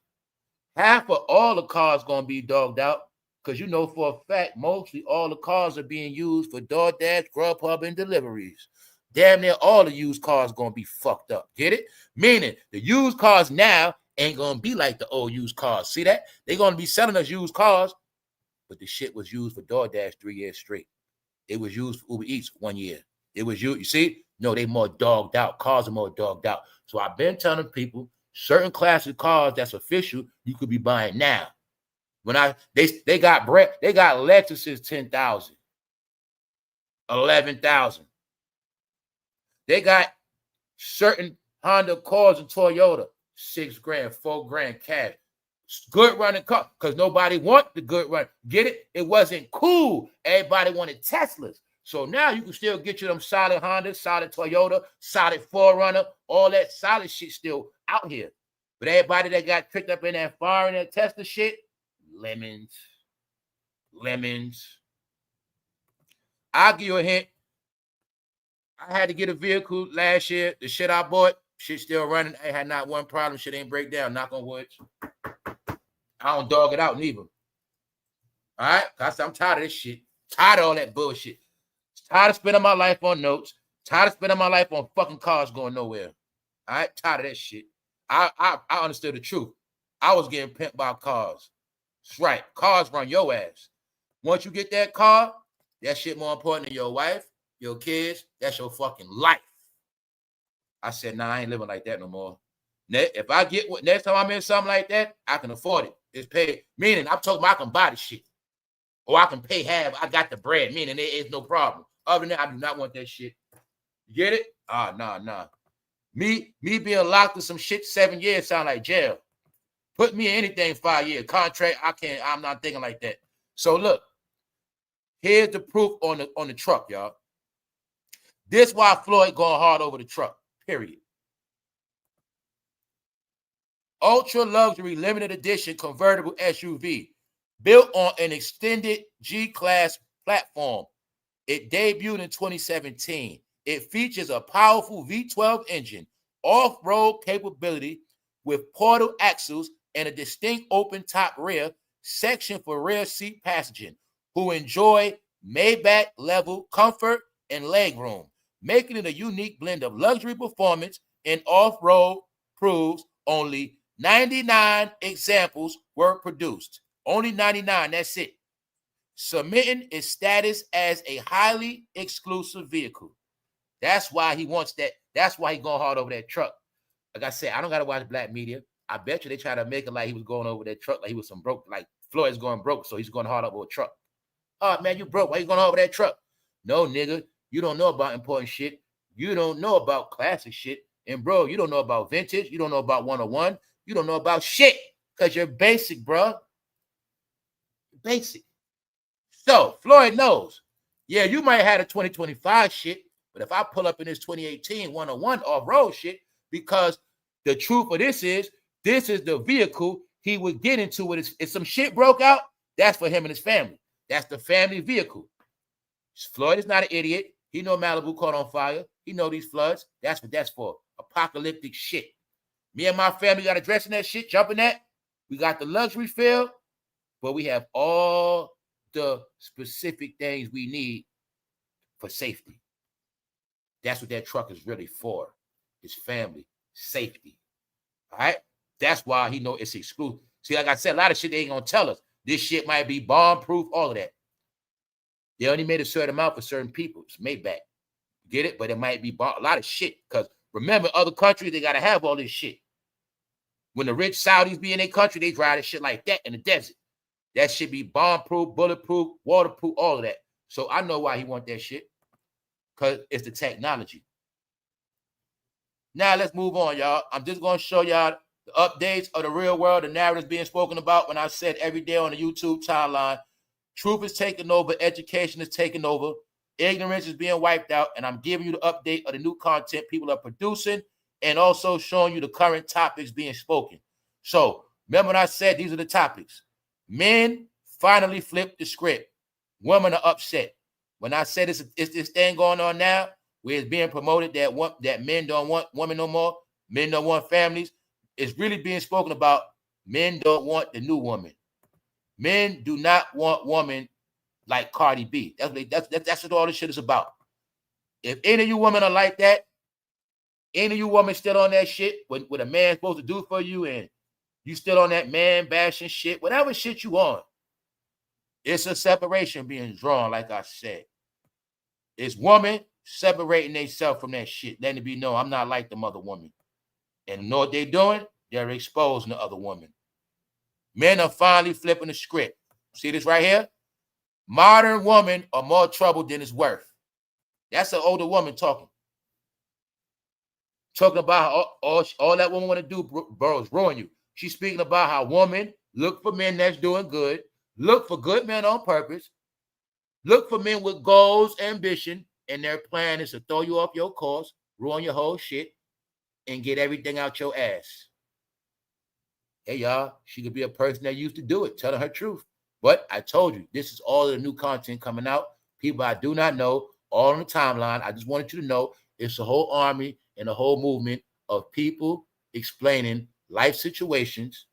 Half of all the cars going to be dogged out because you know for a fact, mostly all the cars are being used for DoorDash, Grubhub, and deliveries. Damn near all the used cars going to be fucked up. Get it? Meaning the used cars now ain't going to be like the old used cars. See that? They're going to be selling us used cars, but the shit was used for DoorDash 3 years straight. It was used for Uber Eats 1 year. It was you see? No, they more dogged out. Cars are more dogged out. So I've been telling people certain classic cars that's official you could be buying now. When they got Lexuses 10,000, 11,000. They got certain Honda Accords and Toyota, $6 grand, $4 grand cash. Good running car, because nobody want the good run. Get it? It wasn't cool. Everybody wanted Teslas. So now you can still get you them solid Honda, solid Toyota, solid 4Runner, all that solid shit still out here. But everybody that got tricked up in that foreign and Tesla shit, lemons. I'll give you a hint. I had to get a vehicle last year. The shit I bought, shit still running. I had not one problem. Shit ain't break down. Knock on wood. I don't dog it out neither. All right? Because I'm tired of this shit. Tired of all that bullshit. Tired of spending my life on notes. Tired of spending my life on fucking cars going nowhere. All right? Tired of that shit. I understood the truth. I was getting pimped by cars. That's right. Cars run your ass. Once you get that car, that shit more important than your wife, your kids. That's your fucking life. I said, nah, I ain't living like that no more. If I get next time I'm in something like that, I can afford it. It's paid. Meaning, I'm talking about I can buy the shit. Or I can pay half. I got the bread. Meaning, there is no problem. Other than that, I do not want that shit. You get it? Nah. Me being locked in some shit 7 years sound like jail. Put me in anything 5 years. Contract, I'm not thinking like that. So look, here's the proof on the truck, y'all. This why Floyd going hard over the truck, period. Ultra luxury limited edition convertible SUV built on an extended G-Class platform. It debuted in 2017. It features a powerful V12 engine, off-road capability with portal axles and a distinct open-top rear section for rear seat passengers who enjoy Maybach-level comfort and legroom, making it a unique blend of luxury performance and off-road proves. Only 99 examples were produced. Only 99, that's it. Submitting its status as a highly exclusive vehicle. That's why he wants that. That's why he going hard over that truck. Like I said, I don't got to watch black media. I bet you they try to make it like he was going over that truck, like he was some broke, like Floyd's going broke, so he's going hard over a truck. Oh, man, you broke. Why you going over that truck? No, nigga, you don't know about important shit. You don't know about classic shit. And, bro, you don't know about vintage. You don't know about 101. You don't know about shit because you're basic, bro. Basic. So, Floyd knows. Yeah, you might have had a 2025 shit, but if I pull up in this 2018 101 off-road shit, because the truth of this is the vehicle he would get into with his, if some shit broke out, that's for him and his family. That's the family vehicle. Floyd is not an idiot. He know Malibu caught on fire. He know these floods. That's what that's for. Apocalyptic shit. Me and my family got to dress in that shit, jumping that. We got the luxury feel, but we have all the specific things we need for safety. That's what that truck is really for. His family, safety. All right? That's why he know it's exclusive. See, like I said, a lot of shit they ain't gonna tell us. This shit might be bomb-proof, all of that. They only made a certain amount for certain people. It's Maybach. Get it? But it might be bomb, a lot of shit. Because remember, other countries, they gotta have all this shit. When the rich Saudis be in their country, they drive this shit like that in the desert. That should be bomb-proof, bulletproof, waterproof, all of that. So I know why he want that shit. Because it's the technology. Now let's move on, y'all. I'm just going to show y'all the updates of the real world, the narratives being spoken about when I said every day on the YouTube timeline, truth is taking over, education is taking over, ignorance is being wiped out, and I'm giving you the update of the new content people are producing and also showing you the current topics being spoken. So remember when I said these are the topics. Men finally flipped the script. Women are upset. When I said it's this thing going on now, where it's being promoted that men don't want women no more, men don't want families, it's really being spoken about men don't want the new woman. Men do not want women like Cardi B. That's what all this shit is about. If any of you women are like that, any of you women still on that shit, what a man's supposed to do for you, and you still on that man bashing shit, whatever shit you on, it's a separation being drawn, like I said. It's woman separating themselves from that shit, letting it be known, I'm not like the mother woman. And you know what they're doing? They're exposing the other woman. Men are finally flipping the script. See this right here? Modern women are more trouble than it's worth. That's an older woman talking. Talking about how all that woman want to do, bro, is ruin you. She's speaking about how women look for men that's doing good, look for good men on purpose, look for men with goals, ambition, and their plan is to throw you off your course, ruin your whole shit, and get everything out your ass. Hey, y'all, she could be a person that used to do it, telling her truth. But I told you, this is all of the new content coming out. People I do not know, all on the timeline. I just wanted you to know it's a whole army and a whole movement of people explaining life situations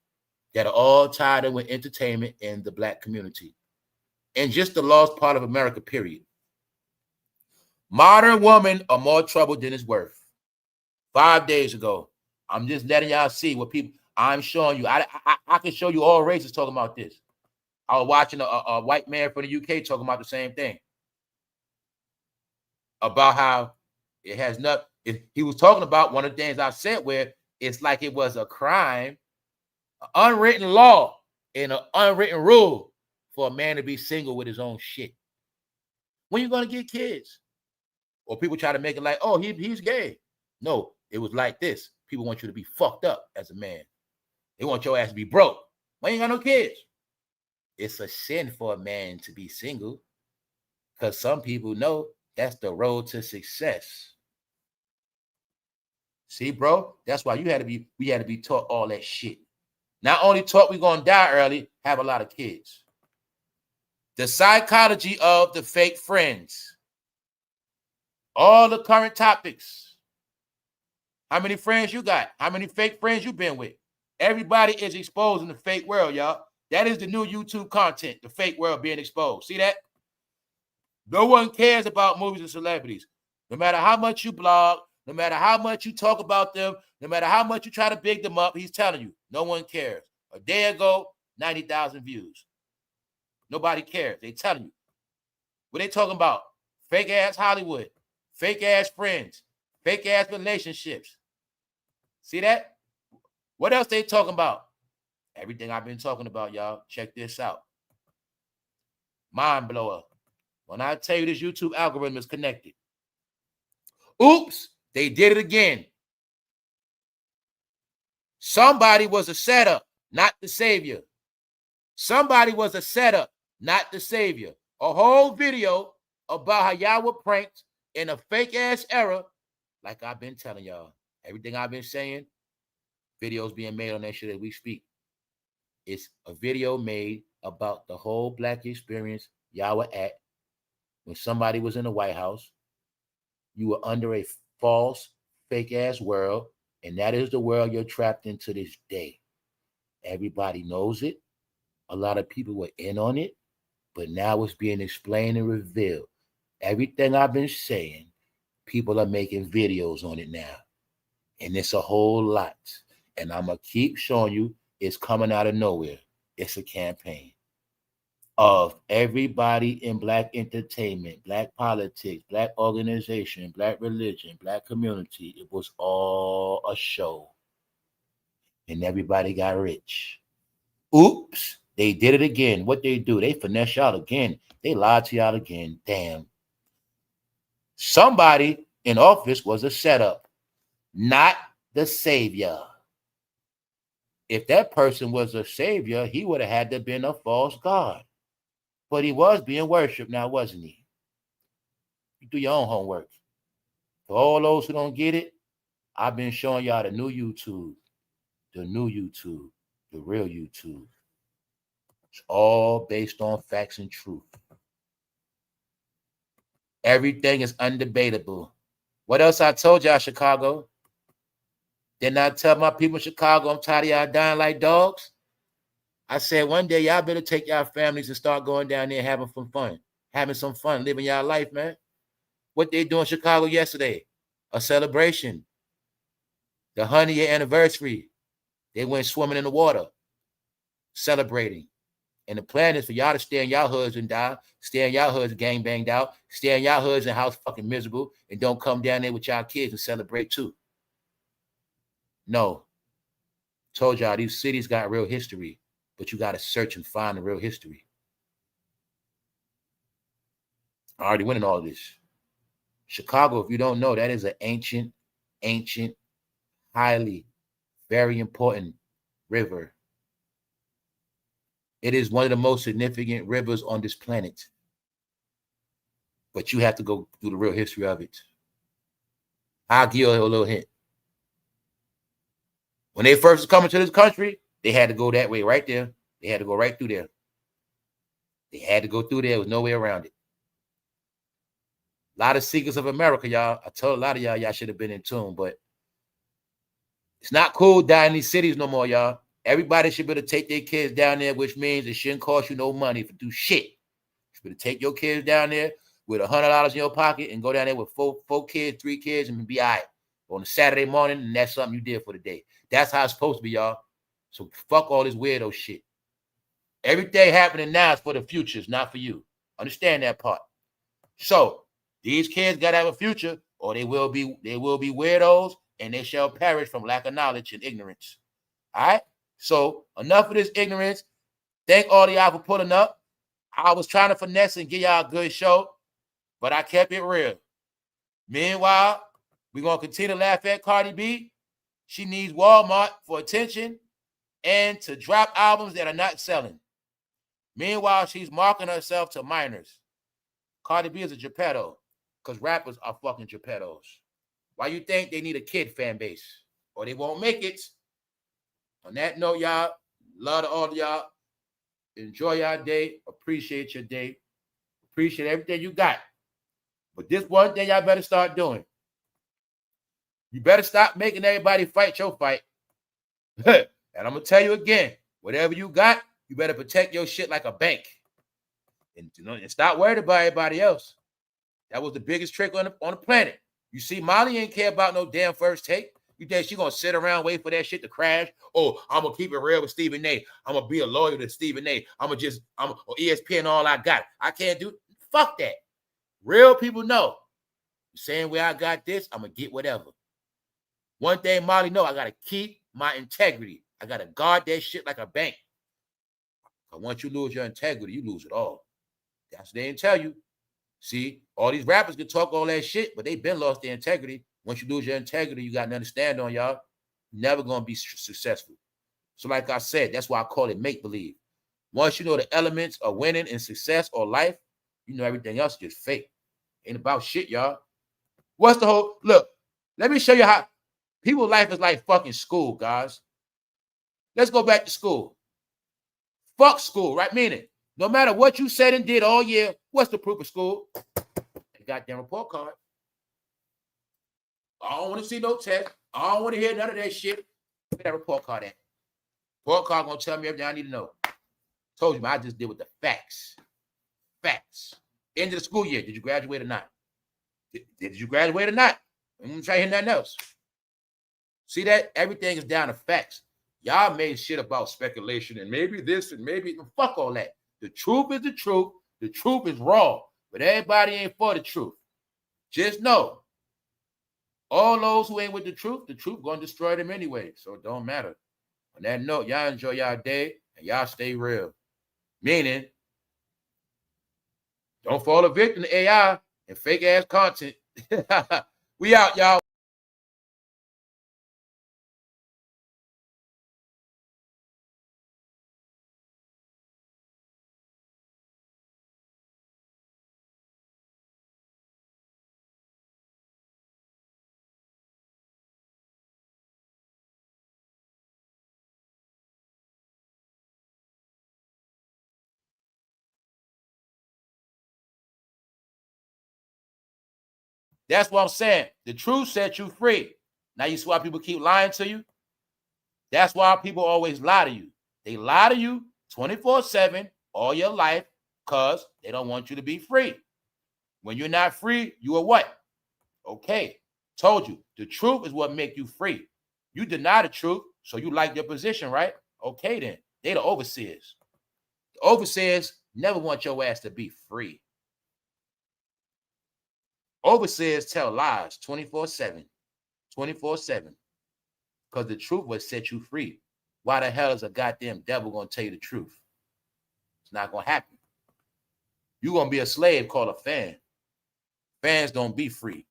that are all tied in with entertainment in the Black community. and just the lost part of America, period. Modern women are more trouble than it's worth. 5 days ago, I'm just letting y'all see what people, I'm showing you. I can show you all races talking about this. I was watching a white man from the UK talking about the same thing. About how it has not, he was talking about one of the things I said where it's like it was a crime, an unwritten law, and an unwritten rule for a man to be single with his own shit. When you going to get kids? Or people try to make it like, oh, he's gay. No, it was like this. People want you to be fucked up as a man. They want your ass to be broke. Why you ain't got no kids? It's a sin for a man to be single because some people know that's the road to success. See, bro, that's why we had to be taught all that shit. Not only taught we're going to die early, have a lot of kids. The psychology of the fake friends. All the current topics. How many friends you got? How many fake friends you been with? Everybody is exposed in the fake world, y'all. That is the new YouTube content, the fake world being exposed. See that? No one cares about movies and celebrities. No matter how much you blog, no matter how much you talk about them, no matter how much you try to big them up, he's telling you, no one cares. A day ago, 90,000 views. Nobody cares. They telling you. What they talking about? Fake ass Hollywood, fake ass friends, fake ass relationships. See that? What else they talking about? Everything I've been talking about, y'all. Check this out. Mind blower. When I tell you this YouTube algorithm is connected. Oops, they did it again. Somebody was a setup, not the savior. Somebody was a setup, not the savior. A whole video about how y'all were pranked in a fake ass era, like I've been telling y'all. Everything I've been saying, videos being made on that shit as we speak. It's a video made about the whole black experience y'all were at when somebody was in the White House. You were under a false, fake-ass world, and that is the world you're trapped in to this day. Everybody knows it. A lot of people were in on it, but now it's being explained and revealed. Everything I've been saying, people are making videos on it now, and it's a whole lot. And I'm going to keep showing you it's coming out of nowhere. It's a campaign of everybody in black entertainment, black politics, black organization, black religion, black community. It was all a show. And everybody got rich. Oops, they did it again. What they do? They finesse y'all again. They lied to y'all again. Damn. Somebody in office was a setup, not the savior. If that person was a savior, he would have had to have been a false god. But he was being worshipped now, wasn't he? You do your own homework. For all those who don't get it, I've been showing y'all the new YouTube, the real YouTube. It's all based on facts and truth. Everything is undebatable. What else I told y'all, Chicago? Didn't I tell my people in Chicago I'm tired of y'all dying like dogs? I said one day y'all better take y'all families and start going down there and having some fun, living y'all life, man. What they do in Chicago yesterday? A celebration. The 100-year anniversary. They went swimming in the water, celebrating. And the plan is for y'all to stay in y'all hoods and die, stay in y'all hoods gang banged out, stay in y'all hoods and house fucking miserable, and don't come down there with y'all kids and celebrate too. No. Told y'all these cities got real history, but you got to search and find the real history. I already went in all this. Chicago, if you don't know, that is an ancient, highly, very important river. It is one of the most significant rivers on this planet. But you have to go through the real history of it. I'll give you a little hint. When they first was coming to this country, they had to go that way right there. They had to go right through there. They had to go through there. There was no way around it. A lot of secrets of America, y'all. I told a lot of y'all should have been in tune, but it's not cool dying in these cities no more, y'all. Everybody should be able to take their kids down there, which means it shouldn't cost you no money to do shit. You better take your kids down there with $100 in your pocket and go down there with four kids, 3 kids, and be all right on a Saturday morning, and that's something you did for the day. That's how it's supposed to be, y'all. So fuck all this weirdo shit. Everything happening now is for the future, it's not for you. Understand that part. So these kids gotta have a future, or they will be weirdos, and they shall perish from lack of knowledge and ignorance. All right. So enough of this ignorance. Thank all of y'all for pulling up. I was trying to finesse and give y'all a good show, but I kept it real. Meanwhile, we're gonna continue to laugh at Cardi B. She needs Walmart for attention and to drop albums that are not selling. Meanwhile, she's marketing herself to minors. Cardi B is a Geppetto because rappers are fucking Geppettos. Why you think they need a kid fan base? Or they won't make it. On that note, y'all, love to all of y'all. Enjoy your day. Appreciate your day. Appreciate everything you got. But this one thing y'all better start doing. You better stop making everybody fight your fight. And I'm going to tell you again, whatever you got, you better protect your shit like a bank. And stop worried about everybody else. That was the biggest trick on the planet. You see, Molly ain't care about no damn first take. You think she gonna sit around wait for that shit to crash? Oh, I'm gonna keep it real with Stephen A. I'm gonna be a lawyer to Stephen A. I'm ESPN all I got. I can't do. Fuck that. Real people know. Saying where I got this, I'm gonna get whatever. One thing Molly know, I gotta keep my integrity. I gotta guard that shit like a bank. But once you lose your integrity, you lose it all. That's what they didn't tell you. See, all these rappers can talk all that shit, but they been lost their integrity. Once you lose your integrity, you got nothing to stand on, y'all. You're never going to be successful. So like I said, that's why I call it make-believe. Once you know the elements of winning and success or life, you know everything else is just fake. Ain't about shit, y'all. What's the whole... Look, let me show you how people's life is like fucking school, guys. Let's go back to school. Fuck school, right? Meaning, no matter what you said and did all year, what's the proof of school? A goddamn report card. I don't want to see no test. I don't want to hear none of that shit. Where that report card at? Report card gonna tell me everything I need to know. Told you, man, I just deal with the facts. Facts. End of the school year. Did you graduate or not? Did you graduate or not? I'm gonna try to hear nothing else. See that? Everything is down to facts. Y'all made shit about speculation and maybe this and maybe fuck all that. The truth is the truth. The truth is raw. But everybody ain't for the truth. Just know. All those who ain't with the truth gonna destroy them anyway. So it don't matter. On that note, y'all enjoy y'all day and y'all stay real. Meaning, don't fall a victim to AI and fake ass content. We out, y'all. That's what I'm saying. The truth set you free. Now you see why people keep lying to you? That's why people always lie to you. They lie to you 24/7 all your life because they don't want you to be free. When you're not free, you are what? Okay, told you. The truth is what make you free. You deny the truth, so you like your position, right? Okay, then. They the overseers. The overseers never want your ass to be free. Overseers tell lies 24/7. 24/7. Because the truth will set you free. Why the hell is a goddamn devil going to tell you the truth? It's not going to happen. You're going to be a slave called a fan. Fans don't be free.